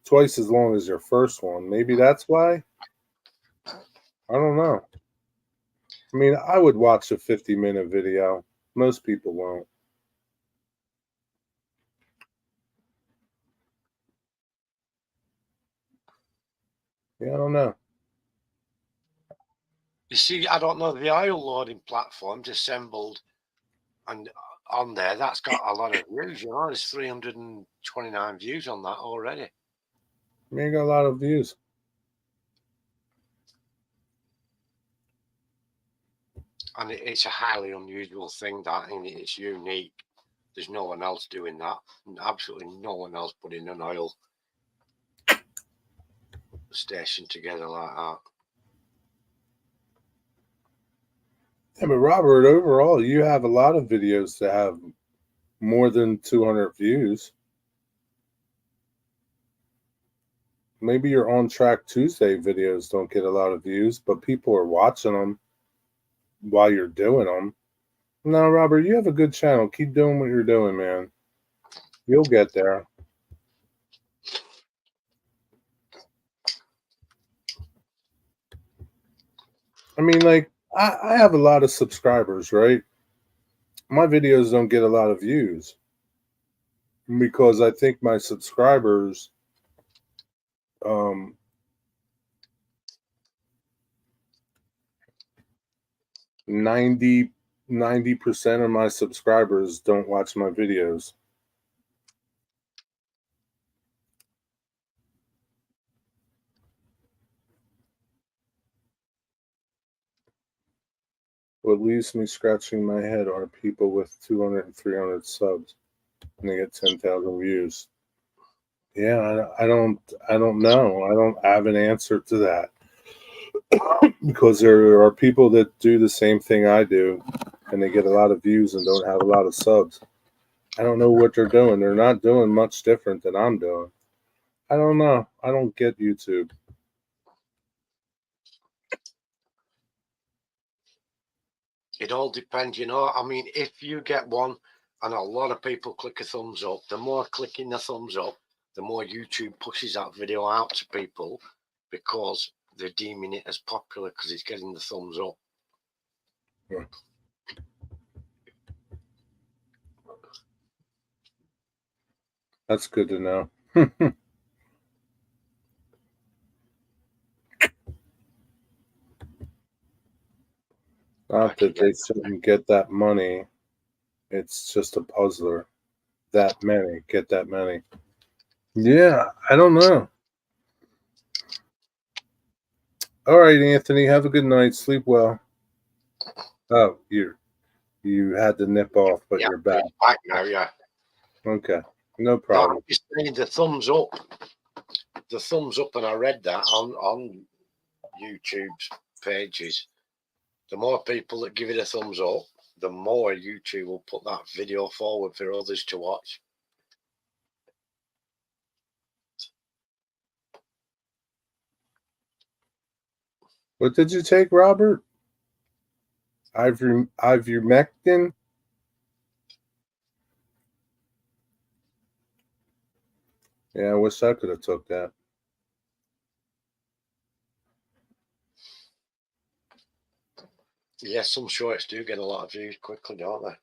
Speaker 1: twice as long as your first one. Maybe that's why. I don't know. I mean, I would watch a 50-minute video. Most people won't. Yeah, I don't know.
Speaker 2: You see, I don't know, the oil loading platform's assembled, and on there, that's got a lot of views. You know, there's 329 views on that already.
Speaker 1: I mean, you got a lot of views.
Speaker 2: And it's a highly unusual thing, that, and it's unique. There's no one else doing that. Absolutely no one else putting an oil station together like that.
Speaker 1: Yeah, but Robert, overall, you have a lot of videos that have more than 200 views. Maybe your On Track Tuesday videos don't get a lot of views, but people are watching them while you're doing them. No, Robert, you have a good channel. Keep doing what you're doing, man. You'll get there. I mean, like, I have a lot of subscribers, right? My videos don't get a lot of views because I think my subscribers, um, 90% of my subscribers don't watch my videos. What leaves me scratching my head are people with 200 and 300 subs and they get 10,000 views. Yeah, I don't know. I don't have an answer to that because there are people that do the same thing I do and they get a lot of views and don't have a lot of subs. I don't know what they're doing. They're not doing much different than I'm doing. I don't know. I don't get YouTube.
Speaker 2: It all depends, you know. I mean, if you get one and a lot of people click a thumbs up, the more clicking the thumbs up, the more YouTube pushes that video out to people because they're deeming it as popular because it's getting the thumbs up.
Speaker 1: Yeah. That's good to know. Not that they shouldn't get that money. It's just a puzzler. That many. Get that many. Yeah, I don't know. All right, Anthony. Have a good night. Sleep well. Oh, you had to nip off, but you're back.
Speaker 2: Back now, yeah.
Speaker 1: Okay, no
Speaker 2: No,
Speaker 1: problem.
Speaker 2: I'm just saying the thumbs up. The thumbs up, and I read that on YouTube's pages. The more people that give it a thumbs up, the more YouTube will put that video forward for others to watch.
Speaker 1: What did you take, Robert? Ivermectin? Yeah, I wish I could have took that.
Speaker 2: Yeah, some shorts do get a lot of views quickly, don't they?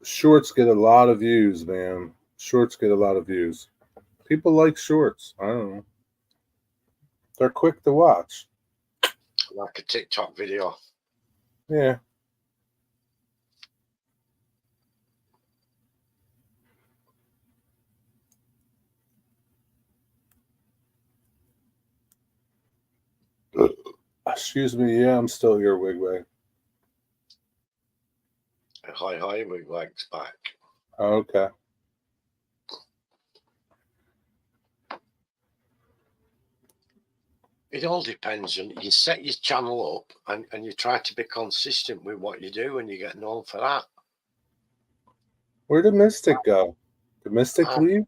Speaker 1: Shorts get a lot of views, man. Shorts get a lot of views. People like shorts. I don't know. They're quick to watch.
Speaker 2: Like a TikTok video.
Speaker 1: Yeah. Excuse me. Yeah, I'm still here, Wigway.
Speaker 2: Hi Hi Wigwag's back.
Speaker 1: Okay.
Speaker 2: It all depends on you set your channel up and you try to be consistent with what you do and you get known for that.
Speaker 1: Where did Mystic go? Did Mystic
Speaker 2: Ah.
Speaker 1: leave?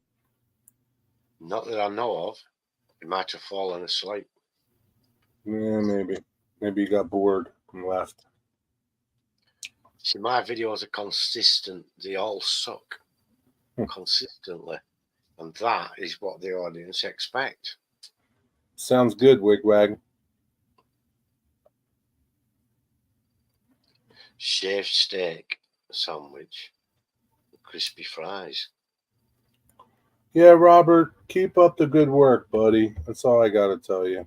Speaker 2: Not that I know of. He might have fallen asleep.
Speaker 1: Yeah, maybe. Maybe he got bored and left.
Speaker 2: See, my videos are consistent. They all suck consistently. And that is what the audience expect.
Speaker 1: Sounds good, Wigwag.
Speaker 2: Shaved steak sandwich, crispy fries.
Speaker 1: Yeah, Robert, keep up the good work, buddy. That's all I got to tell you.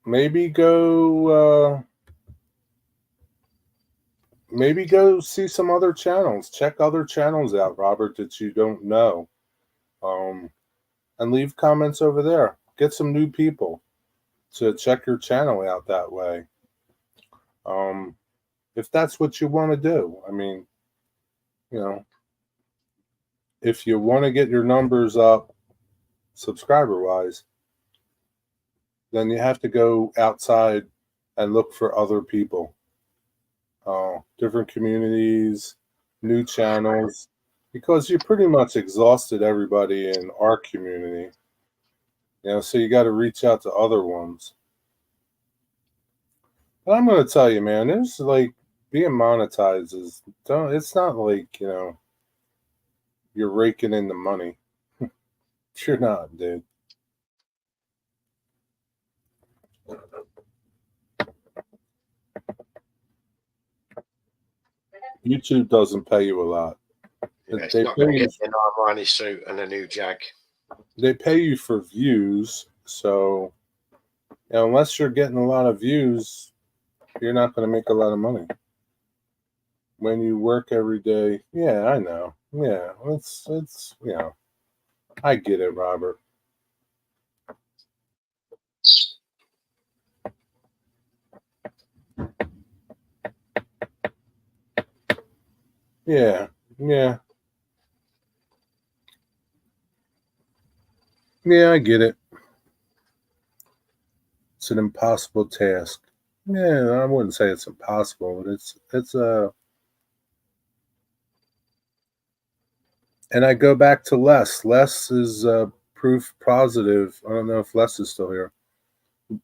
Speaker 1: Maybe go see some other channels. Check other channels out, Robert, that you don't know. And leave comments over there. Get some new people to check your channel out that way. If that's what you want to do. I mean, you know, if you want to get your numbers up subscriber wise, then you have to go outside and look for other people, different communities, new channels, because you pretty much exhausted everybody in our community. So you got to reach out to other ones. But I'm going to tell you, man, there's like being monetized it's not like, you're raking in the money. You're not, dude. YouTube doesn't pay you a lot.
Speaker 2: Yeah, it's not going to get an Armani suit and a new Jag.
Speaker 1: They pay you for views, so unless you're getting a lot of views, you're not going to make a lot of money. When you work every day, yeah, I know. Yeah, it's I get it, Robert. Yeah, yeah. Yeah, I get it. It's an impossible task. Yeah, I wouldn't say it's impossible, but it's a. And I go back to Les. Les is proof positive. I don't know if Les is still here.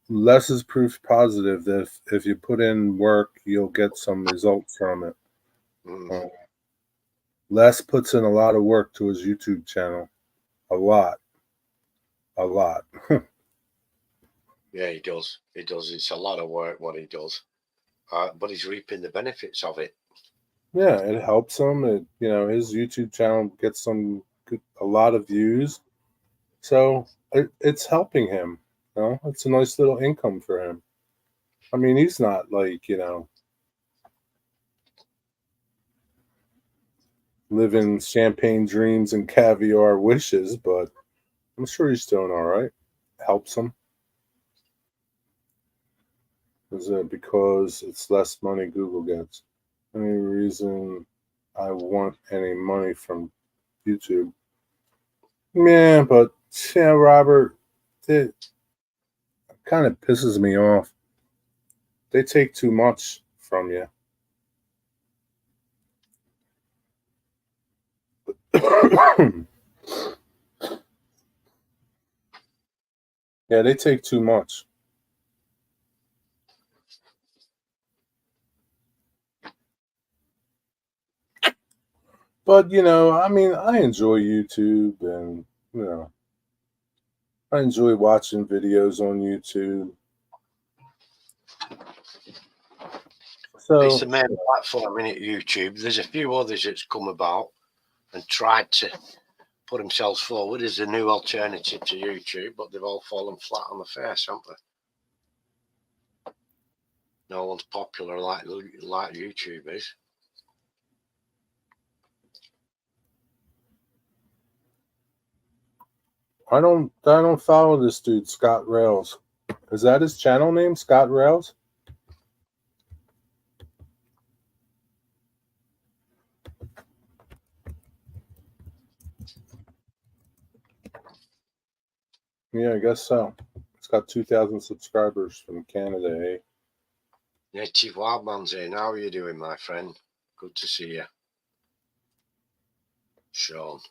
Speaker 1: Les is proof positive that if you put in work, you'll get some results from it. Les puts in a lot of work to his YouTube channel. A lot.
Speaker 2: Yeah, he does. He does. It's a lot of work what he does. But he's reaping the benefits of it.
Speaker 1: Yeah, it helps him. His YouTube channel gets a lot of views. So it's helping him. It's a nice little income for him. I mean, he's not like, living champagne dreams and caviar wishes, but I'm sure he's doing all right. Helps him. Is it because it's less money Google gets? Any reason I want any money from YouTube? Yeah, but Robert, it kind of pisses me off. They take too much from you. Yeah, they take too much. But, I mean, I enjoy YouTube and, I enjoy watching videos on YouTube. So
Speaker 2: it's the main platform in YouTube. There's a few others that's come about and tried to put themselves forward as a new alternative to YouTube, but they've all fallen flat on the face, haven't they? No one's popular like YouTube is.
Speaker 1: I don't follow this dude, Scott Rails. Is that his channel name, Scott Rails? Yeah, I guess so. It's got 2,000 subscribers from Canada, eh?
Speaker 2: Native Wildman's here. How are you doing, my friend? Good to see you. Sean.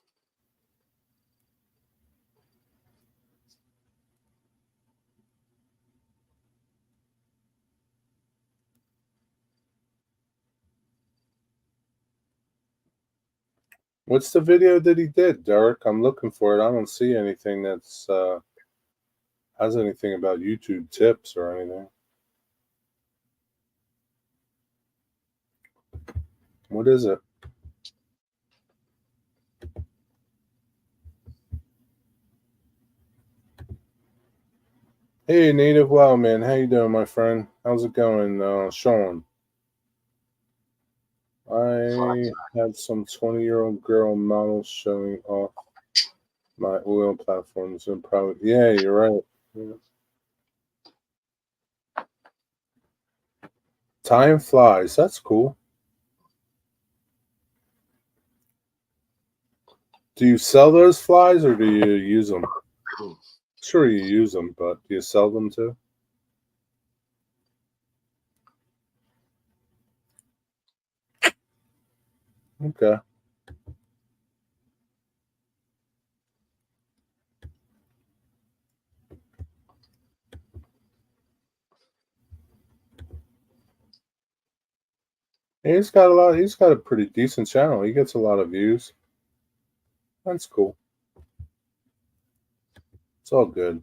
Speaker 1: What's the video that he did, Derek? I'm looking for it. I don't see anything that's has anything about YouTube tips or anything. What is it? Hey, Native Wow Man, how you doing, my friend? How's it going, Sean? I had some 20-year-old girl models showing off my oil platforms and probably. Yeah, you're right. Yeah. Time flies. That's cool. Do you sell those flies or do you use them? Sure, you use them, but do you sell them too? Okay. He's got a lot. He's got a pretty decent channel. He gets a lot of views. That's cool. It's all good.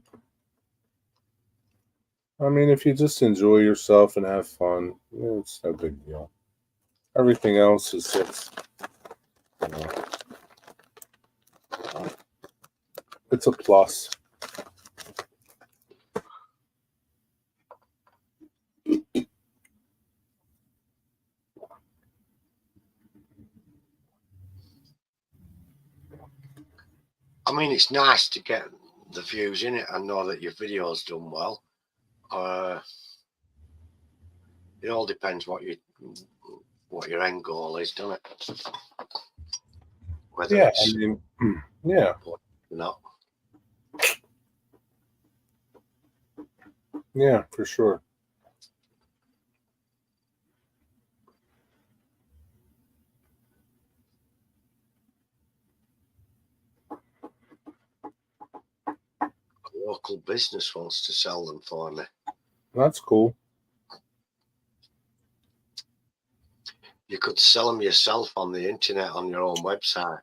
Speaker 1: I mean, if you just enjoy yourself and have fun, it's no big deal. Everything else is just, you know, it's a plus.
Speaker 2: I mean, it's nice to get the views in it and know that your video's done well. It all depends what your end goal is, doesn't it? Whether
Speaker 1: Yeah,
Speaker 2: it's
Speaker 1: I mean, yeah,
Speaker 2: or not.
Speaker 1: yeah, for sure.
Speaker 2: A local business wants to sell them for me.
Speaker 1: That's cool.
Speaker 2: You could sell them yourself on the internet on your own website.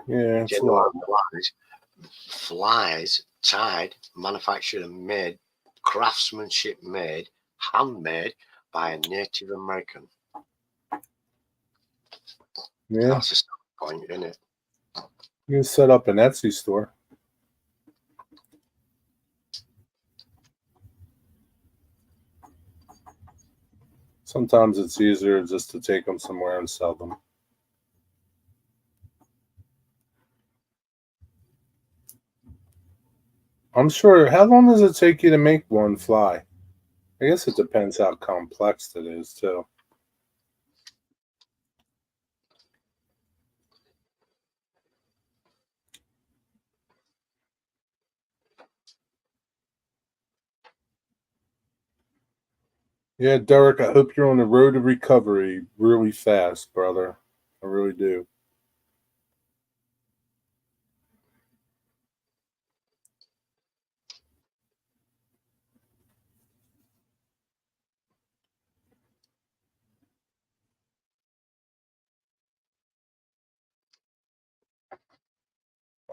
Speaker 1: Yeah, it's a
Speaker 2: Genuine
Speaker 1: lot.
Speaker 2: flies tied, manufactured and made, craftsmanship made, handmade by a Native American.
Speaker 1: Yeah,
Speaker 2: That's a starting point, isn't it?
Speaker 1: you can set up an Etsy store. Sometimes it's easier just to take them somewhere and sell them. I'm sure. How long does it take you to make one fly? I guess it depends how complex it is, too. Yeah, Derek, I hope you're on the road to recovery really fast, brother. I really do.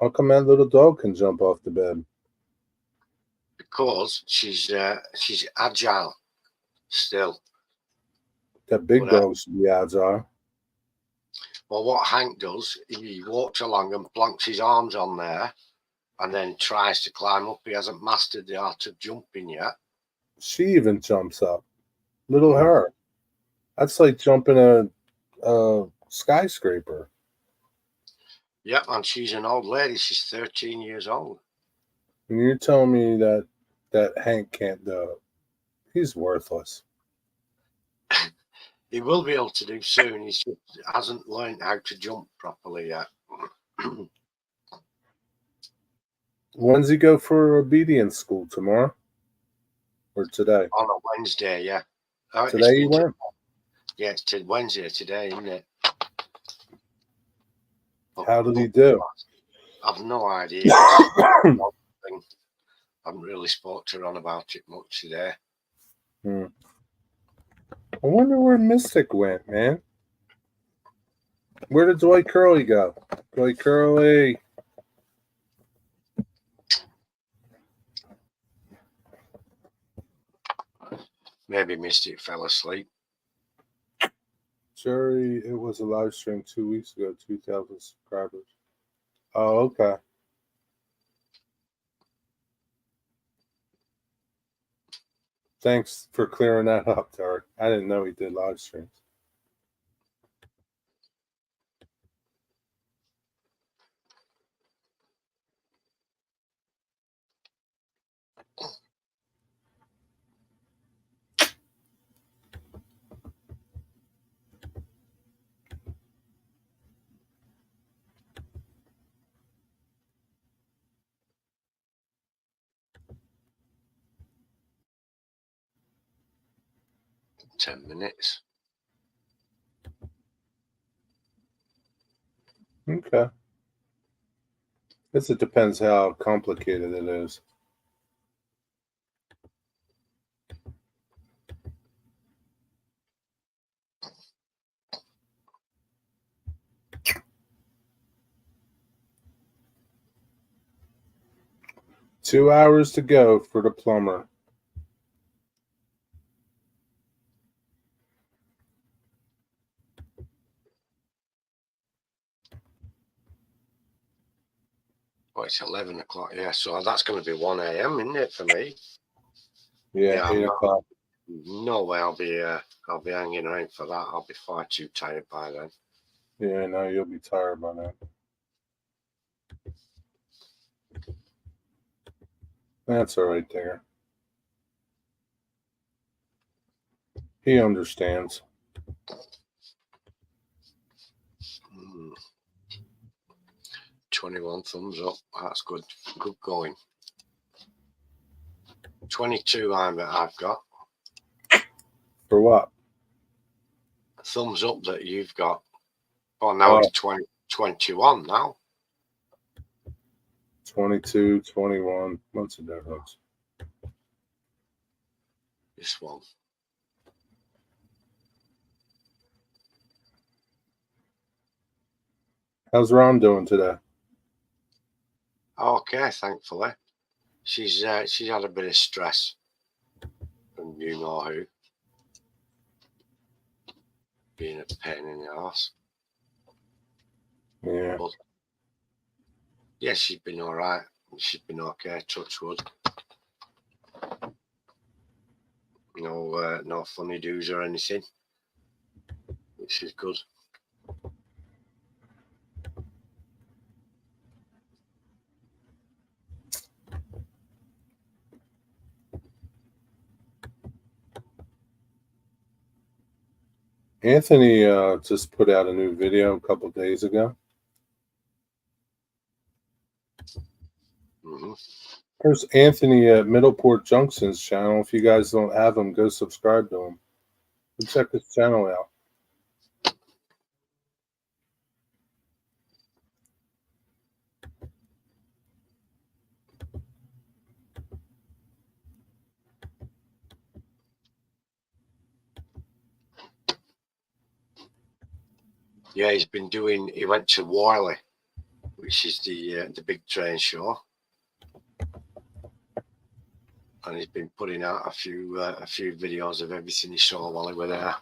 Speaker 1: How come that little dog can jump off the bed?
Speaker 2: Because she's agile still.
Speaker 1: That big
Speaker 2: But
Speaker 1: dog should be agile.
Speaker 2: well, what Hank does, he walks along and plonks his arms on there, and then tries to climb up. He hasn't mastered the art of jumping yet.
Speaker 1: She even jumps up. Little her. That's like jumping a skyscraper.
Speaker 2: Yep, and she's an old lady. She's 13 years old.
Speaker 1: And you're telling me that Hank can't do it. He's worthless.
Speaker 2: He will be able to do soon. He just hasn't learned how to jump properly yet.
Speaker 1: When's he go for obedience school? Tomorrow or today?
Speaker 2: On a Wednesday, yeah. Oh,
Speaker 1: Today he went.
Speaker 2: Yeah, it's Wednesday today, isn't it?
Speaker 1: How did he do?
Speaker 2: I've no idea. I haven't really spoke to Ron about it much today.
Speaker 1: I wonder where Mystic went, man. Where did Dwight Curley go? Dwight Curley.
Speaker 2: Maybe Mystic fell asleep.
Speaker 1: Jerry, it was a live stream 2 weeks ago, 2,000 subscribers. Oh, okay. Thanks for clearing that up, Derek. I didn't know he did live streams.
Speaker 2: $10 minutes.
Speaker 1: Okay. Guess it depends how complicated it is. Two hours to go for the plumber.
Speaker 2: Oh, it's 11 o'clock. Yeah, so that's going to be 1 a.m., isn't it, for me?
Speaker 1: Yeah, 8 o'clock.
Speaker 2: No way I'll be hanging around for that. I'll be far too tired by then.
Speaker 1: Yeah, no, you'll be tired by then. That's all right there. He understands.
Speaker 2: 21 thumbs up. That's good. Good going. 22 I've got.
Speaker 1: For what?
Speaker 2: Thumbs up that you've got. Oh, now it's 21 now.
Speaker 1: 22, 21. What's the difference?
Speaker 2: This one.
Speaker 1: How's Ron doing today?
Speaker 2: Okay, thankfully. She's had a bit of stress from you know who. Being a pain in the arse.
Speaker 1: Yeah.
Speaker 2: But yeah, she's been all right. She's been okay, touch wood. No funny do's or anything. Which is good.
Speaker 1: Anthony just put out a new video a couple days ago.
Speaker 2: Mm-hmm.
Speaker 1: There's Anthony at Middleport Junction's channel. If you guys don't have him, go subscribe to him. Go check his channel out.
Speaker 2: Yeah, he went to Warley, which is the big train show. And he's been putting out a few videos of everything he saw while he was there.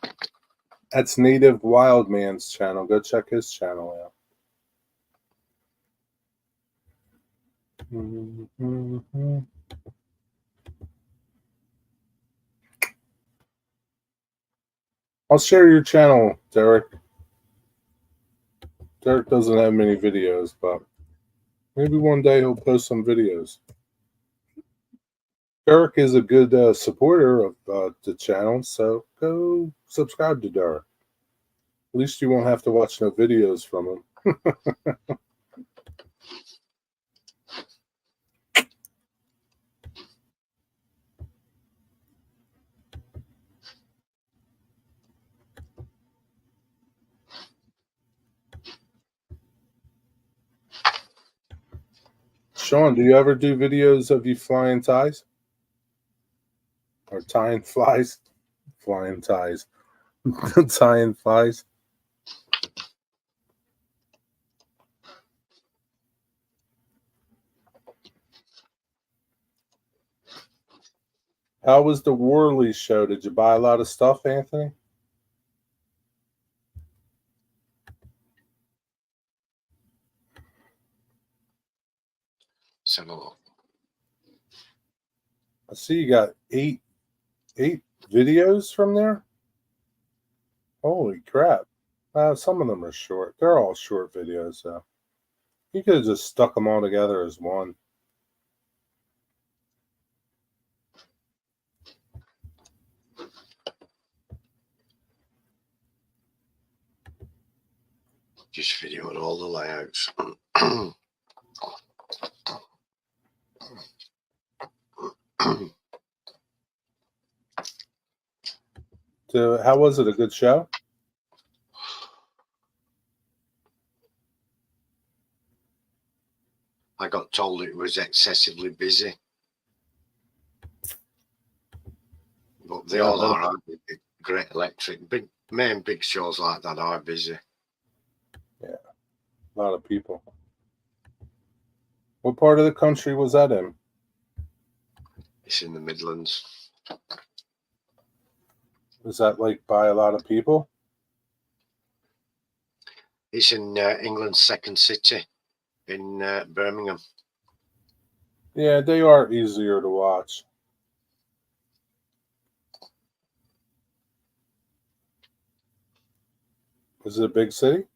Speaker 1: That's Native Wildman's channel. Go check his channel out. Mm-hmm. I'll share your channel, Derek. Derek doesn't have many videos, but maybe one day he'll post some videos. Derek is a good supporter of the channel, so go subscribe to Derek. At least you won't have to watch no videos from him. Sean, do you ever do videos of you flying ties? Or tying flies? Flying ties. Tying flies. How was the Worley show? Did you buy a lot of stuff, Anthony?
Speaker 2: Let's have a look.
Speaker 1: I see you got eight videos from there. Holy crap! Some of them are short. They're all short videos, though. You could have just stuck them all together as one.
Speaker 2: Just videoed all the layouts.
Speaker 1: So, how was it? A good show?
Speaker 2: I got told it was excessively busy. But they all are, aren't they? Great Electric. Big shows like that are busy.
Speaker 1: Yeah. A lot of people. What part of the country was that in?
Speaker 2: It's in the Midlands.
Speaker 1: Was that like by a lot of people?
Speaker 2: It's in England's second city, in Birmingham.
Speaker 1: Yeah, they are easier to watch. Is it a big city?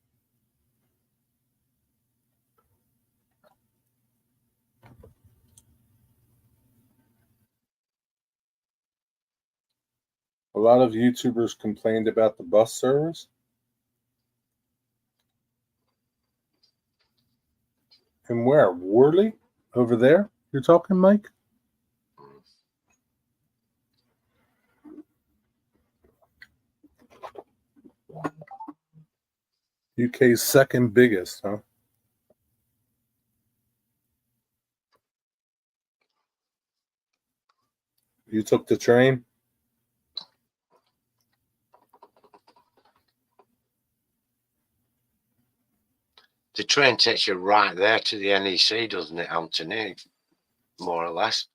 Speaker 1: A lot of YouTubers complained about the bus service. And where? Worley? Over there? You're talking, Mike? UK's second biggest, huh? You took the train?
Speaker 2: The train takes you right there to the NEC, doesn't it, Anthony? More or less.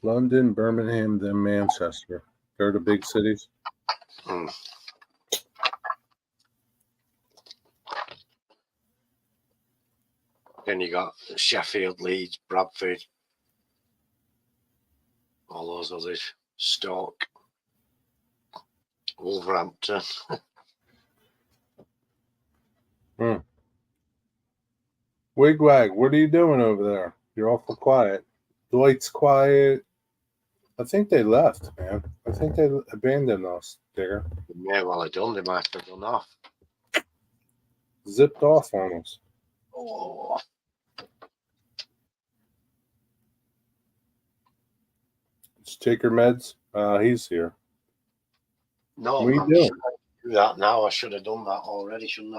Speaker 1: London, Birmingham, then Manchester. They're the big cities.
Speaker 2: Mm. Then you got Sheffield, Leeds, Bradford, all those others, Stoke, Wolverhampton.
Speaker 1: Wigwag, what are you doing over there? You're awful quiet. Dwight's quiet. I think they left, man. I think they abandoned us, Digger.
Speaker 2: Yeah, well, they might have done off.
Speaker 1: Zipped off on us.
Speaker 2: Oh.
Speaker 1: Did you take your meds? He's here.
Speaker 2: No,
Speaker 1: what are you doing?
Speaker 2: Do that now. I should have done that already, shouldn't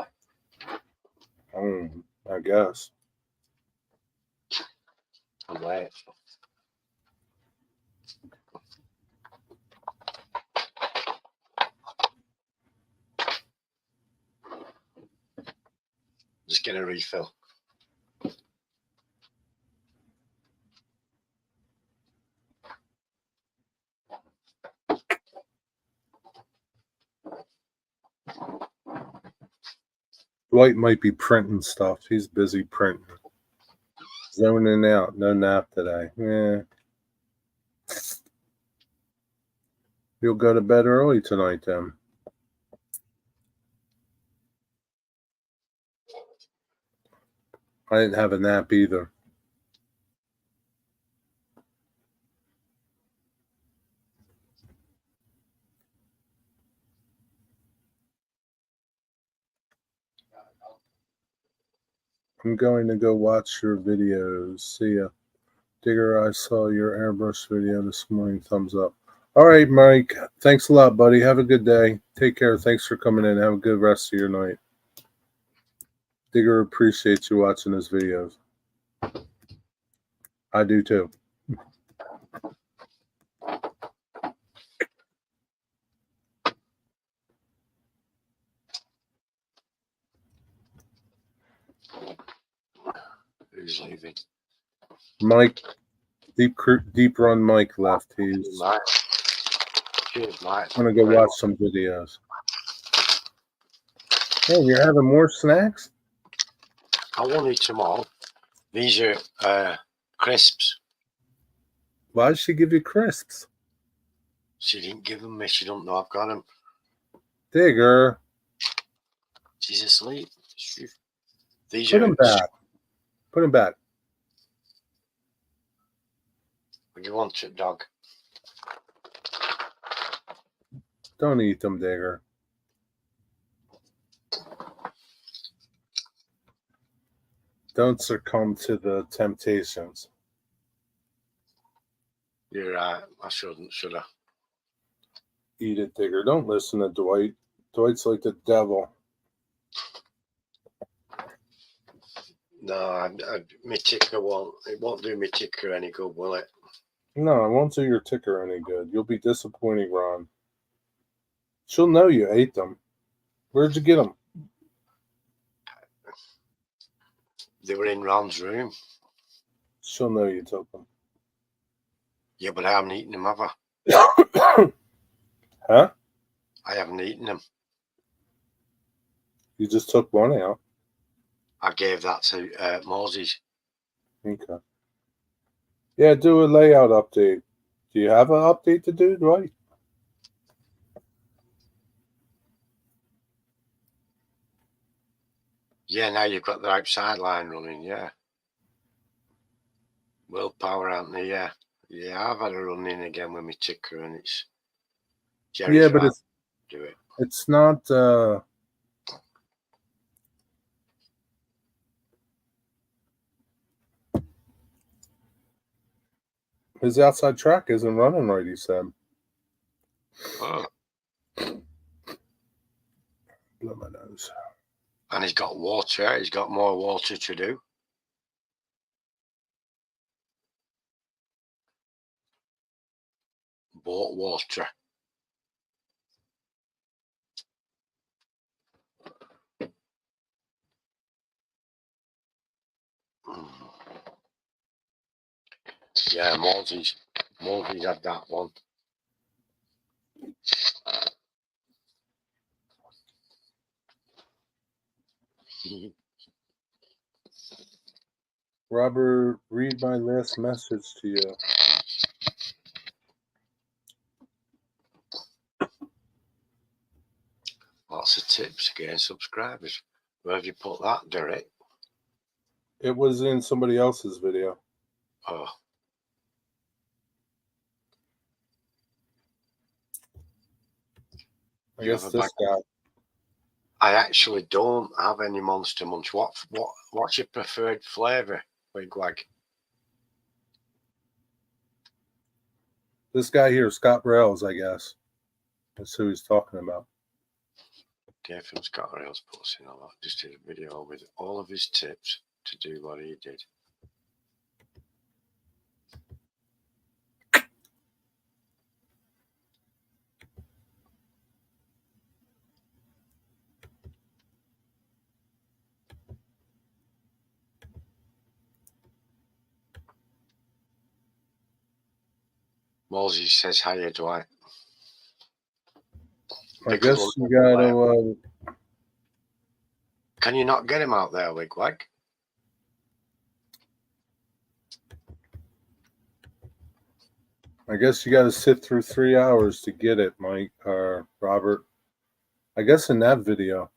Speaker 2: I?
Speaker 1: I guess.
Speaker 2: I'm late. Just get a refill.
Speaker 1: Dwight might be printing stuff. He's busy printing. Zoning out. No nap today. Yeah. You'll go to bed early tonight, then. I didn't have a nap either. I'm going to go watch your videos. See ya. Digger, I saw your airbrush video this morning. Thumbs up. All right, Mike. Thanks a lot, buddy. Have a good day. Take care. Thanks for coming in. Have a good rest of your night. Digger appreciates you watching his videos. I do too.
Speaker 2: Who's leaving?
Speaker 1: Mike, deep run Mike left. He's
Speaker 2: Mike. Cheers, Mike.
Speaker 1: gonna go watch some videos. Hey, you're having more snacks?
Speaker 2: I won't eat them all. These are crisps.
Speaker 1: Why did she give you crisps?
Speaker 2: She didn't give them me. She don't know I've got them.
Speaker 1: Digger,
Speaker 2: She's asleep. These
Speaker 1: put
Speaker 2: are.
Speaker 1: him back. Put him back.
Speaker 2: What do you want, it, dog?
Speaker 1: Don't eat them, Digger. Don't succumb to the temptations.
Speaker 2: You're right. I shouldn't, should I?
Speaker 1: Eat it, Digger. Don't listen to Dwight. Dwight's like the devil.
Speaker 2: No, my ticker won't. It won't do my ticker any good, will it?
Speaker 1: No, it won't do your ticker any good. You'll be disappointing, Ron. She'll know you ate them. Where'd you get them?
Speaker 2: They were in Ron's room.
Speaker 1: She'll know you took them.
Speaker 2: Yeah, but I haven't eaten them, have I?
Speaker 1: Huh?
Speaker 2: I haven't eaten them.
Speaker 1: You just took one out.
Speaker 2: I gave that to Moses.
Speaker 1: Okay. Yeah, do a layout update. Do you have an update to do, Dwight?
Speaker 2: Yeah, now you've got the outside line running, yeah. Willpower, aren't they? Yeah. Yeah, I've had a run in again with my ticker and it's Jerry's
Speaker 1: Yeah, but
Speaker 2: right. Do it.
Speaker 1: it's not his outside track isn't running right, he said.
Speaker 2: Oh.
Speaker 1: Blow my nose.
Speaker 2: And he's got water. He's got more water to do. Bought water. Yeah, Moses had that one.
Speaker 1: Robert, read my last message to you.
Speaker 2: Lots of tips to gain subscribers. Where have you put that, Derek?
Speaker 1: It was in somebody else's video.
Speaker 2: Oh.
Speaker 1: I guess this guy.
Speaker 2: I actually don't have any Monster Munch. What's your preferred flavour, Wigwag?
Speaker 1: This guy here, Scott Rails, I guess. That's who he's talking about.
Speaker 2: Dave from Scott Rails puts in a lot. Just did a video with all of his tips to do what he did. Moses says, hiya, Dwight.
Speaker 1: I guess you gotta.
Speaker 2: Can you not get him out there, Wigwag?
Speaker 1: I guess you gotta sit through 3 hours to get it, Mike or Robert. I guess in that video.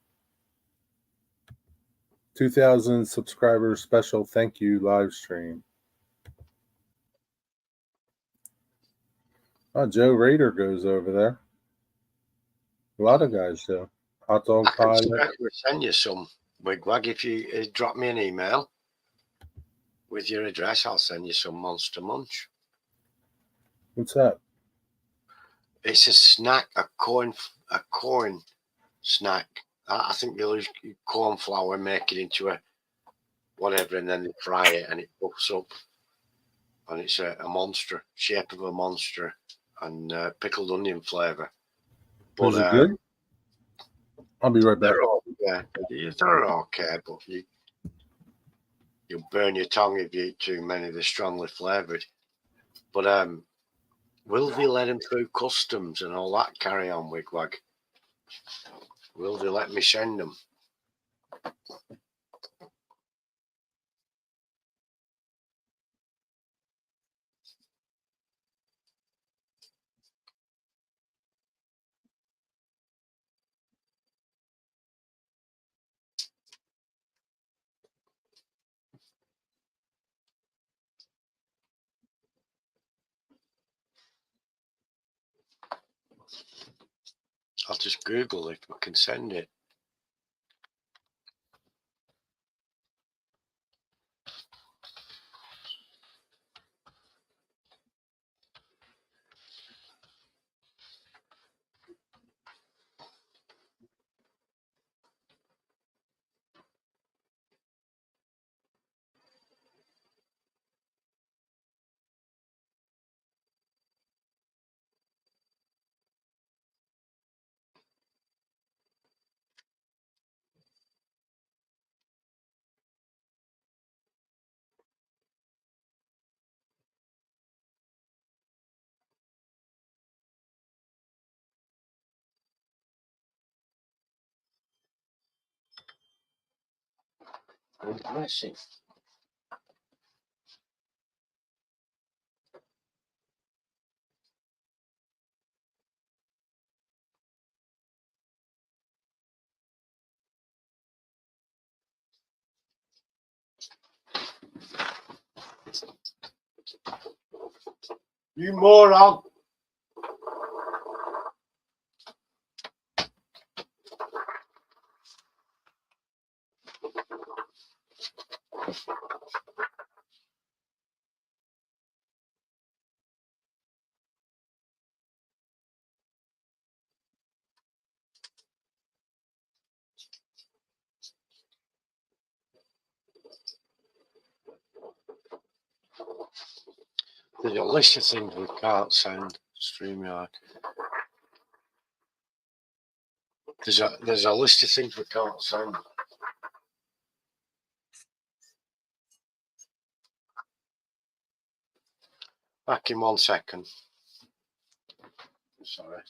Speaker 1: 2,000 subscribers special thank you live stream. Oh, Joe Rader goes over there. A lot of guys do. Hot Dog Pilot.
Speaker 2: I could send you some Wigwag, if you drop me an email with your address, I'll send you some Monster Munch.
Speaker 1: What's that?
Speaker 2: It's a snack, a corn snack. I think they'll use corn flour, make it into a whatever, and then they fry it and it puffs up. And it's a monster, shape of a monster, and pickled onion flavour. But
Speaker 1: Is it good? I'll be right back.
Speaker 2: They're okay, but you'll burn your tongue if you eat too many. They're strongly flavoured. But will they let him through customs and all that carry on, Wigwag? Will they let me send them? I'll just Google if we can send it. Impressive. You moron! There's a list of things we can't send. StreamYard. There's a list of things we can't send. Back in 1 second. Sorry.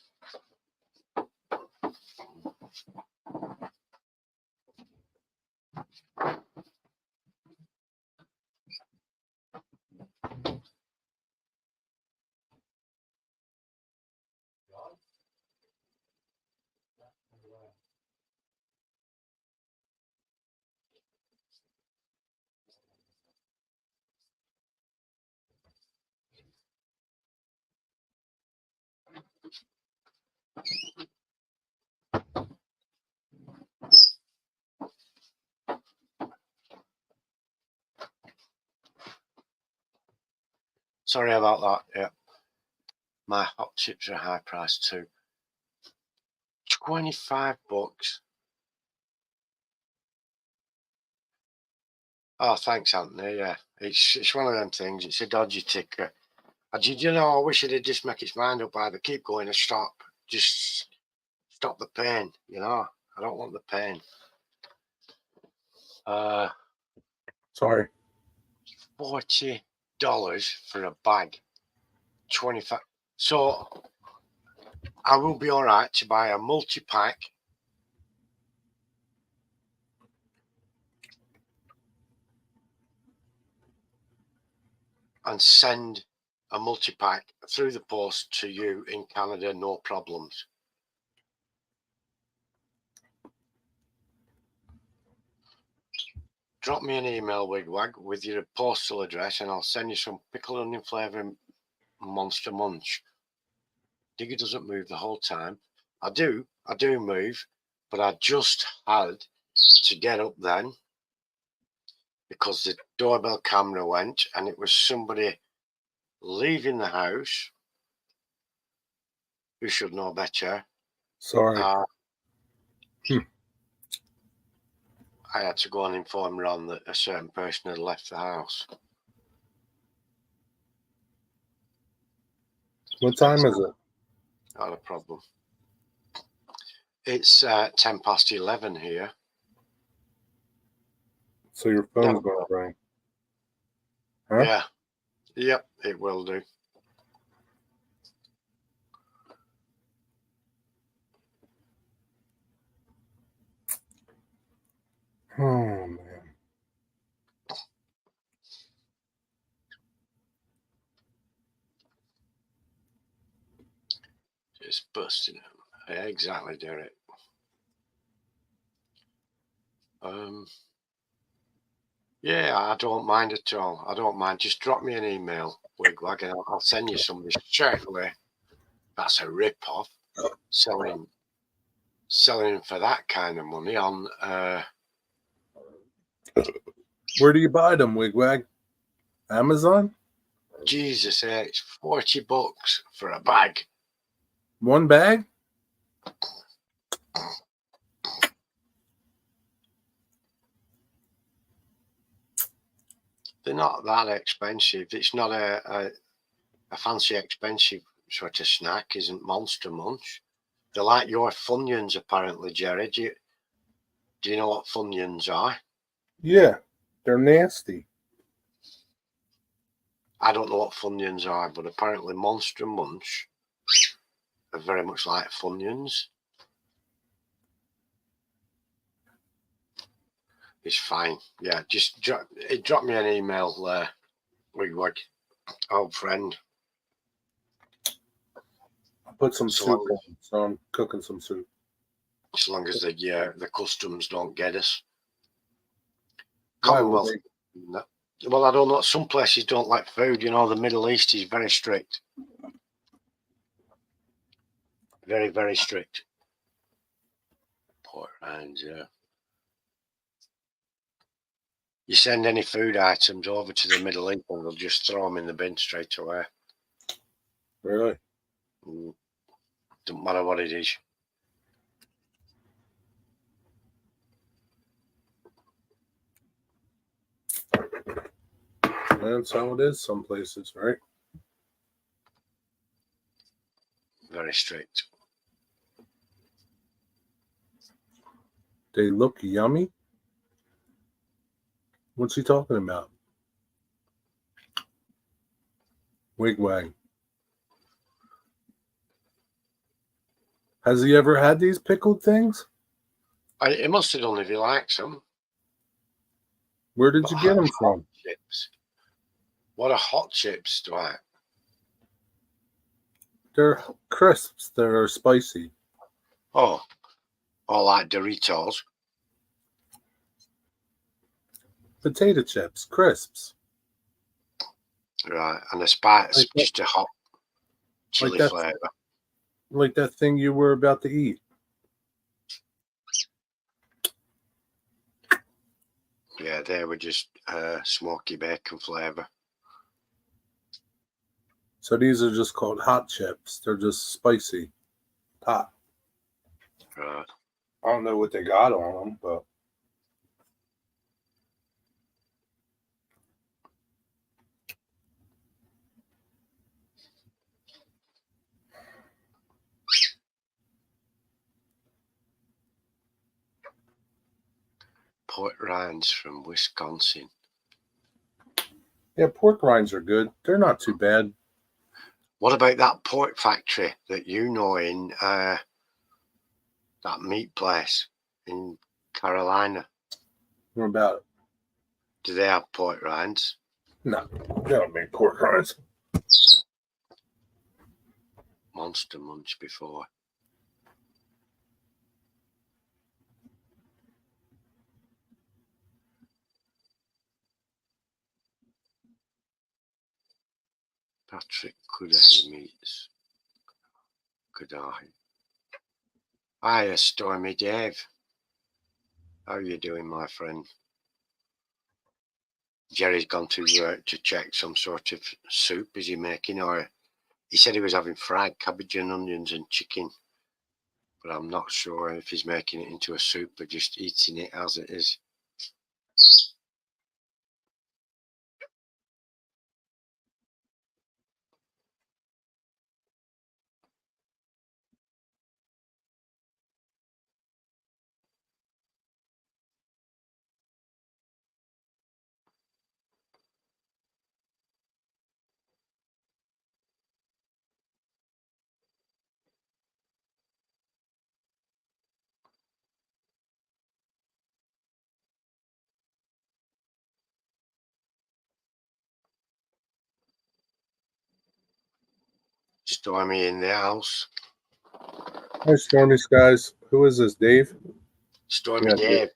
Speaker 2: Sorry about that. Yeah. My hot chips are high priced too. 25 bucks. Oh, thanks, Anthony. Yeah, it's one of them things. It's a dodgy ticket. I wish it'd just make its mind up either keep going or stop. Just stop the pain. I don't want the pain.
Speaker 1: Sorry.
Speaker 2: $40 for a bag. 25. So I will be all right to buy a multi-pack. And send a multi-pack through the post to you in Canada, no problems. Drop me an email, Wigwag, with your postal address, and I'll send you some pickled onion flavour Monster Munch. Digger doesn't move the whole time. I do move, but I just had to get up then because the doorbell camera went and it was somebody leaving the house who should know better.
Speaker 1: Sorry.
Speaker 2: I had to go and inform Ron that a certain person had left the house.
Speaker 1: What time is it?
Speaker 2: Not a problem. It's 10 past 11 here.
Speaker 1: So your phone's going to ring. Huh?
Speaker 2: Yeah. Yep, it will do.
Speaker 1: Oh, man.
Speaker 2: Just busting it. Yeah, exactly, Derek. Yeah, I don't mind at all. I don't mind. Just drop me an email, Wigwag, and I'll send you somebody straight away. That's a rip-off. Selling for that kind of money on
Speaker 1: Where do you buy them, Wigwag? Amazon?
Speaker 2: Jesus, it's $40 for a bag.
Speaker 1: One bag?
Speaker 2: They're not that expensive. It's not a fancy expensive sort of snack, isn't Monster Munch. They're like your Funyuns, apparently, Jerry. Do you know what Funyuns are?
Speaker 1: Yeah, they're nasty.
Speaker 2: I don't know what Funyuns are, but apparently Monster Munch are very much like Funyuns. It's fine. Yeah, just drop me an email, Wigwag, old friend.
Speaker 1: I put some soup on, so I'm cooking some soup.
Speaker 2: As long as the customs don't get us.
Speaker 1: Why would
Speaker 2: Commonwealth. Well, I don't know. Some places don't like food. You know, the Middle East is very strict. Very, very strict. And you send any food items over to the Middle East and they'll just throw them in the bin straight away.
Speaker 1: Really?
Speaker 2: Doesn't matter what it is.
Speaker 1: That's how it is some places, right?
Speaker 2: Very strict.
Speaker 1: They look yummy? What's he talking about? Wigwag. Has he ever had these pickled things?
Speaker 2: It must have done if he likes them.
Speaker 1: Where did you get them from?
Speaker 2: Chips. What are hot chips, Dwight?
Speaker 1: They're crisps that are spicy.
Speaker 2: Oh, like Doritos.
Speaker 1: Potato chips, crisps.
Speaker 2: Right, and the spice,
Speaker 1: Like
Speaker 2: just a hot chili
Speaker 1: like
Speaker 2: flavour.
Speaker 1: Like that thing you were about to eat.
Speaker 2: Yeah, they were just smoky bacon flavour.
Speaker 1: So these are just called hot chips. They're just spicy. Hot.
Speaker 2: Right.
Speaker 1: I don't know what they got on them, but
Speaker 2: Port rinds from Wisconsin.
Speaker 1: yeah, pork rinds are good. They're not too bad.
Speaker 2: What about that pork factory that you know in that meat place in Carolina?
Speaker 1: What about it?
Speaker 2: Do they have pork rinds?
Speaker 1: No, they don't make pork rinds.
Speaker 2: Monster Munch before. Patrick Cudahy meets Cudahy. Hiya, Stormy Dave. How are you doing, my friend? Jerry's gone to work to check some sort of soup. Is he making, or he said he was having fried cabbage and onions and chicken, but I'm not sure if he's making it into a soup or just eating it as it is. Stormy in the house.
Speaker 1: Hi, Stormy Skies. Who is this, Dave?
Speaker 2: Stormy
Speaker 1: Yeah,
Speaker 2: Dave.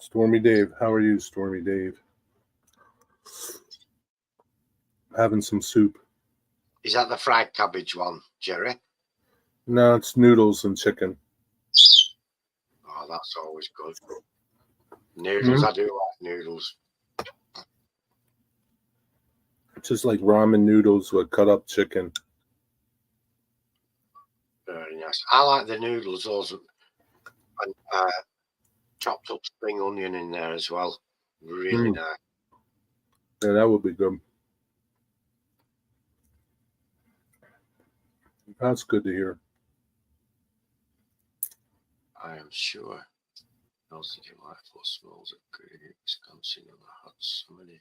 Speaker 1: Stormy Dave. How are you, Stormy Dave? Having some soup.
Speaker 2: Is that the fried cabbage one, Jerry?
Speaker 1: No, it's noodles and chicken.
Speaker 2: Oh, that's always good. Noodles, I do like noodles.
Speaker 1: Just like ramen noodles with cut up chicken.
Speaker 2: Very nice. I like the noodles, those, and chopped up spring onion in there as well. Really nice.
Speaker 1: Yeah, that would be good. That's good to hear.
Speaker 2: I am sure. Those delightful smells of great Wisconsin on a hot summer day.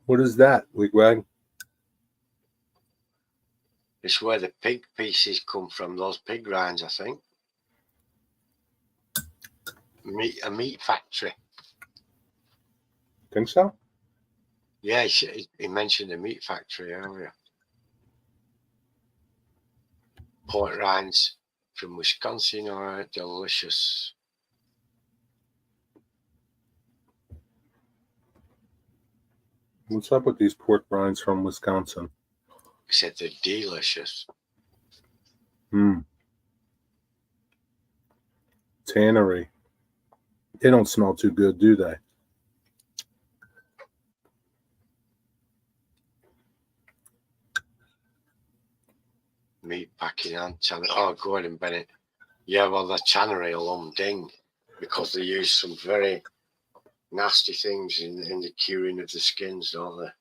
Speaker 1: What is that, Wigwag?
Speaker 2: It's where the pig pieces come from, those pig rinds, I think. A meat factory.
Speaker 1: Think so?
Speaker 2: Yeah, he mentioned the meat factory earlier. Pork rinds from Wisconsin are delicious.
Speaker 1: What's up with these pork rinds from Wisconsin?
Speaker 2: He said they're delicious.
Speaker 1: Tannery. They don't smell too good, do they?
Speaker 2: Meat packing and tannery. Oh, Gordon Bennett. Yeah, well, the tannery will ding because they use some very nasty things in the curing of the skins, don't they?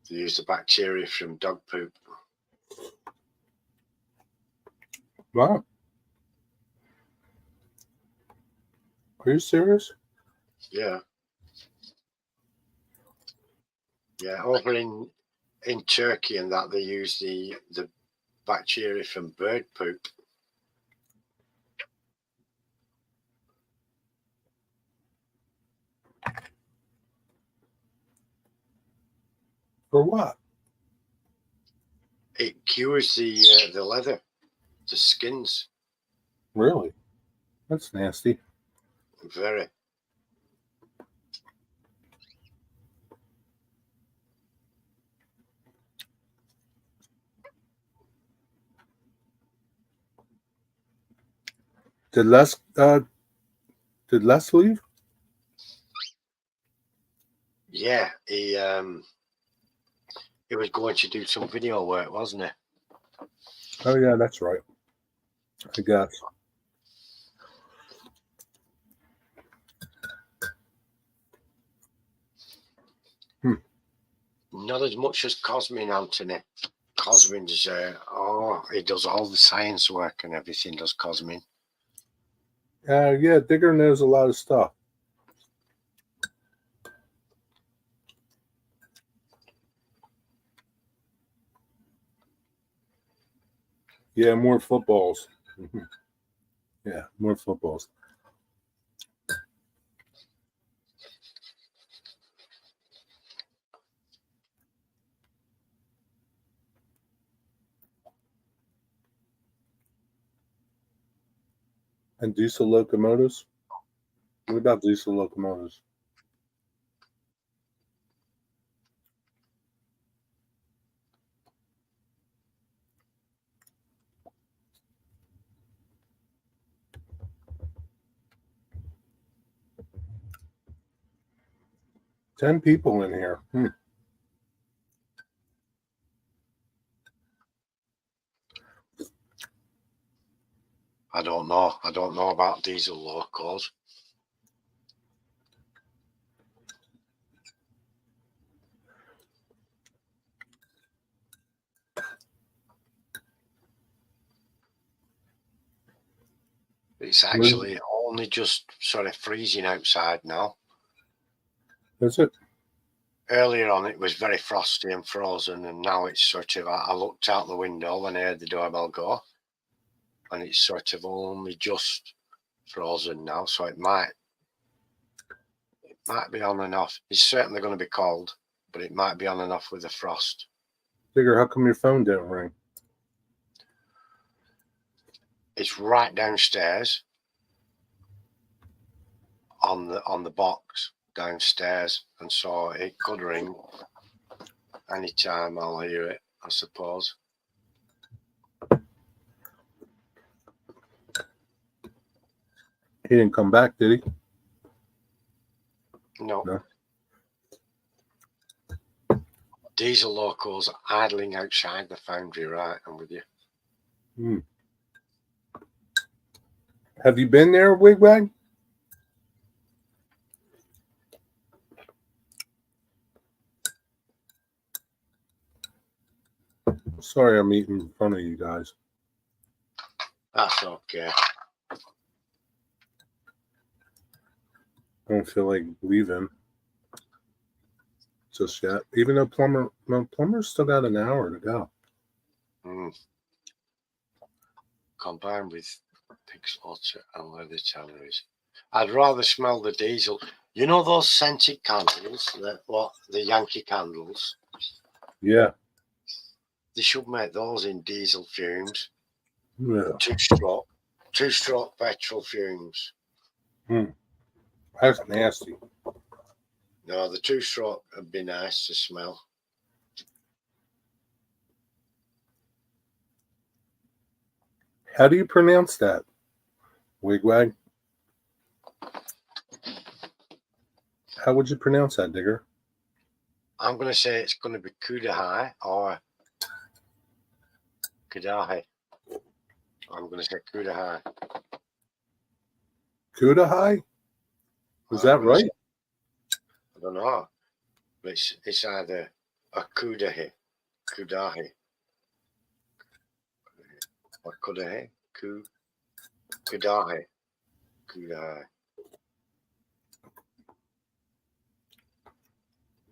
Speaker 2: They use the bacteria from dog poop.
Speaker 1: Wow. Are you serious?
Speaker 2: Yeah. Yeah, over in Turkey and that, they use the bacteria from bird poop.
Speaker 1: For what?
Speaker 2: It cures the leather, the skins.
Speaker 1: Really? That's nasty.
Speaker 2: Very.
Speaker 1: Did Les leave?
Speaker 2: Yeah, he was going to do some video work, wasn't he?
Speaker 1: Oh yeah, that's right. I guess.
Speaker 2: Not as much as Cosmin, Anthony. Cosmin's he does all the science work and everything, does Cosmin.
Speaker 1: Yeah, Digger knows a lot of stuff. Yeah, more footballs. Yeah, more footballs. And diesel locomotives? What about diesel locomotives? 10 people in here.
Speaker 2: I don't know. I don't know about diesel locals. It's actually only just sort of freezing outside now.
Speaker 1: Is it?
Speaker 2: Earlier on, it was very frosty and frozen, and now it's sort of. I looked out the window when I heard the doorbell go, and it's sort of only just frozen now. So it might be on and off. It's certainly going to be cold, but it might be on and off with the frost.
Speaker 1: Digger, how come your phone didn't ring?
Speaker 2: It's right downstairs on the box downstairs, and so it could ring anytime. I'll hear it, I suppose.
Speaker 1: He didn't come back, did he?
Speaker 2: No. Diesel locals idling outside the foundry, right? I'm with you.
Speaker 1: Have you been there, Wigwag? Sorry, I'm eating in front of you guys.
Speaker 2: That's okay.
Speaker 1: I don't feel like leaving just yet. Even though Plumber's still got an hour to go.
Speaker 2: Combined with pig slaughter and leather tanneries, I'd rather smell the diesel. You know those scented candles, the Yankee candles?
Speaker 1: Yeah.
Speaker 2: They should make those in diesel fumes.
Speaker 1: Yeah.
Speaker 2: Two-stroke petrol fumes.
Speaker 1: That's nasty.
Speaker 2: No, the two-stroke would be nice to smell.
Speaker 1: How do you pronounce that, Wigwag? How would you pronounce that, Digger?
Speaker 2: I'm going to say it's going to be Kudahai or Kudahi. I'm going to say Kudahai.
Speaker 1: Kudahai? Is that right?
Speaker 2: I don't know. But it's either a Kudahi, or Kudahi, Kudahi.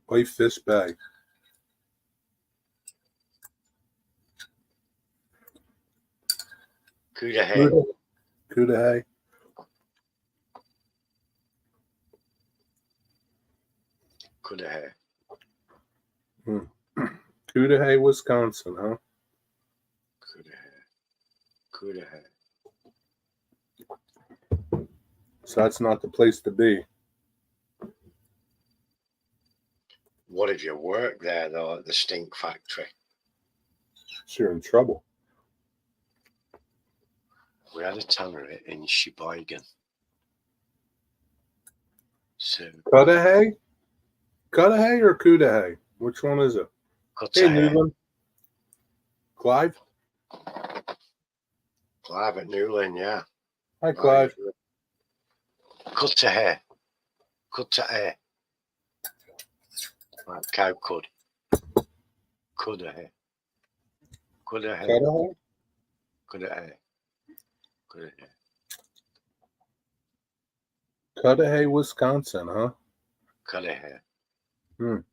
Speaker 1: White Fish Bay.
Speaker 2: Kudahai.
Speaker 1: Kudahai.
Speaker 2: Kudahai.
Speaker 1: Kudahai, Wisconsin, huh?
Speaker 2: Kudahai.
Speaker 1: So that's not the place to be.
Speaker 2: What if you work there, though, at the stink factory?
Speaker 1: So you're in trouble.
Speaker 2: We had a tannery in Sheboygan. So
Speaker 1: Cudahy? Cudahy or Kudahai? Which one is it? Hey, Newland. Clive?
Speaker 2: Clive at Newland, yeah.
Speaker 1: Hi, Clive.
Speaker 2: Cudahy. Cudahy. Like cow cud. Cudahy. Cudahy.
Speaker 1: Cudahy?
Speaker 2: Cudahy. Cudahy.
Speaker 1: Cudahy, Wisconsin, huh?
Speaker 2: Cudahy.
Speaker 1: Cudahy.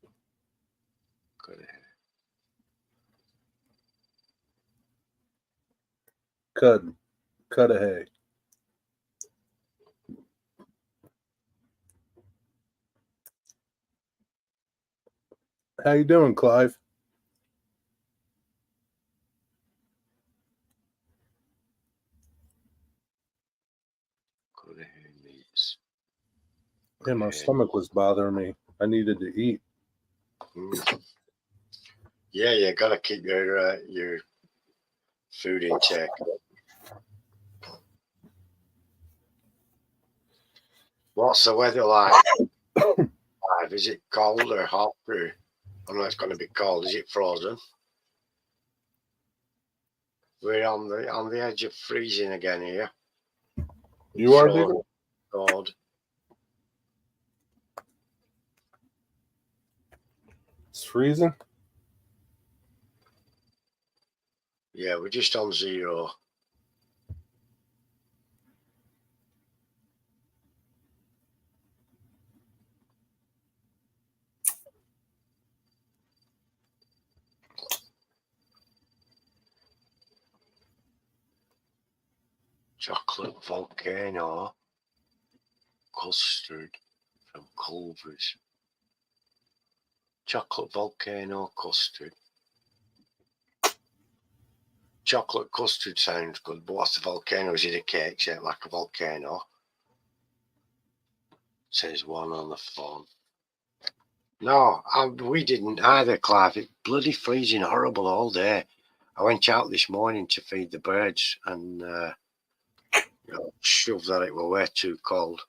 Speaker 1: Cudahy. How you doing, Clive? Yeah, my stomach was bothering me. I needed to eat.
Speaker 2: Yeah, you gotta keep your food in check. What's the weather like? Clive? Is it cold or hot? Or, I know it's going to be cold. Is it frozen? We're on the edge of freezing again here.
Speaker 1: You are, David?
Speaker 2: God.
Speaker 1: It's freezing?
Speaker 2: Yeah, we're just on 0. Chocolate volcano custard from Culver's. Chocolate volcano custard. Chocolate custard sounds good, but what's a volcano? Is it a cake shaped like a volcano? Says one on the phone. No, we didn't either, Clive. It bloody freezing horrible all day. I went out this morning to feed the birds and shoved that it were way too cold.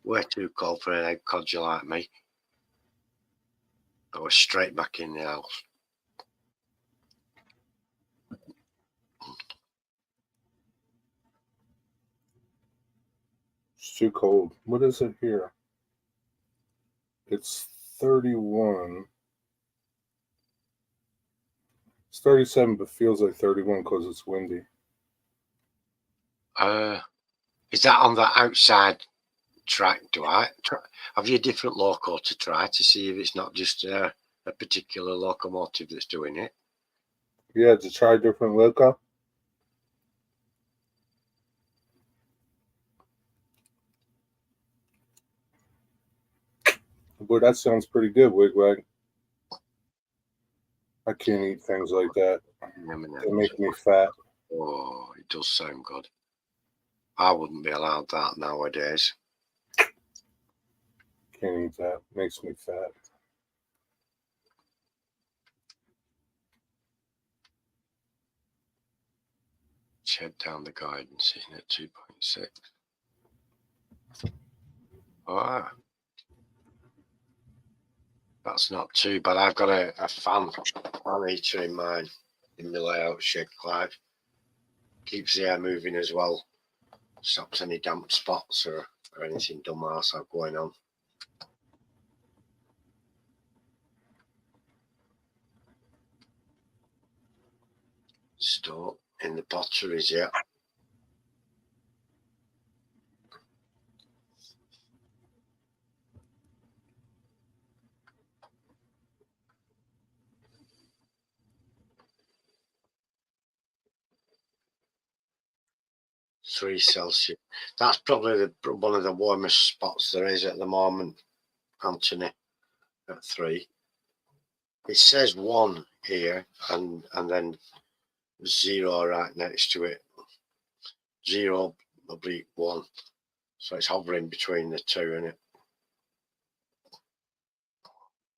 Speaker 2: Way too cold for an egg codger like me. I was straight back in the house.
Speaker 1: It's too cold. What is it here? It's 31. It's 37, but feels like 31 because it's windy.
Speaker 2: Is that on the outside track, Dwight? Have you a different loco to try to see if it's not just a particular locomotive that's doing it?
Speaker 1: Yeah, to try a different loco. Boy, that sounds pretty good, Wigwag. I can't eat things like that. They make me fat.
Speaker 2: Oh, it does sound good. I wouldn't be allowed that nowadays.
Speaker 1: Can't eat that. Makes me fat.
Speaker 2: Head down the guidance in at 2.6. Ah, that's not too bad. I've got a fan eater in mine in my layout shed, Clive. Keeps the air moving as well. Stops any damp spots or anything dumbass going on. Store in the potteries, yeah. $3 Celsius. That's probably one of the warmest spots there is at the moment, Anthony, at 3. It says 1 here and then 0 right next to it. 0/1. So it's hovering between the two, isn't it?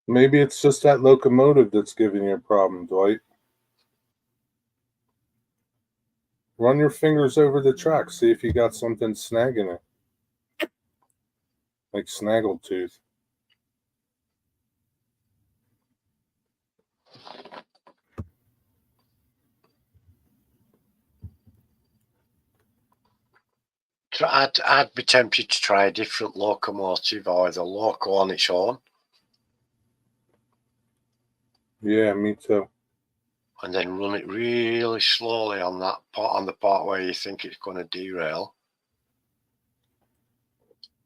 Speaker 1: Maybe it's just that locomotive that's giving you a problem, Dwight. Run your fingers over the track. See if you got something snagging it. Like snaggletooth.
Speaker 2: I'd be tempted to try a different locomotive or the loco on its own.
Speaker 1: Yeah, me too.
Speaker 2: And then run it really slowly on that part, on the part where you think it's going to derail.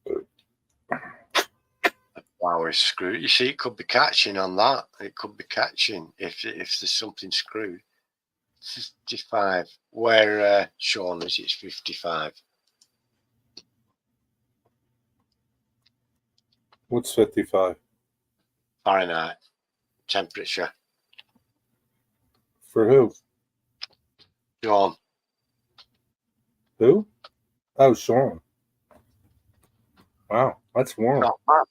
Speaker 2: The power is screwed. You see, it could be catching on that. It could be catching if there's something screwed. 55. Where Sean is, it's 55.
Speaker 1: What's 55?
Speaker 2: Fahrenheit temperature.
Speaker 1: For who?
Speaker 2: Sean.
Speaker 1: Who? Oh, Sean. Wow, that's warm.
Speaker 2: Not bad.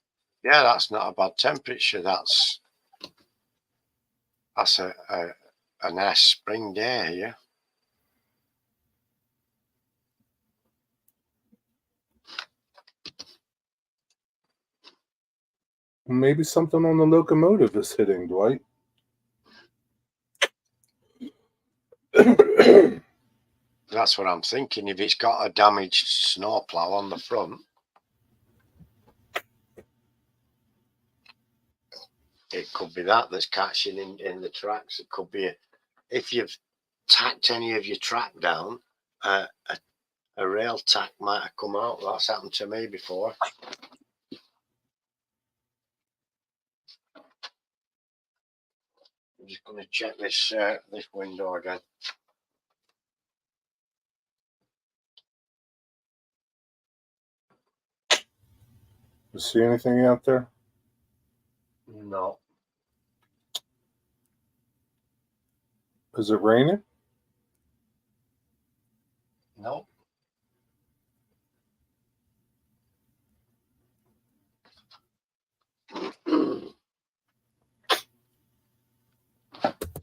Speaker 2: Yeah, that's not a bad temperature. That's a nice spring day here.
Speaker 1: Maybe something on the locomotive is hitting, Dwight.
Speaker 2: That's what I'm thinking. If it's got a damaged snowplow on the front, it could be that's catching in the tracks. It could be if you've tacked any of your track down, a rail tack might have come out. That's happened to me before. I'm just going to check this this window again.
Speaker 1: You see anything out there?
Speaker 2: No.
Speaker 1: Is it raining?
Speaker 2: No.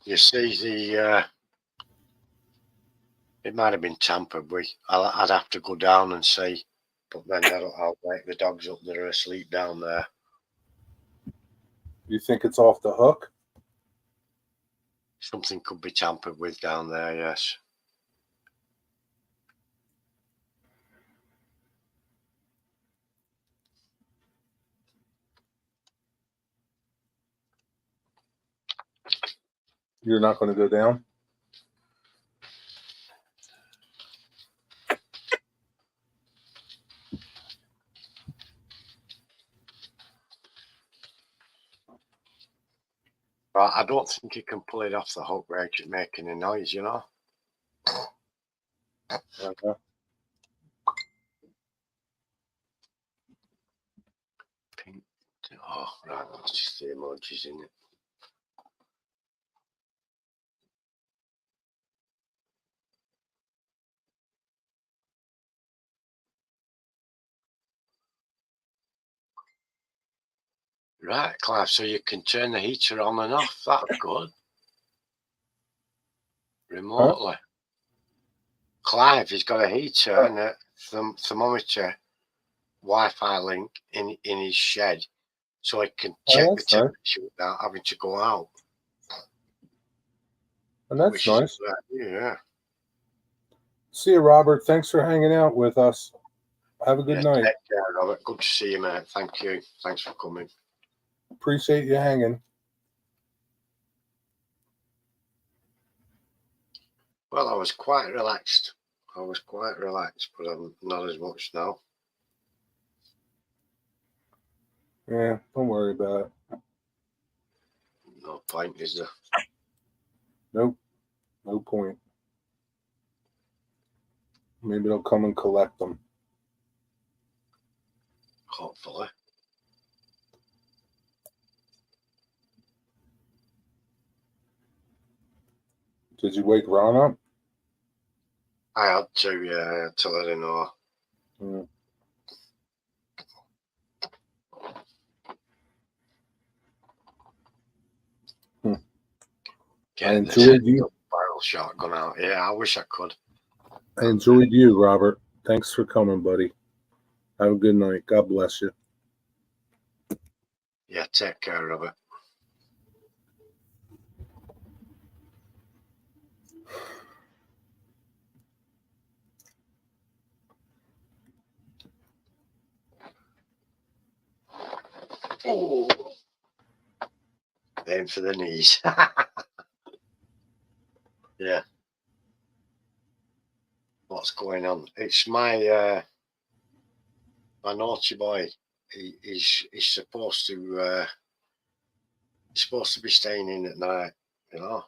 Speaker 2: You see the it might have been tampered with. I'd have to go down and see, but then I'll wake the dogs up that are asleep down there.
Speaker 1: You think it's off the hook?
Speaker 2: Something could be tampered with down there, yes.
Speaker 1: You're not going to go down?
Speaker 2: But I don't think you can pull it off the hook without it making a noise, you know.
Speaker 1: Okay.
Speaker 2: Pink. Oh, right, that's just the emojis in it. Right, Clive, so you can turn the heater on and off. That's good. Remotely. Huh? Clive has got a heater and a thermometer Wi-Fi link in his shed, so he can check the temperature without having to go out.
Speaker 1: And that's nice.
Speaker 2: Yeah.
Speaker 1: See you, Robert. Thanks for hanging out with us. Have a good night.
Speaker 2: Take care, Robert. Good to see you, mate. Thank you. Thanks for coming.
Speaker 1: Appreciate you hanging.
Speaker 2: Well, I was quite relaxed. But I'm not as much now.
Speaker 1: Yeah, don't worry about it.
Speaker 2: No point, is there?
Speaker 1: Nope. No point. Maybe they'll come and collect them.
Speaker 2: Hopefully.
Speaker 1: Did you wake Ron up?
Speaker 2: I had to, yeah. I had to let him know.
Speaker 1: I enjoyed you.
Speaker 2: Barrel shotgun out. Yeah, I wish I could.
Speaker 1: I enjoyed you, Robert. Thanks for coming, buddy. Have a good night. God bless you.
Speaker 2: Yeah, take care, Robert. Oh. Aim for the knees. Yeah. What's going on? It's my naughty boy. He's supposed to be staying in at night, you know.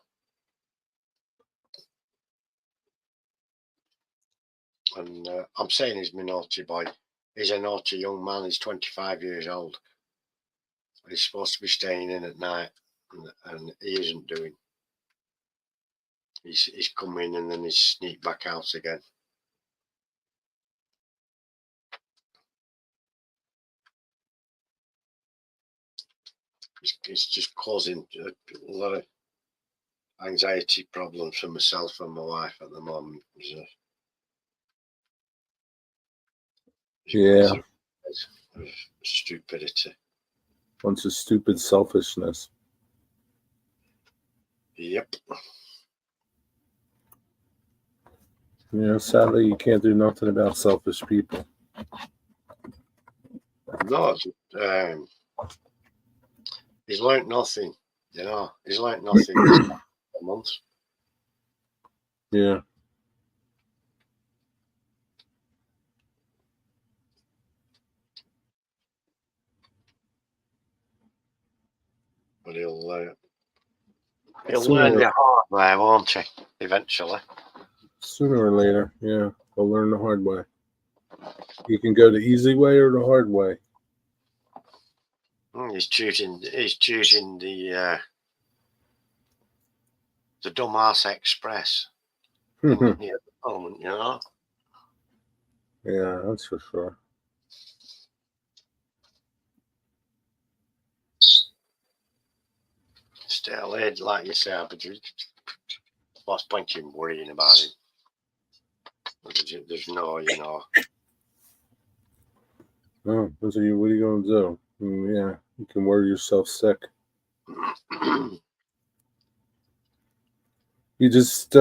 Speaker 2: And I'm saying he's my naughty boy. He's a naughty young man. He's 25 years old. He's supposed to be staying in at night, and he isn't doing. He's come in and then he's sneaked back out again. It's just causing a lot of anxiety problems for myself and my wife at the moment.
Speaker 1: Yeah.
Speaker 2: Stupidity.
Speaker 1: Bunch of stupid selfishness.
Speaker 2: Yep.
Speaker 1: Sadly, you can't do nothing about selfish people.
Speaker 2: No, he's learnt nothing. He's learnt nothing this month.
Speaker 1: Yeah.
Speaker 2: But he'll learn the hard way, won't he? Eventually.
Speaker 1: Sooner or later, yeah. He'll learn the hard way. You can go the easy way or the hard way.
Speaker 2: He's choosing the dumbass express.
Speaker 1: Yeah,
Speaker 2: At the moment,
Speaker 1: that's for sure.
Speaker 2: Still, like you say, but what's point in worrying about him? There's no,
Speaker 1: Oh, what are you going to do? Yeah, you can worry yourself sick. You just,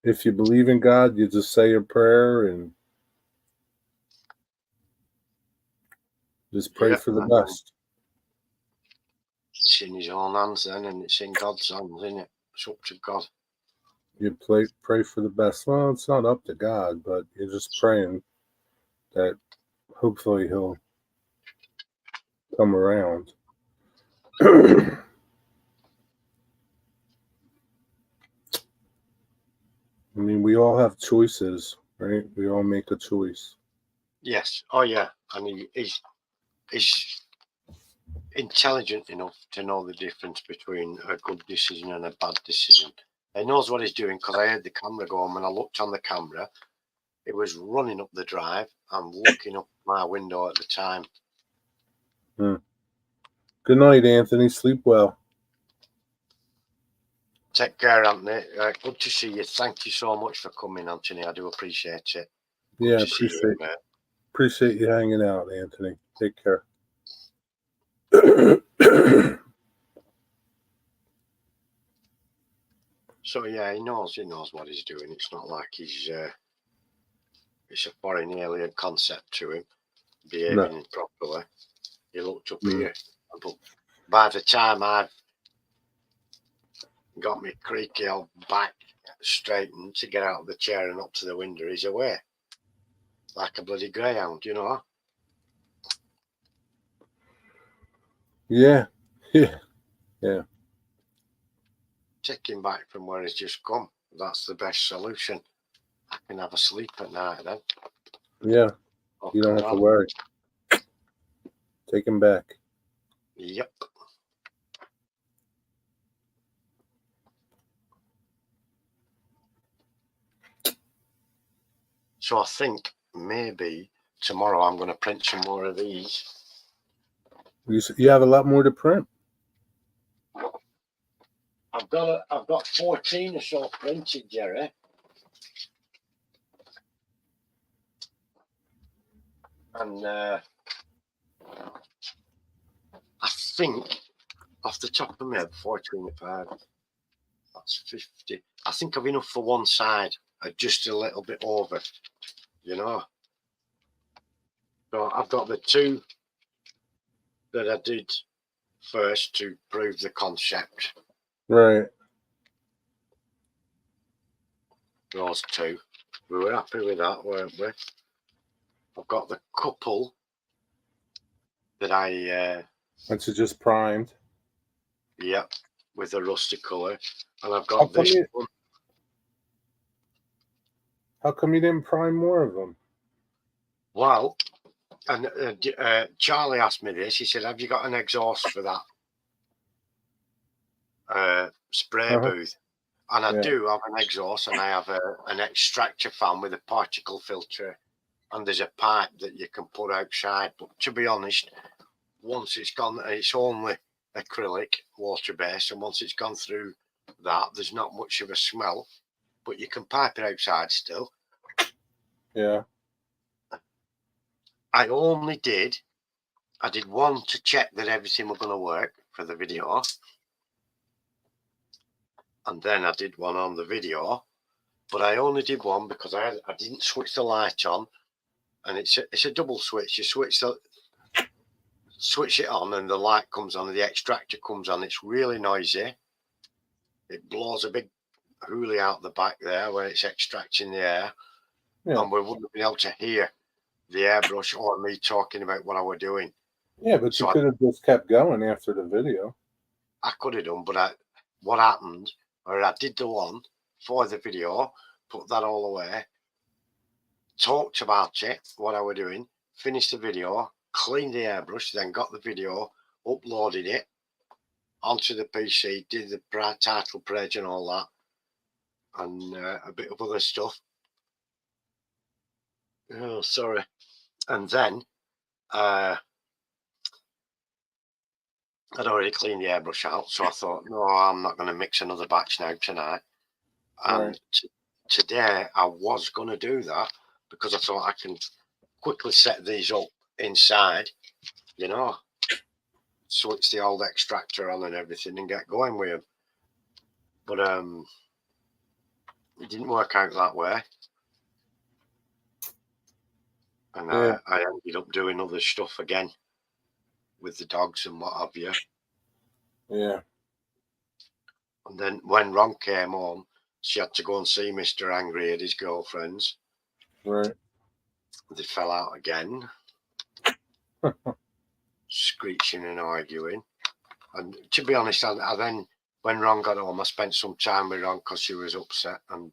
Speaker 1: if you believe in God, you just say a prayer and just pray for the best.
Speaker 2: It's in his own hands then, and it's in God's hands, isn't it? It's up to God.
Speaker 1: You pray for the best. Well, it's not up to God, but you're just praying that hopefully he'll come around. I mean, we all have choices, right? We all make a choice.
Speaker 2: Yes. Oh, yeah. And he's intelligent enough to know the difference between a good decision and a bad decision. He knows what he's doing because I heard the camera go on. When I looked on the camera, it was running up the drive and looking up my window at the time.
Speaker 1: Good night, Anthony. Sleep well.
Speaker 2: Take care, Anthony. Good to see you. Thank you so much for coming, Anthony. I do appreciate it.
Speaker 1: Yeah, appreciate you hanging out, Anthony. Take care.
Speaker 2: So yeah, he knows what he's doing. It's not like he's it's a foreign alien concept to him behaving properly. He looked up here, but by the time I've got my creaky old back straightened to get out of the chair and up to the window, he's away like a bloody greyhound,
Speaker 1: Yeah.
Speaker 2: Take him back from where he's just come. That's the best solution. I can have a sleep at night then.
Speaker 1: Yeah. You don't have to worry. Take him back.
Speaker 2: Yep. So I think maybe tomorrow I'm going to print some more of these.
Speaker 1: You have a lot more to print.
Speaker 2: I've got 14 or so printed, Jerry. And I think off the top of my head, 14 that's 50. I think I've enough for one side, just a little bit over, So I've got the two that I did first to prove the concept.
Speaker 1: Right.
Speaker 2: Those two. We were happy with that, weren't we? I've got the couple that I...
Speaker 1: That's just primed.
Speaker 2: Yep, with the rusty colour. And I've got this one.
Speaker 1: How come you didn't prime more of them?
Speaker 2: Well, and Charlie asked me this. He said, have you got an exhaust for that spray booth? And I do have an exhaust, and I have an extractor fan with a particle filter, and there's a pipe that you can put outside. But to be honest, once it's gone, it's only acrylic, water-based, and once it's gone through that, there's not much of a smell, but you can pipe it outside still.
Speaker 1: Yeah.
Speaker 2: I only did I did one to check that everything was going to work for the video. And then I did one on the video. But I only did one because I didn't switch the light on. And it's a double switch. You switch it on and the light comes on and the extractor comes on. It's really noisy. It blows a big hoolie out the back there where it's extracting the air.
Speaker 1: Yeah.
Speaker 2: And we wouldn't have been able to hear the airbrush or me talking about what I was doing.
Speaker 1: Yeah, but
Speaker 2: So
Speaker 1: you could have just kept going after the video.
Speaker 2: I could have done, but what happened, or I did the one for the video, put that all away, talked about it, what I was doing, finished the video, cleaned the airbrush, then got the video, uploaded it onto the PC, did the title page and all that, and a bit of other stuff. Oh, sorry. And then I'd already cleaned the airbrush out, so I thought, no, I'm not going to mix another batch now tonight. And today I was going to do that because I thought I can quickly set these up inside, switch the old extractor on and everything and get going with them. But it didn't work out that way. And I ended up doing other stuff again with the dogs and what have you.
Speaker 1: Yeah.
Speaker 2: And then when Ron came home, she had to go and see Mr. Angry at his girlfriend's.
Speaker 1: Right.
Speaker 2: They fell out again. Screeching and arguing. And to be honest, I then, when Ron got home, I spent some time with Ron because she was upset and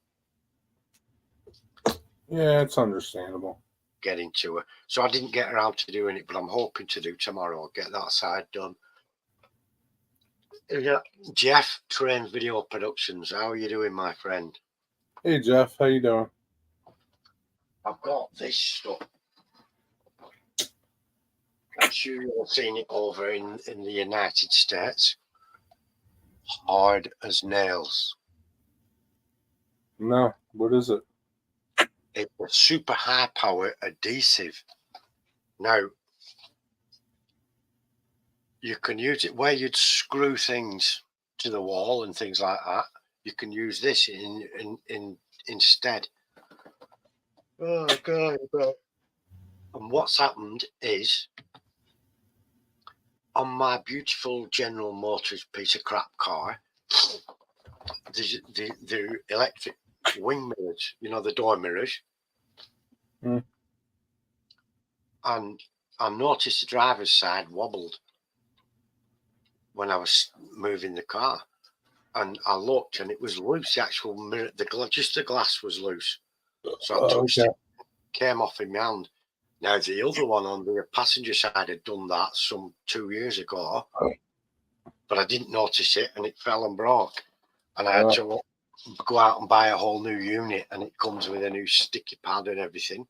Speaker 1: yeah, it's understandable.
Speaker 2: Getting to her. So I didn't get around to doing it, but I'm hoping to do tomorrow. I'll get that side done. Yeah, Jeff, Train Video Productions. How are you doing, my friend?
Speaker 1: Hey, Jeff. How you doing?
Speaker 2: I've got this stuff. I'm sure you've seen it over in the United States. Hard as nails.
Speaker 1: No. What is it?
Speaker 2: It's a super high power adhesive. Now, you can use it where you'd screw things to the wall and things like that. You can use this in instead. Oh God! And what's happened is, on my beautiful General Motors piece of crap car, the electric wing mirrors, the door mirrors.
Speaker 1: Mm.
Speaker 2: And I noticed the driver's side wobbled when I was moving the car. And I looked and it was loose. The actual mirror, just the glass was loose. So I touched it, came off in my hand. Now, the other one on the passenger side had done that some 2 years ago, but I didn't notice it and it fell and broke. And I had to go out and buy a whole new unit, and it comes with a new sticky pad and everything.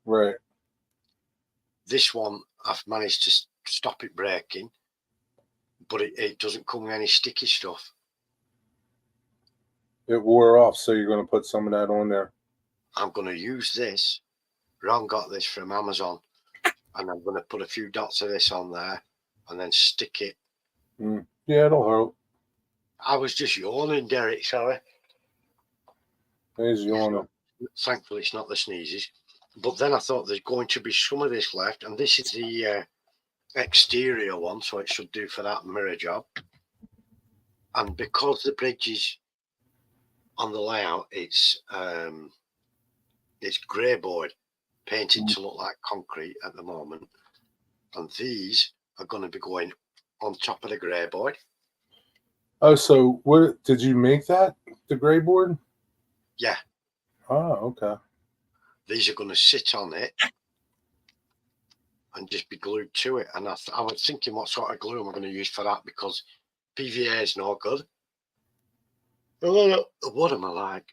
Speaker 1: Right.
Speaker 2: This one, I've managed to stop it breaking, but it doesn't come with any sticky stuff.
Speaker 1: It wore off, so you're going to put some of that on there.
Speaker 2: I'm going to use this. Ron got this from Amazon, and I'm going to put a few dots of this on there and then stick it.
Speaker 1: Yeah, it'll help.
Speaker 2: I was just yawning, Derek, sorry.
Speaker 1: He's yawning.
Speaker 2: Thankfully, it's not the sneezes. But then I thought there's going to be some of this left, and this is the exterior one, so it should do for that mirror job. And because the bridge is on the layout, it's grey board painted to look like concrete at the moment, and these are going to be going on top of the grey board.
Speaker 1: Oh, so what did you make that? The gray board?
Speaker 2: Yeah.
Speaker 1: Oh, okay.
Speaker 2: These are going to sit on it and just be glued to it. And I was thinking, what sort of glue am I going to use for that? Because PVA is no good. What am I like?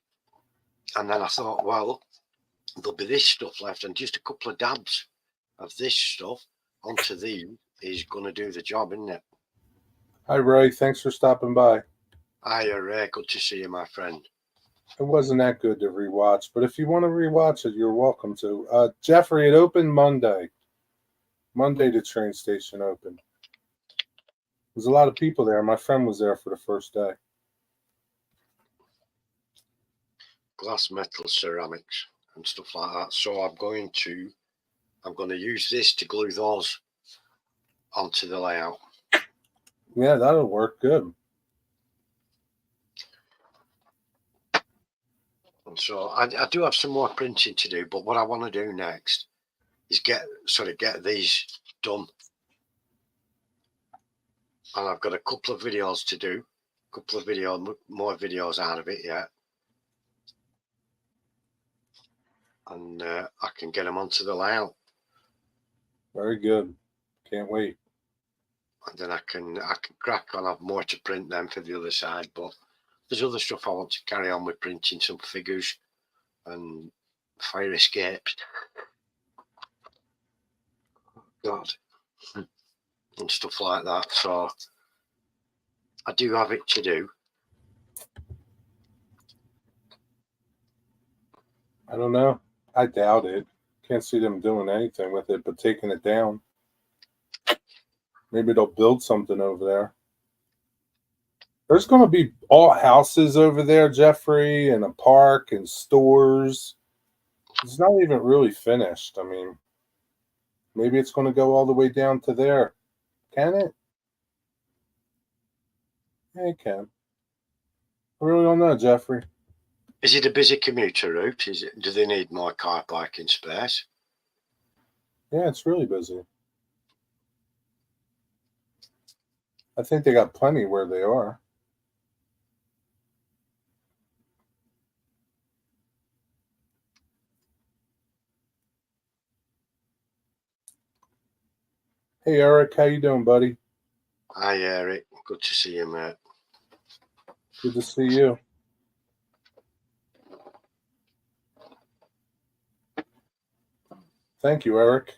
Speaker 2: And then I thought, well, there'll be this stuff left, and just a couple of dabs of this stuff onto these is going to do the job, isn't it?
Speaker 1: Hi, Ray. Thanks for stopping by.
Speaker 2: Hiya, Ray. Good to see you, my friend.
Speaker 1: It wasn't that good to rewatch, but if you want to rewatch it, you're welcome to. Jeffrey, it opened Monday. Monday, the train station opened. There's a lot of people there. My friend was there for the first day.
Speaker 2: Glass, metal, ceramics, and stuff like that. So I'm going to use this to glue those onto the layout.
Speaker 1: Yeah, that'll work good.
Speaker 2: And so I do have some more printing to do, but what I want to do next is get these done. And I've got a couple of videos to do, more videos out of it yet. And I can get them onto the layout.
Speaker 1: Very good. Can't wait.
Speaker 2: And then I can crack on, have more to print then for the other side. But there's other stuff I want to carry on with, printing some figures and fire escapes. God. And stuff like that. So I do have it to do.
Speaker 1: I don't know. I doubt it. Can't see them doing anything with it but taking it down. Maybe they'll build something over there. There's going to be all houses over there, Jeffrey, and a park and stores. It's not even really finished. I mean, maybe it's going to go all the way down to there. Can it? Yeah, it can. I really don't know, Jeffrey.
Speaker 2: Is it a busy commuter route? Do they need more car parking space?
Speaker 1: Yeah, it's really busy. I think they got plenty where they are. Hey, Eric, how you doing, buddy?
Speaker 2: Hi, Eric. Good to see you, mate.
Speaker 1: Good to see you. Thank you, Eric.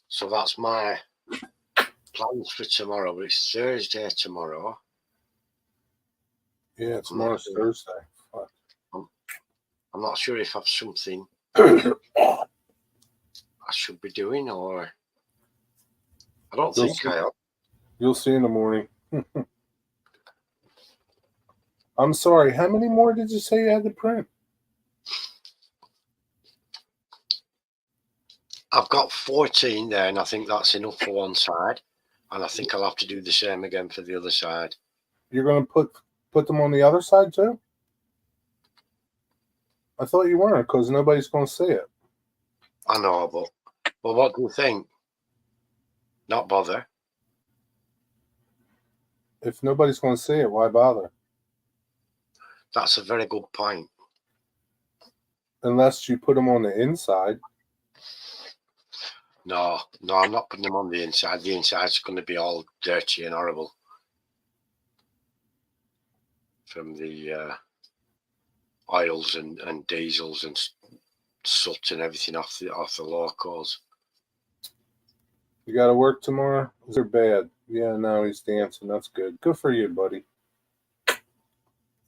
Speaker 2: So that's my plans for tomorrow, but it's Thursday tomorrow.
Speaker 1: Yeah, tomorrow's Thursday. Fuck.
Speaker 2: I'm not sure if I've something I should be doing, or I don't think I have.
Speaker 1: You'll see in the morning. I'm sorry, how many more did you say you had to print?
Speaker 2: I've got 14 there, and I think that's enough for one side. And I think I'll have to do the same again for the other side.
Speaker 1: You're going to put them on the other side too? I thought you weren't, because nobody's going to see it.
Speaker 2: I know, but what do you think? Not bother.
Speaker 1: If nobody's going to see it, why bother?
Speaker 2: That's a very good point.
Speaker 1: Unless you put them on the inside.
Speaker 2: No, I'm not putting them on the inside. The inside's going to be all dirty and horrible from the oils and diesels and soot and everything off the locals.
Speaker 1: You got to work tomorrow? Is it bad? Yeah, no, he's dancing. That's good. Good for you, buddy.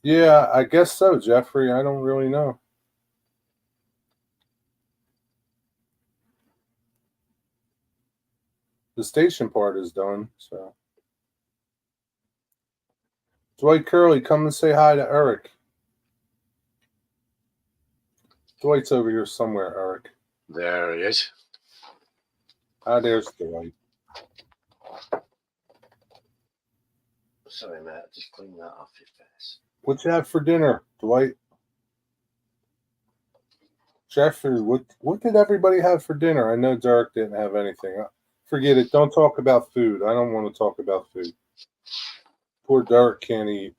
Speaker 1: Yeah, I guess so, Jeffrey. I don't really know. The station part is done, so. Dwight Curley, come and say hi to Eric. Dwight's over here somewhere, Eric.
Speaker 2: There he is.
Speaker 1: Ah, there's Dwight.
Speaker 2: Sorry, mate. Just clean that off your face.
Speaker 1: What you have for dinner, Dwight? Jeffrey, what did everybody have for dinner? I know Derek didn't have anything. Forget it. Don't talk about food. I don't want to talk about food. Poor Derek can't eat.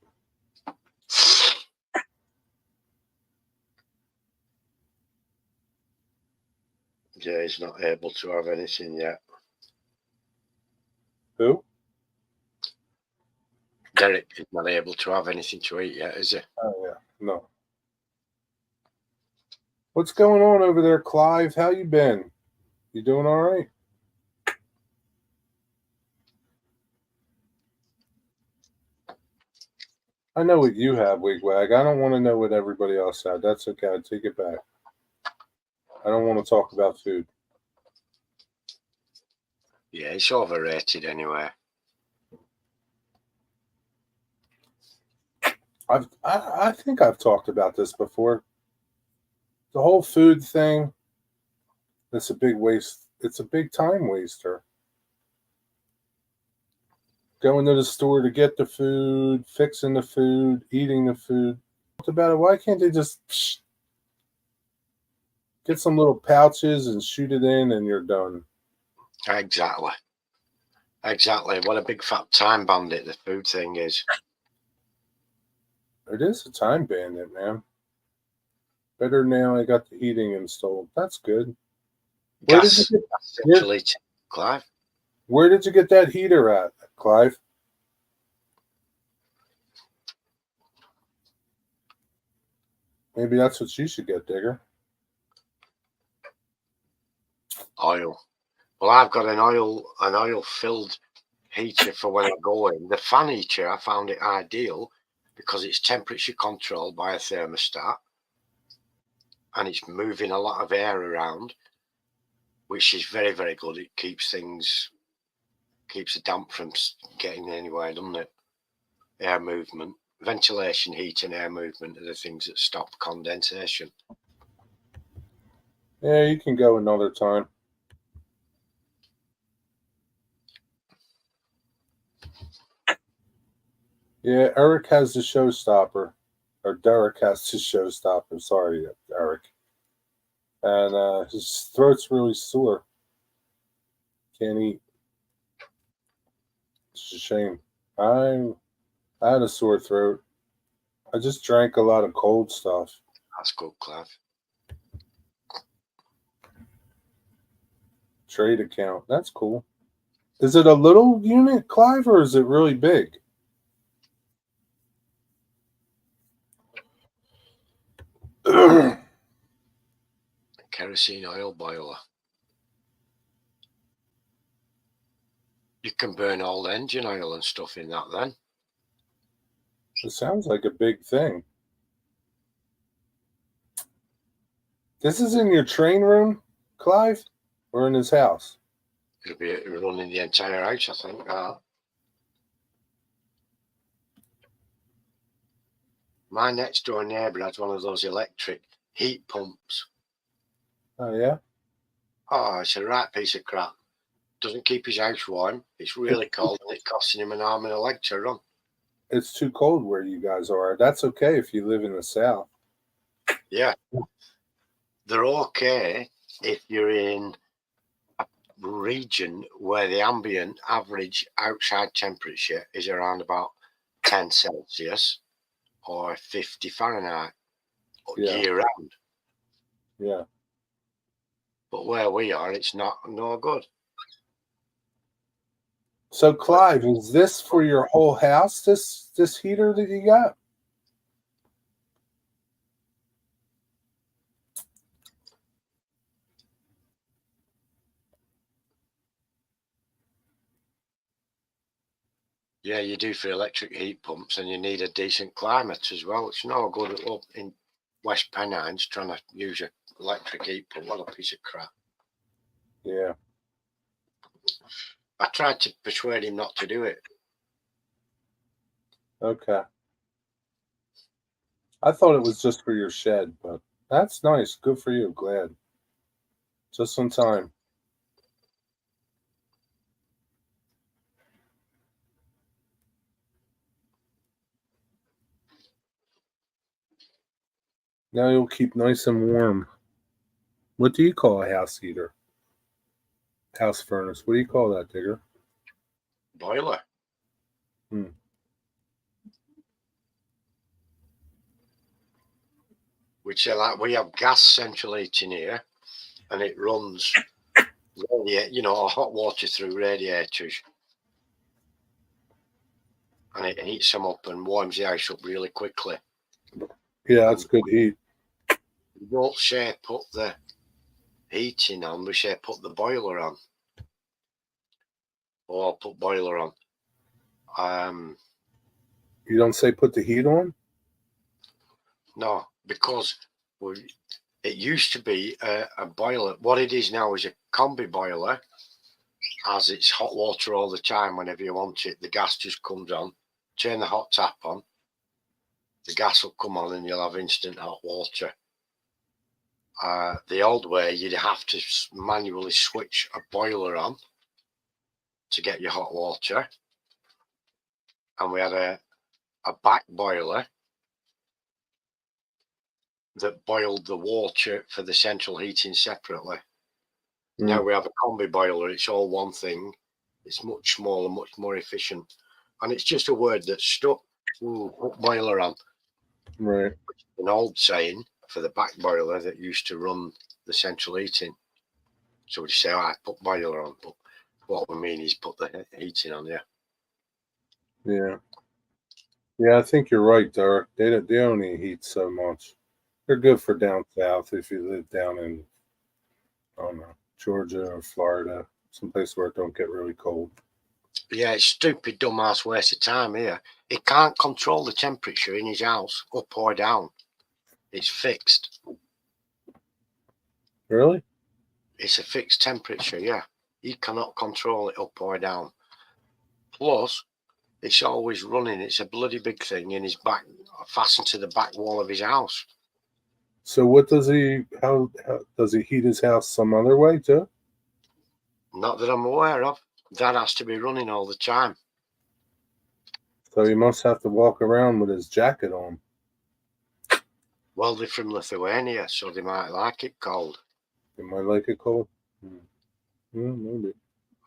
Speaker 2: Yeah, he's not able to have anything yet.
Speaker 1: Who?
Speaker 2: Derek is not able to have anything to eat yet, is he?
Speaker 1: Oh, yeah. No. What's going on over there, Clive? How you been? You doing all right? I know what you have, Wigwag. I don't want to know what everybody else had. That's okay. I take it back. I don't want to talk about food.
Speaker 2: Yeah, it's overrated anyway.
Speaker 1: I think I've talked about this before. The whole food thing, it's a big waste. It's a big time waster. Going to the store to get the food, fixing the food, eating the food. What about it? Why can't they just get some little pouches and shoot it in and you're done?
Speaker 2: Exactly. What a big fat time bandit the food thing is.
Speaker 1: It is a time bandit, man. Better now I got the heating installed. That's good. Where did you get,
Speaker 2: Clive?
Speaker 1: where did you get that heater at, Clive? Maybe that's what you should get, Digger.
Speaker 2: Oil. Well, I've got an oil filled heater for when I go in. The fan heater, I found it ideal because it's temperature controlled by a thermostat and it's moving a lot of air around, which is very, very good. It keeps the damp from getting anywhere, doesn't it? Air movement, ventilation, heat, and air movement are the things that stop condensation.
Speaker 1: Yeah, you can go another time. Yeah, Eric has the showstopper. Or Derek has the showstopper. Sorry, Eric. And his throat's really sore. Can't eat. It's a shame. I had a sore throat. I just drank a lot of cold stuff.
Speaker 2: That's good, Clive.
Speaker 1: Trade account. That's cool. Is it a little unit, Clive, or is it really big?
Speaker 2: Kerosene oil boiler. You can burn all the engine oil and stuff in that then.
Speaker 1: It sounds like a big thing. This is in your train room, Clive, or in his house?
Speaker 2: It'll be running the entire house, I think. My next door neighbour has one of those electric heat pumps.
Speaker 1: Oh, yeah?
Speaker 2: Oh, it's a right piece of crap. Doesn't keep his house warm. It's really cold and it's costing him an arm and a leg to run.
Speaker 1: It's too cold where you guys are. That's okay if you live in the South.
Speaker 2: Yeah. They're okay if you're in a region where the ambient average outside temperature is around about 10 Celsius or 50 Fahrenheit year round.
Speaker 1: Yeah.
Speaker 2: But where we are, it's no good.
Speaker 1: So, Clive, is this for your whole house, this heater that you got?
Speaker 2: Yeah, you do for electric heat pumps, and you need a decent climate as well. It's no good up in West Pennines trying to use an electric heat pump. What a piece of crap.
Speaker 1: Yeah.
Speaker 2: I tried to persuade him not to do it.
Speaker 1: Okay. I thought it was just for your shed, but that's nice. Good for you. Glad. Just on time. Now you'll keep nice and warm. What do you call a house heater? House furnace. What do you call that, Digger?
Speaker 2: Boiler. Which are like, we have gas central heating here, and it runs hot water through radiators, and it heats them up and warms the house up really quickly.
Speaker 1: Yeah, that's good heat.
Speaker 2: We don't say put the heating on, we say put the boiler on. Or put boiler on.
Speaker 1: You don't say put the heat on?
Speaker 2: No, because it used to be a boiler. What it is now is a combi boiler, as it's hot water all the time whenever you want it. The gas just comes on, turn the hot tap on, the gas will come on and you'll have instant hot water. The old way, you'd have to manually switch a boiler on to get your hot water. And we had a back boiler that boiled the water for the central heating separately. Now we have a combi boiler. It's all one thing. It's much smaller, much more efficient. And it's just a word that's stuck. Put boiler on.
Speaker 1: Right.
Speaker 2: An old saying for the back boiler that used to run the central heating. So we just say, I put boiler on. But what we mean is put the heating on, yeah.
Speaker 1: Yeah. Yeah, I think you're right, Derek. They only heat so much. They're good for down south if you live down in, I don't know, Georgia or Florida, someplace where it don't get really cold.
Speaker 2: Yeah, it's stupid, dumbass waste of time here. He can't control the temperature in his house, up or down. It's fixed.
Speaker 1: Really?
Speaker 2: It's a fixed temperature, yeah. He cannot control it up or down. Plus, it's always running. It's a bloody big thing in his back, fastened to the back wall of his house.
Speaker 1: So what does he? How does he heat his house some other way too?
Speaker 2: Not that I'm aware of. That has to be running all the time.
Speaker 1: So he must have to walk around with his jacket on.
Speaker 2: Well, they're from Lithuania, so they might like it cold.
Speaker 1: They might like it cold. Maybe.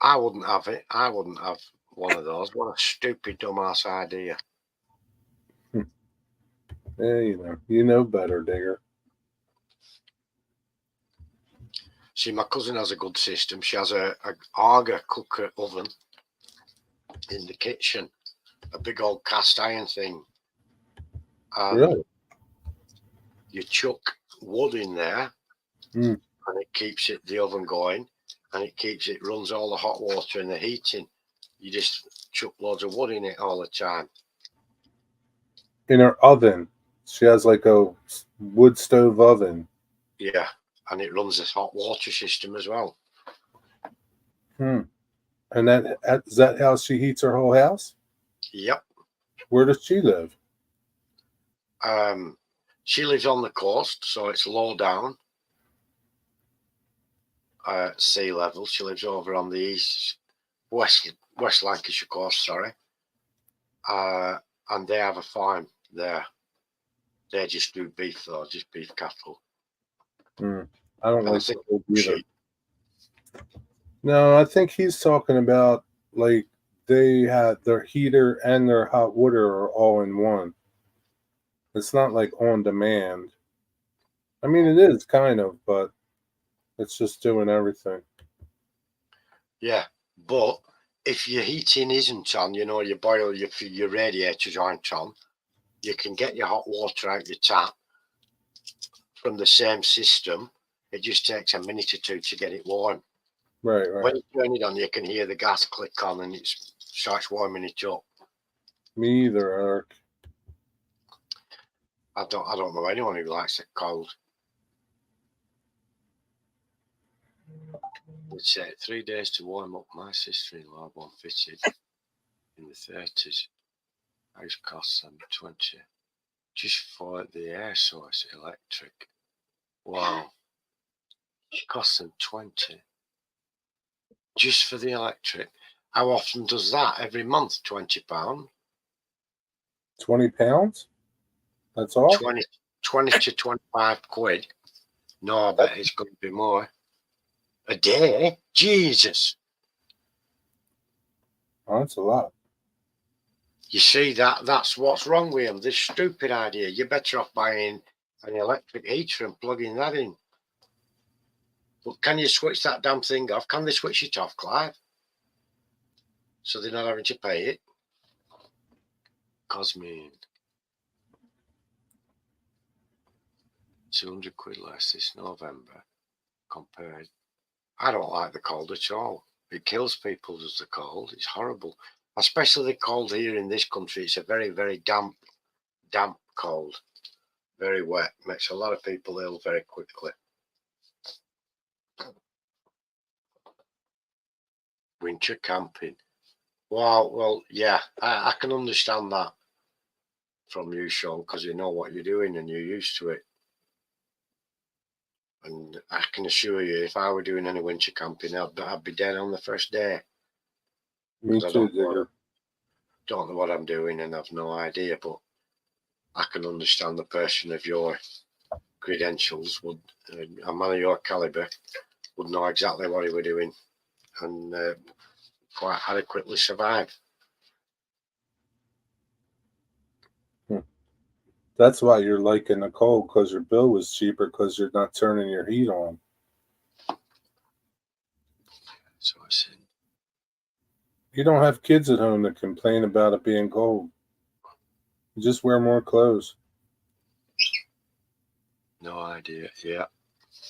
Speaker 2: I wouldn't have it. I wouldn't have one of those. What a stupid, dumbass idea.
Speaker 1: Yeah, you know better, Digger.
Speaker 2: See, my cousin has a good system. She has a Arga cooker oven in the kitchen, a big old cast iron thing.
Speaker 1: Really?
Speaker 2: You chuck wood in there, and it keeps the oven going, and it runs all the hot water and the heating. You just chuck loads of wood in it all the time.
Speaker 1: In her oven, she has like a wood stove oven.
Speaker 2: Yeah, and it runs this hot water system as well.
Speaker 1: And is that how she heats her whole house?
Speaker 2: Yep.
Speaker 1: Where does she live?
Speaker 2: She lives on the coast, so it's low down, sea level. She lives over on the West Lancashire coast, sorry. And they have a farm there. They just do beef though, just beef cattle.
Speaker 1: I don't like
Speaker 2: think
Speaker 1: either. No, I think he's talking about like they had their heater and their hot water are all in one. It's not like on demand. I mean, it is kind of, but it's just doing everything.
Speaker 2: Yeah, but if your heating isn't on, you boil your radiators aren't on, you can get your hot water out your tap from the same system. It just takes a minute or two to get it warm.
Speaker 1: Right.
Speaker 2: When you turn it on, you can hear the gas click on and it starts warming it up.
Speaker 1: Me either, Eric.
Speaker 2: I don't know anyone who likes it cold. It said 3 days to warm up. My sister-in-law one fitted in the 30s. House costs them 20 just for the air source electric. Wow. It costs them 20 just for the electric. How often does that? Every month, £20.
Speaker 1: 20 pounds? That's all?
Speaker 2: 20 to 25 quid. No, I bet it's going to be more. A day? Jesus.
Speaker 1: Oh, that's a lot.
Speaker 2: You see, that's what's wrong with them. This stupid idea. You're better off buying an electric heater and plugging that in. But can you switch that damn thing off? Can they switch it off, Clive? So they're not having to pay it? Cosmine. 200 quid less this November compared. I don't like the cold at all. It kills people, does the cold. It's horrible. especially the cold here in this country. It's a very, very damp cold, very wet. Makes a lot of people ill very quickly. Winter camping. Wow, well, yeah, I can understand that from you, Sean, because you know what you're doing and you're used to it. And I can assure you, if I were doing any winter camping, I'd be dead on the first day.
Speaker 1: Me too, Digger.
Speaker 2: Don't know what I'm doing and I've no idea, but I can understand the person of your credentials would, a man of your caliber, would know exactly what he were doing and quite adequately survive.
Speaker 1: That's why you're liking the cold, because your bill was cheaper because you're not turning your heat on.
Speaker 2: So I said,
Speaker 1: You don't have kids at home that complain about it being cold. You just wear more clothes.
Speaker 2: no idea. Yeah.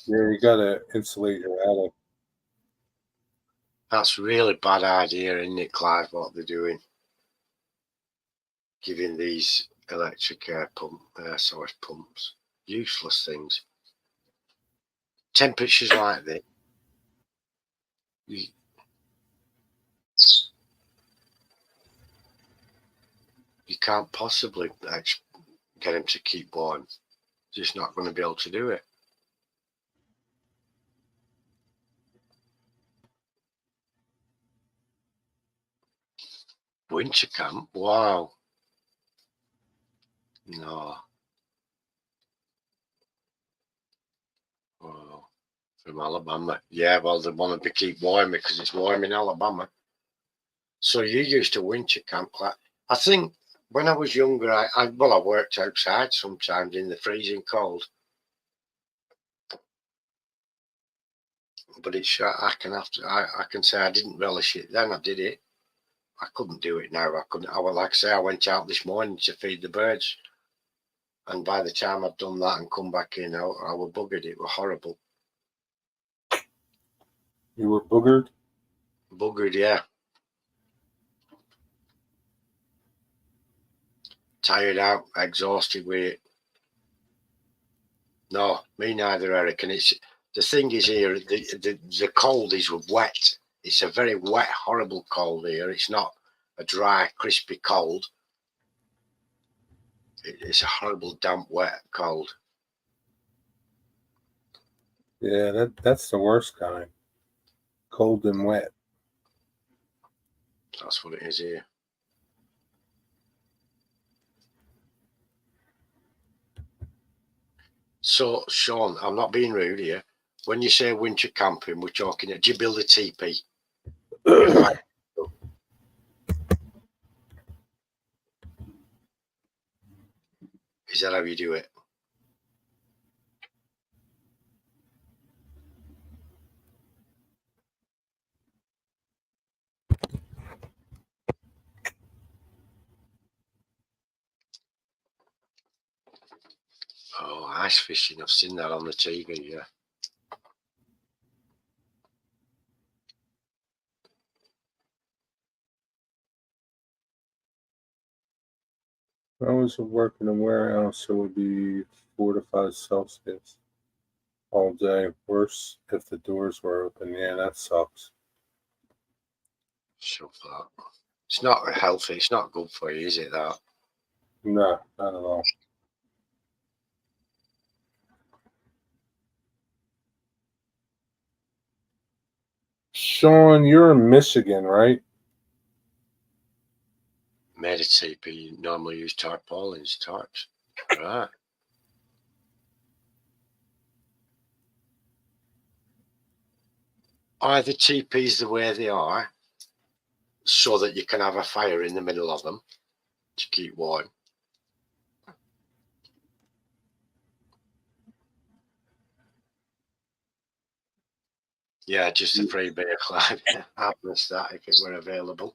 Speaker 1: Yeah, you gotta insulate your attic.
Speaker 2: That's a really bad idea, isn't it, Clive, what they're doing? Giving these electric air source pumps, useless things. Temperatures like this, you can't possibly get them to keep warm. Just not going to be able to do it. Winter camp, wow. No. Oh, from Alabama. Yeah, well, they want to keep warm because it's warm in Alabama. So you used to winter camp. I think when I was younger, I worked outside sometimes in the freezing cold. But it's I can say I didn't relish it then. I did it. I couldn't do it now. I couldn't. Like I say, I went out this morning to feed the birds, and by the time I'd done that and come back in, I was buggered. It was horrible.
Speaker 1: You were boogered?
Speaker 2: Buggered, yeah. Tired out, exhausted with it. No, me neither, Eric. And it's the thing is here, the cold is wet. It's a very wet, horrible cold here. It's not a dry, crispy cold. It's a horrible, damp, wet cold.
Speaker 1: Yeah, that's the worst kind. Cold and wet.
Speaker 2: That's what it is here. So, Sean, I'm not being rude here. When you say winter camping, we're talking, do you build a teepee? Is that how you do it? Oh, ice fishing. I've seen that on the TV, yeah.
Speaker 1: I was working in a warehouse, so it would be 4 to 5 Celsius all day. Worse if the doors were open. Yeah, that sucks.
Speaker 2: Shove that. It's not healthy. It's not good for you, is it, that?
Speaker 1: No, not at all. Sean, you're in Michigan, right?
Speaker 2: Made a teepee. You normally use tarpaulins, tarps. Right. Are the teepees the way they are so that you can have a fire in the middle of them to keep warm? Yeah, just a free beer, Clive. I'd miss that if it were available.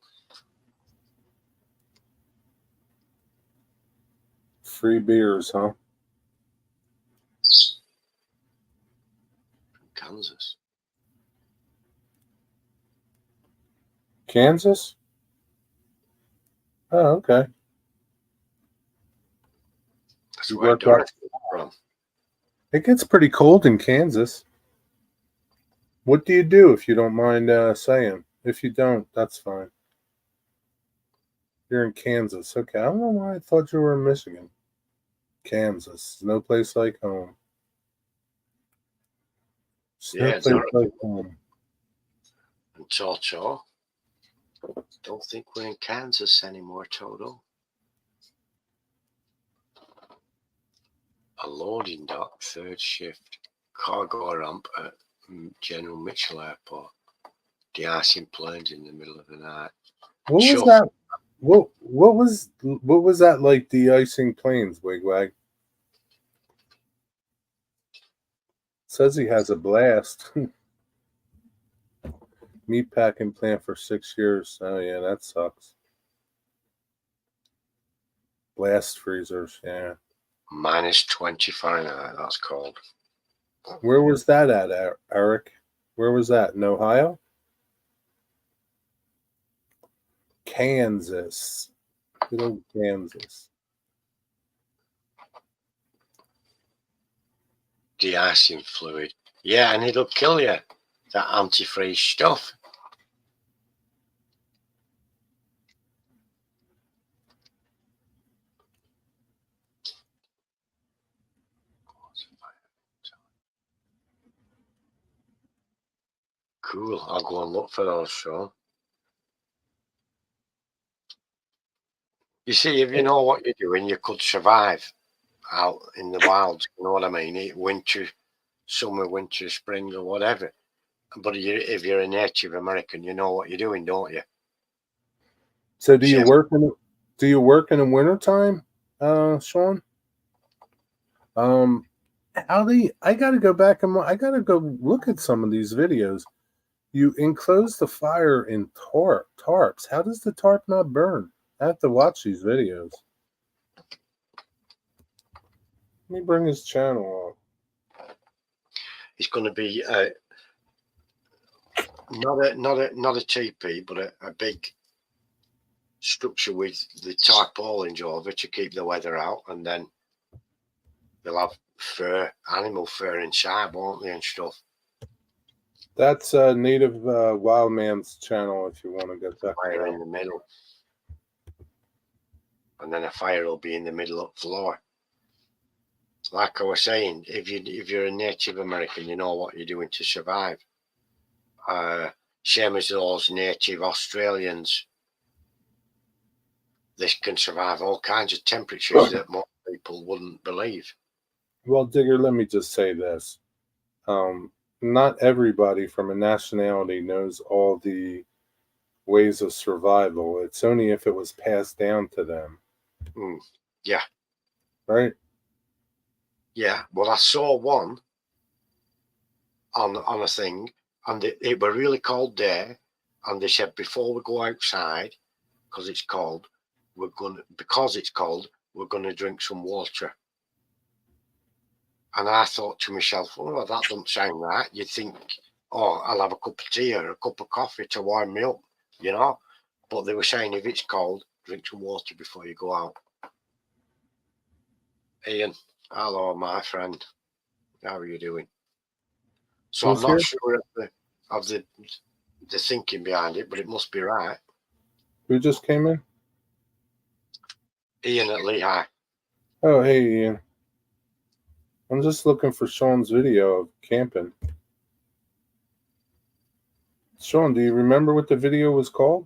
Speaker 1: Free beers, huh?
Speaker 2: Kansas.
Speaker 1: Kansas? Oh, okay.
Speaker 2: That's
Speaker 1: You
Speaker 2: where
Speaker 1: work out.
Speaker 2: Dorothy is from.
Speaker 1: It gets pretty cold in Kansas. What do you do if you don't mind saying? If you don't, that's fine. You're in Kansas. Okay. I don't know why I thought you were in Michigan. Kansas. No place like home. It's no
Speaker 2: Yeah,
Speaker 1: place
Speaker 2: Dorothy
Speaker 1: like home.
Speaker 2: and Toto. Don't think we're in Kansas anymore, Toto. A loading dock, third shift, cargo ramp at General Mitchell Airport. De-icing planes in the middle of the night.
Speaker 1: What was
Speaker 2: Chuff.
Speaker 1: that? What was that like? De-icing planes, Wigwag. Says he has a blast. Meat packing plant for 6 years. Oh yeah, that sucks. Blast freezers. Yeah.
Speaker 2: Minus 20 Fahrenheit, that's cold.
Speaker 1: Where was that at, Eric? Where was that? In Ohio? Kansas. Good old Kansas.
Speaker 2: De-icing fluid. Yeah, and it'll kill you. That antifreeze stuff. Cool. I'll go and look for those, Sean. You see, if you know what you're doing, you could survive out in the wilds. You know what I mean? Winter, summer, winter, spring, or whatever. But if you're a Native American, you know what you're doing, don't you?
Speaker 1: So do you
Speaker 2: Same.
Speaker 1: work in the wintertime, Sean? How do you, I gotta go back and I gotta go look at some of these videos. You enclose the fire in tarps. How does the tarp not burn? I have to watch these videos. Let me bring his channel up.
Speaker 2: It's going to be not a teepee, but a big structure with the tarpaulins over to keep the weather out, and then they'll have animal fur inside, won't they, and stuff.
Speaker 1: That's Native Wild Man's channel if you want to go check it
Speaker 2: Fire in
Speaker 1: out.
Speaker 2: the middle, and then a fire will be in the middle of the floor. Like I was saying, if you're a Native American, you know what you're doing to survive. Same as those Native Australians, they can survive all kinds of temperatures that most people wouldn't believe.
Speaker 1: Well, Digger, let me just say this. Not everybody from a nationality knows all the ways of survival. It's only if it was passed down to them.
Speaker 2: Yeah.
Speaker 1: Right?
Speaker 2: Yeah. Well, I saw one on a thing, and it were really cold there, and they said before we go outside, because it's cold, we're gonna drink some water. And I thought to myself, oh, that doesn't sound right. You'd think, oh, I'll have a cup of tea or a cup of coffee to warm me up, you know. But they were saying if it's cold, drink some water before you go out. Ian, hello, my friend. How are you doing? So
Speaker 1: Who's
Speaker 2: I'm not
Speaker 1: here?
Speaker 2: sure of the thinking behind it, but it must be right.
Speaker 1: Who just came in?
Speaker 2: Ian at Lehigh.
Speaker 1: Oh, hey, Ian. I'm just looking for Sean's video of camping. Sean, do you remember what the video was called?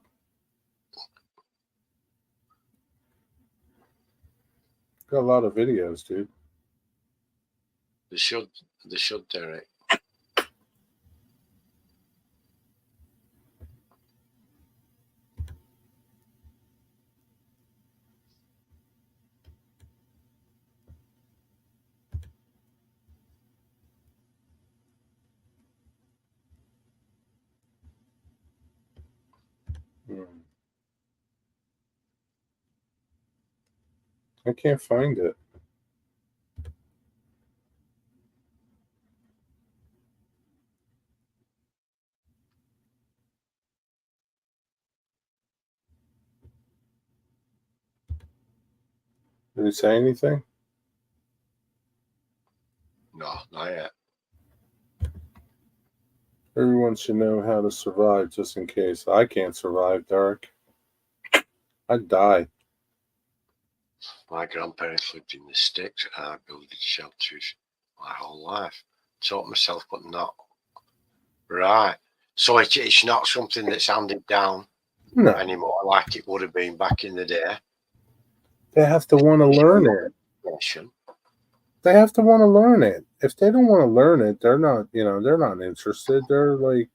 Speaker 1: Got a lot of videos, dude.
Speaker 2: They should, Derek.
Speaker 1: I can't find it. Did he say anything?
Speaker 2: No, not yet.
Speaker 1: Everyone should know how to survive just in case. I can't survive, Derek. I'd die.
Speaker 2: My grandparents lived in the sticks. I built shelters my whole life. Taught myself, but not. Right. So it's not something that's handed down
Speaker 1: No,
Speaker 2: anymore like it would have been back in the day.
Speaker 1: they have to want to learn it.
Speaker 2: Nation.
Speaker 1: They have to want to learn it. If they don't want to learn it, they're not, they're not interested. They're like,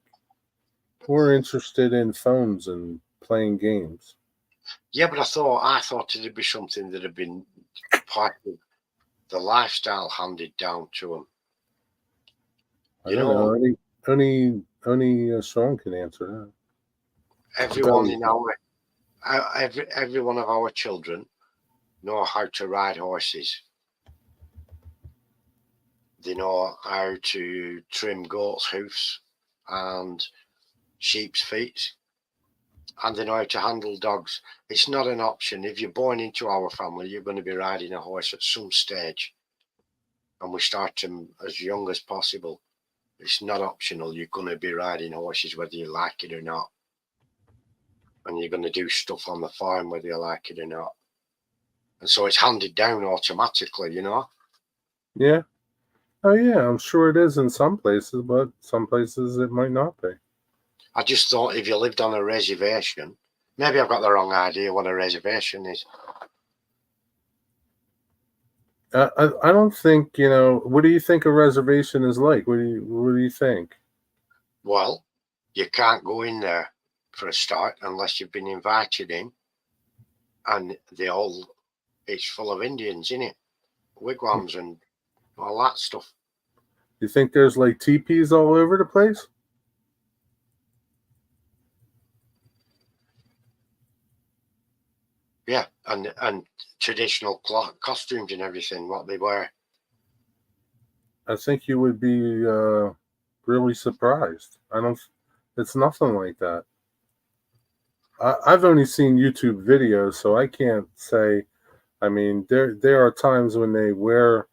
Speaker 1: we're interested in phones and playing games.
Speaker 2: Yeah, but I thought it'd be something that had been part of the lifestyle handed down to them.
Speaker 1: I don't know. Only Sean can answer that.
Speaker 2: Everyone in every one of our children know how to ride horses. They know how to trim goats' hoofs and sheep's feet, and they know how to handle dogs. It's not an option. If you're born into our family, you're going to be riding a horse at some stage, and we start them as young as possible. It's not optional. You're going to be riding horses whether you like it or not, and you're going to do stuff on the farm whether you like it or not. And so it's handed down automatically,
Speaker 1: Yeah. Oh, yeah. I'm sure it is in some places, but some places it might not be.
Speaker 2: I just thought if you lived on a reservation, maybe I've got the wrong idea what a reservation is.
Speaker 1: I don't think, what do you think a reservation is like? What do you think?
Speaker 2: Well, you can't go in there for a start unless you've been invited in, and it's full of Indians in it, wigwams and all that stuff.
Speaker 1: You think there's like teepees all over the place?
Speaker 2: Yeah, and traditional costumes and everything, what they wear.
Speaker 1: I think you would be really surprised. It's nothing like that. I've only seen YouTube videos, so I can't say. I mean, there are times when they wear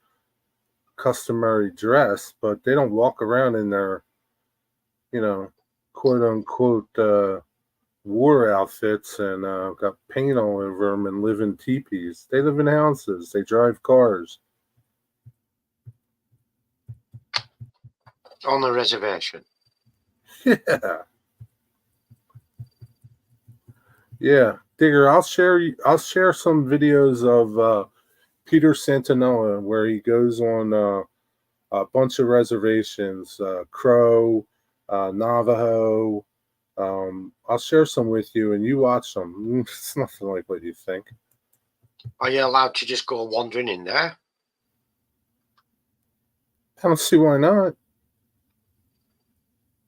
Speaker 1: customary dress, but they don't walk around in their, quote unquote, war outfits and got paint all over them and live in teepees. They live in houses. They drive cars.
Speaker 2: On the reservation.
Speaker 1: Yeah. Yeah, Digger, I'll share some videos of Peter Santanella where he goes on a bunch of reservations, Crow, Navajo. I'll share some with you, and you watch them. It's nothing like what you think.
Speaker 2: Are you allowed to just go wandering in there?
Speaker 1: I don't see why not.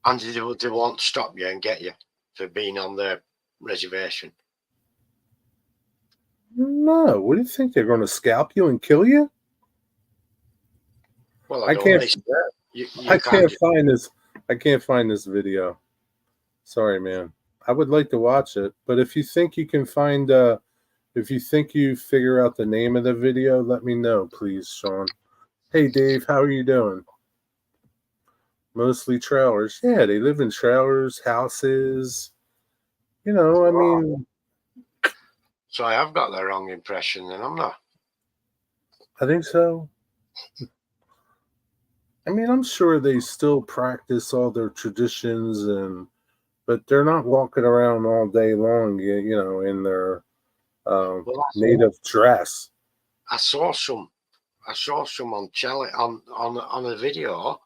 Speaker 2: And they won't stop you and get you for being on their reservation?
Speaker 1: No, what do you think? They're going to scalp you and kill you?
Speaker 2: Well,
Speaker 1: I can't find this. I can't find this video. Sorry, man. I would like to watch it, but if you think you can find, if you think you figure out the name of the video, let me know, please, Sean. Hey, Dave, how are you doing? Mostly trailers. Yeah, they live in trailers, houses. I mean.
Speaker 2: So I have got the wrong impression, then I'm not.
Speaker 1: I think so. I mean, I'm sure they still practice all their traditions, but they're not walking around all day long, in their native dress.
Speaker 2: I saw some on telly on a video,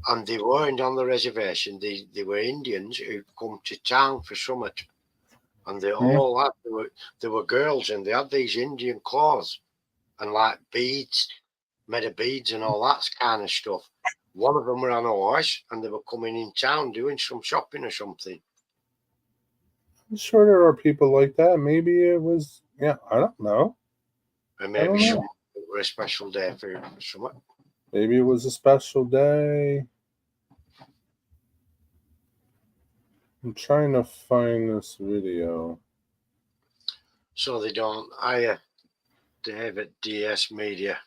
Speaker 2: and they weren't on the reservation. They were Indians who come to town for summer, and they all had there were girls, and they had these Indian clothes and like beads, made of beads and all that kind of stuff. One of them were on a horse, and they were coming in town doing some shopping or something.
Speaker 1: I'm sure there are people like that. Maybe it was, I don't know.
Speaker 2: And maybe it were a special day for summer.
Speaker 1: Maybe it was a special day. I'm trying to find this video.
Speaker 2: So they don't Dave at DS Media.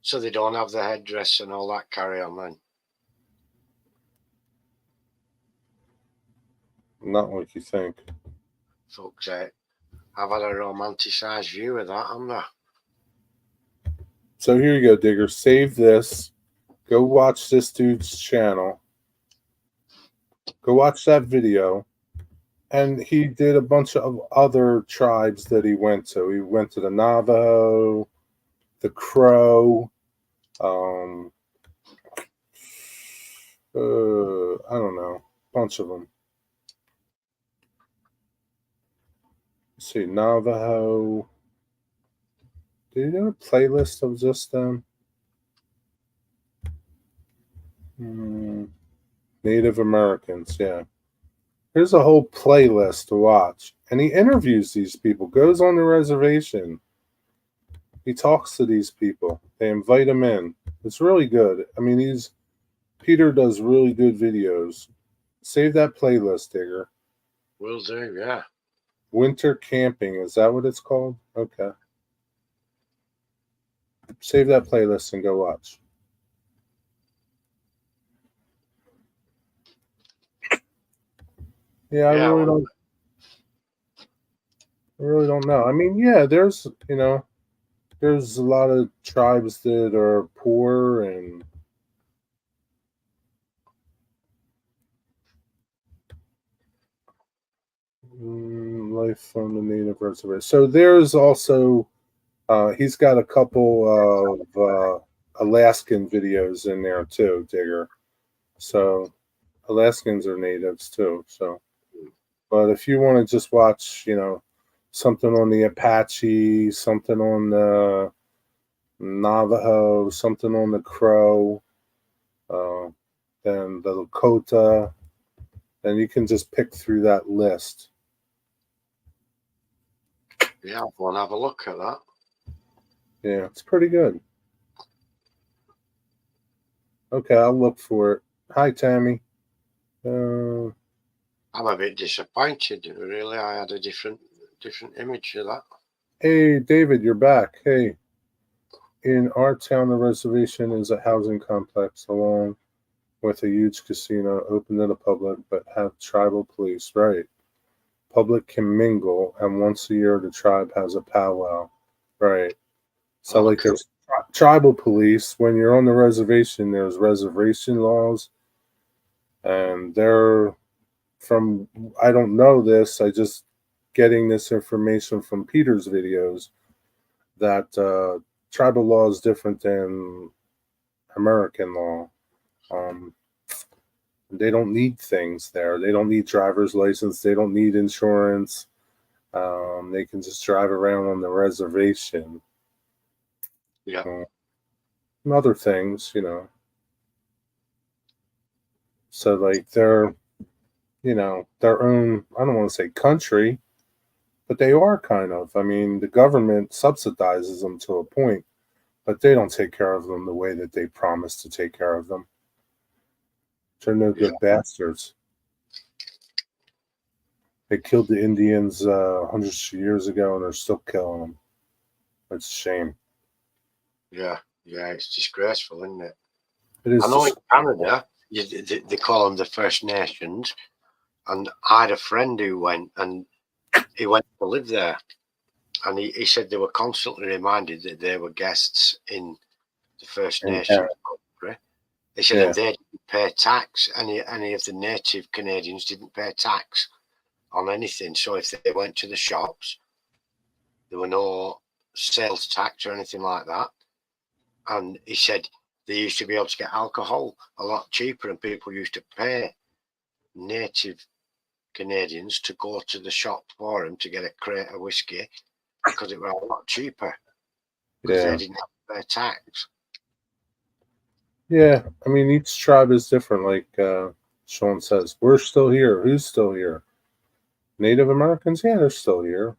Speaker 2: So they don't have the headdress and all that carry on then.
Speaker 1: Not like you think.
Speaker 2: Fuck's sake. I've had a romanticised view of that, haven't I?
Speaker 1: So here you go, Digger. Save this. Go watch this dude's channel. Go watch that video. And he did a bunch of other tribes that he went to. He went to the Navajo, the Crow, I don't know, a bunch of them. Let's see, Navajo. Did you do a playlist of just them? Native Americans, yeah. Here's a whole playlist to watch. And he interviews these people, goes on the reservation. He talks to these people. They invite him in. It's really good. I mean, Peter does really good videos. Save that playlist, Digger.
Speaker 2: Will do, yeah.
Speaker 1: Winter camping, is that what it's called? Okay. Save that playlist and go watch. Yeah, I really don't know. I mean, yeah, there's a lot of tribes that are poor and life on the native reservation. So there's also he's got a couple of Alaskan videos in there too, Digger. So Alaskans are natives too. So, but if you want to just watch, something on the Apache, something on the Navajo, something on the Crow, then the Lakota, then you can just pick through that list.
Speaker 2: Yeah, I'll go and have a look at that.
Speaker 1: Yeah, it's pretty good. Okay, I'll look for it. Hi, Tammy.
Speaker 2: I'm a bit disappointed, really. I had a different image of that.
Speaker 1: Hey, David, you're back. Hey. In our town, the reservation is a housing complex along with a huge casino open to the public, but have tribal police. Right. Public can mingle, and once a year the tribe has a powwow. Right. So, like, there's tribal police. When you're on the reservation, there's reservation laws, and they're from, I don't know this, I just getting this information from Peter's videos, that tribal law is different than American law. They don't need things there. They don't need driver's license. They don't need insurance. They can just drive around on the reservation.
Speaker 2: Yeah.
Speaker 1: And other things, So, like, they're, their own, I don't want to say country, but they are kind of. I mean, the government subsidizes them to a point, but they don't take care of them the way that they promised to take care of them. They're no good bastards. They killed the Indians hundreds of years ago, and they're still killing them. It's a shame.
Speaker 2: Yeah, it's disgraceful, isn't it?
Speaker 1: It is.
Speaker 2: I know in Canada, they call them the First Nations, and I had a friend who went, and he went to live there, and he said they were constantly reminded that they were guests in the First Nations country. They said they didn't pay tax. Any of the native Canadians didn't pay tax on anything. So if they went to the shops, there were no sales tax or anything like that. And he said they used to be able to get alcohol a lot cheaper, and people used to pay native Canadians to go to the shop for them to get a crate of whiskey because it was a lot cheaper because they didn't have to pay tax.
Speaker 1: Yeah, I mean, each tribe is different. Like Sean says, we're still here. Who's still here? Native Americans? Yeah, they're still here.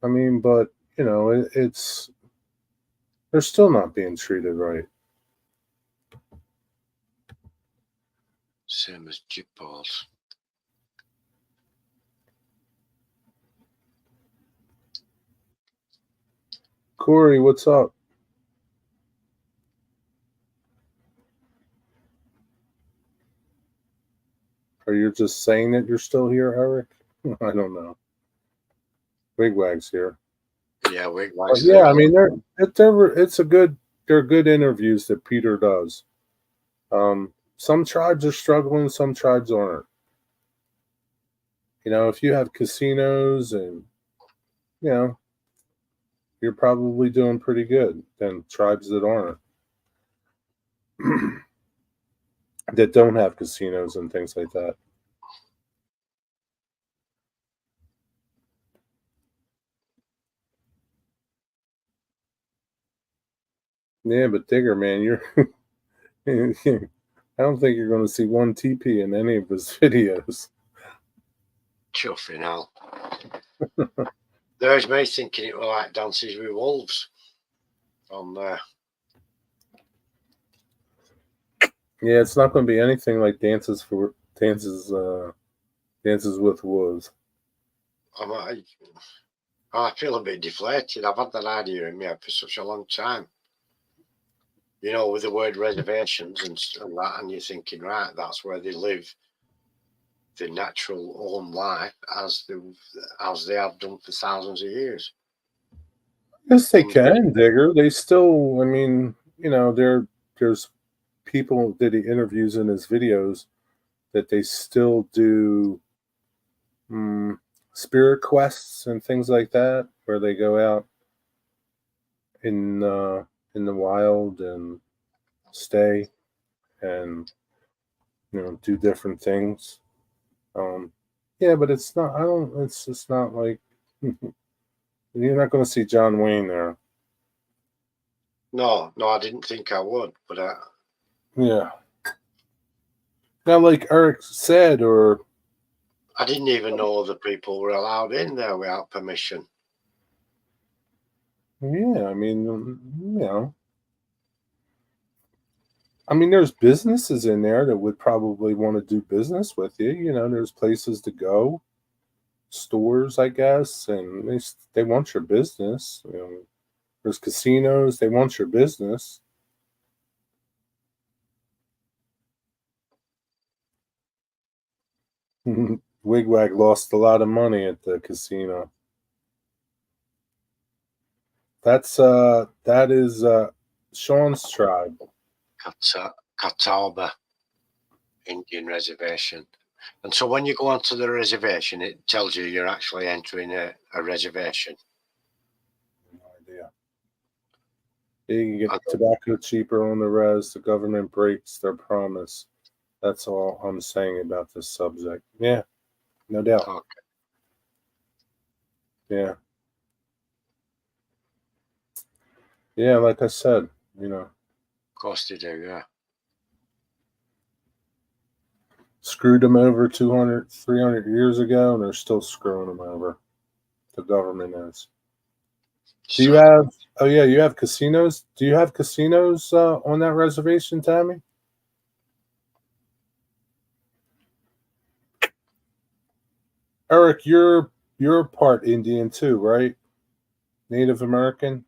Speaker 1: I mean, but, it's they're still not being treated right.
Speaker 2: Same as jip balls.
Speaker 1: Corey, what's up? Are you just saying that you're still here, Eric? I don't know. Wigwag's here.
Speaker 2: Yeah,
Speaker 1: But yeah, I mean, they're good interviews that Peter does. Some tribes are struggling, some tribes aren't. You know, if you have casinos and you know, you're probably doing pretty good than tribes that aren't, that don't have casinos and things like that. Yeah, but Digger, man, you're. I don't think you're going to see one TP in any of his videos.
Speaker 2: Chuffing hell. There's me thinking it was like Dances with Wolves on there.
Speaker 1: Yeah, it's not going to be anything like Dances with Wolves.
Speaker 2: I feel a bit deflated. I've had that idea in my head for such a long time. You know, with the word reservations and that, and you're thinking, right, that's where they live the natural own life as they have done for thousands of years.
Speaker 1: Yes, they can, Digger. They still, I mean, you know, there's people that he interviews in his videos that they still do spirit quests and things like that, where they go out in the wild and stay and do different things. Yeah, but it's not. I don't. It's just not like you're not going to see John Wayne there.
Speaker 2: No, I didn't think I would, but
Speaker 1: yeah. Now, like Eric said, or
Speaker 2: I didn't even know other people were allowed in there without permission.
Speaker 1: Yeah, I mean, there's businesses in there that would probably want to do business with you. You know, there's places to go, stores, I guess, and they want your business. You know, there's casinos, they want your business. Wigwag lost a lot of money at the casino. That is Sean's tribe.
Speaker 2: Catawba Indian Reservation. And so when you go onto the reservation, it tells you you're actually entering a reservation.
Speaker 1: No idea. You can get tobacco cheaper on the res. The government breaks their promise. That's all I'm saying about this subject. Yeah, no doubt.
Speaker 2: Okay.
Speaker 1: Yeah. Yeah, like I said,
Speaker 2: Of course they do, yeah.
Speaker 1: Screwed them over 200, 300 years ago, and they're still screwing them over. The government is. Do you have, oh yeah, you have casinos? Do you have casinos on that reservation, Tammy? Eric, you're part Indian too, right? Native American?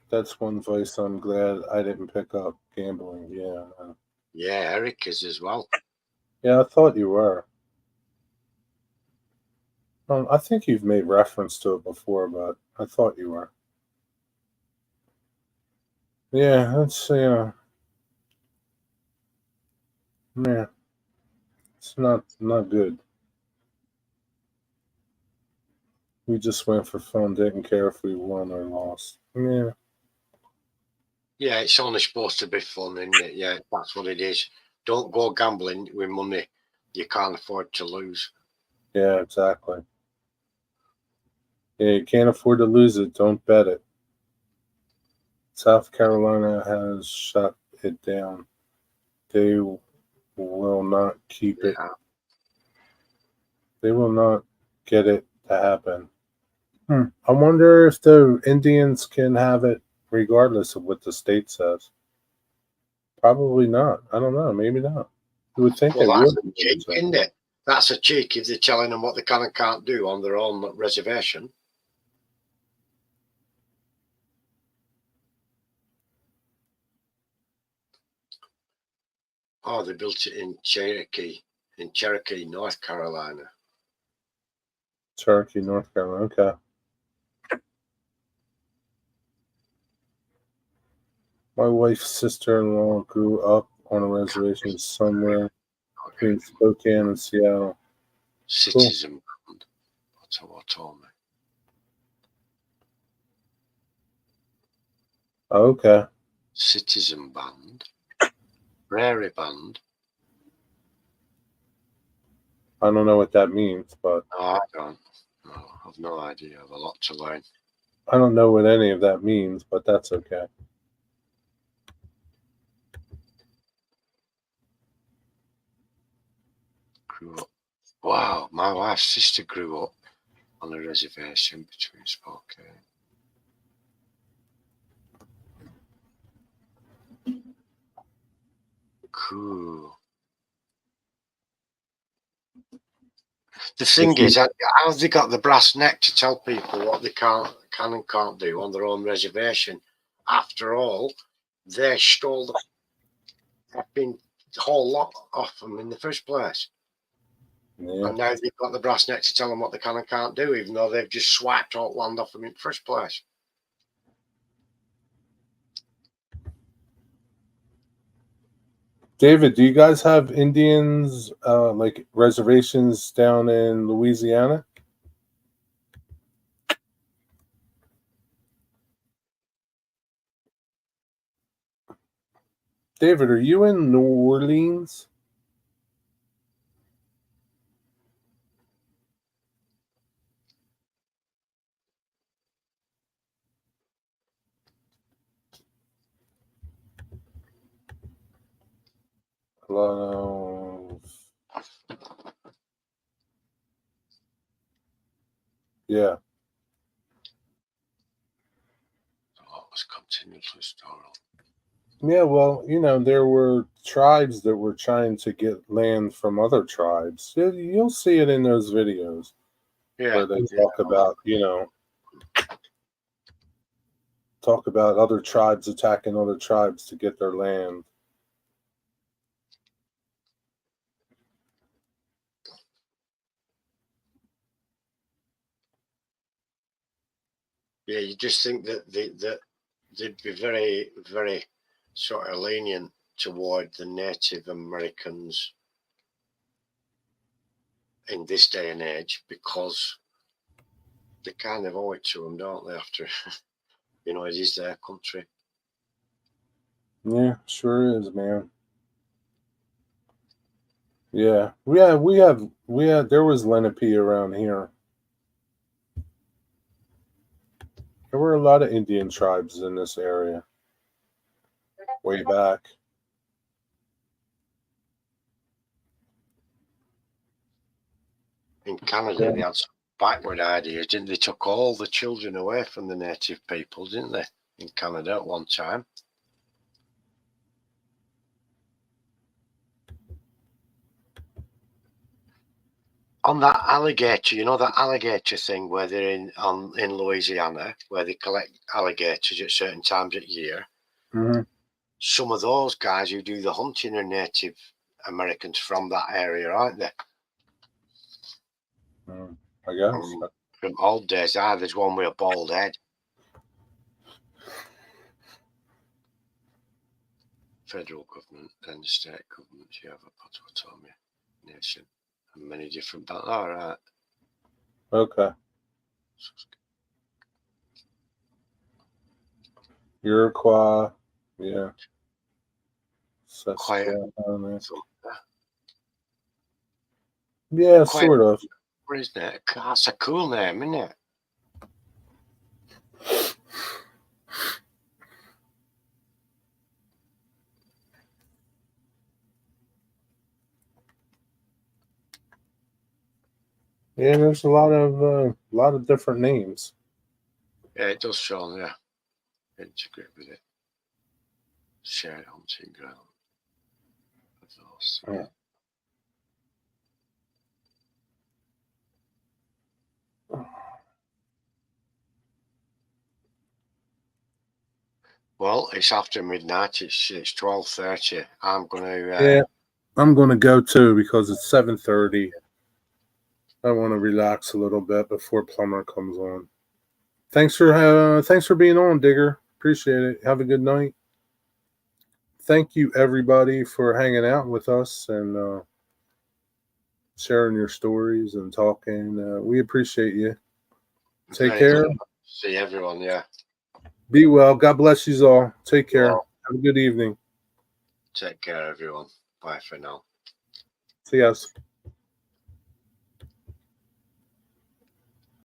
Speaker 1: That's one vice I'm glad I didn't pick up, gambling. Yeah.
Speaker 2: Yeah, Eric is as well.
Speaker 1: Yeah, I thought you were. I think you've made reference to it before, but I thought you were. Yeah, that's yeah, it's not good. We just went for fun, didn't care if we won or lost. Yeah.
Speaker 2: Yeah, it's only supposed to be fun, isn't it? Yeah, that's what it is. Don't go gambling with money you can't afford to lose.
Speaker 1: Yeah, exactly. Yeah, you can't afford to lose it. Don't bet it. South Carolina has shut it down. They will not keep it. They will not get it to happen. I wonder if the Indians can have it regardless of what the state says. Probably not. I don't know. Maybe not. You would think they
Speaker 2: Well,
Speaker 1: would.
Speaker 2: that's a cheek, isn't it? That's a cheek if they're telling them what they can and can't do on their own reservation. Oh, they built it in Cherokee, North Carolina.
Speaker 1: Cherokee, North Carolina. Okay. My wife's sister-in-law grew up on a reservation somewhere between Spokane and Seattle.
Speaker 2: Citizen Band. That's what told me.
Speaker 1: Okay.
Speaker 2: Citizen Band. Prairie Band.
Speaker 1: I don't know what that means, but
Speaker 2: No, I don't. No, I've no idea. I have a lot to learn.
Speaker 1: I don't know what any of that means, but that's okay.
Speaker 2: Grew up. Wow, my wife's sister grew up on a reservation between Spokane. Cool. The thing is, how have they got the brass neck to tell people what they can and can't do on their own reservation? After all, they stole the whole lot off them in the first place.
Speaker 1: Yeah.
Speaker 2: And now they've got the brass neck to tell them what they can and can't do, even though they've just swiped all land off them in the first place.
Speaker 1: David, do you guys have Indians like reservations down in Louisiana? David, are you in New Orleans? Hello. Yeah.
Speaker 2: Oh, it was continuously stolen.
Speaker 1: Yeah, well, there were tribes that were trying to get land from other tribes. You'll see it in those videos where they talk about other tribes attacking other tribes to get their land.
Speaker 2: Yeah, you just think that they'd be very, very sort of lenient toward the Native Americans in this day and age because they kind of owe it to them, don't they? After it is their country.
Speaker 1: Yeah, sure is, man. Yeah, there was Lenape around here. There were a lot of Indian tribes in this area way back.
Speaker 2: In Canada, they had some backward ideas, didn't they? Took all the children away from the native people, didn't they? In Canada at one time. On that alligator, that alligator thing where they're in Louisiana, where they collect alligators at certain times of year.
Speaker 1: Mm-hmm.
Speaker 2: Some of those guys who do the hunting are Native Americans from that area, aren't they?
Speaker 1: I guess.
Speaker 2: From old days, there's one with a bald head. Federal government, then the state governments, you have a Potawatomi nation, and many different. All right.
Speaker 1: Okay. Iroquois, yeah. Yeah, sort of.
Speaker 2: What is that? That's a cool name, isn't it?
Speaker 1: Yeah, there's a lot of different names.
Speaker 2: Yeah, it does show. Yeah, integrate with it. Shared hunting ground. Well, it's after midnight. It's 12:30. I'm gonna.
Speaker 1: Yeah, I'm going to go too because it's 7:30. I want to relax a little bit before Plumber comes on. Thanks for being on, Digger. Appreciate it. Have a good night. Thank you everybody for hanging out with us and sharing your stories and talking. We appreciate you. Take care.
Speaker 2: See everyone. Yeah.
Speaker 1: Be well. God bless you all. Take care.
Speaker 2: Well,
Speaker 1: have a good evening.
Speaker 2: take care, everyone. Bye for now.
Speaker 1: See you guys.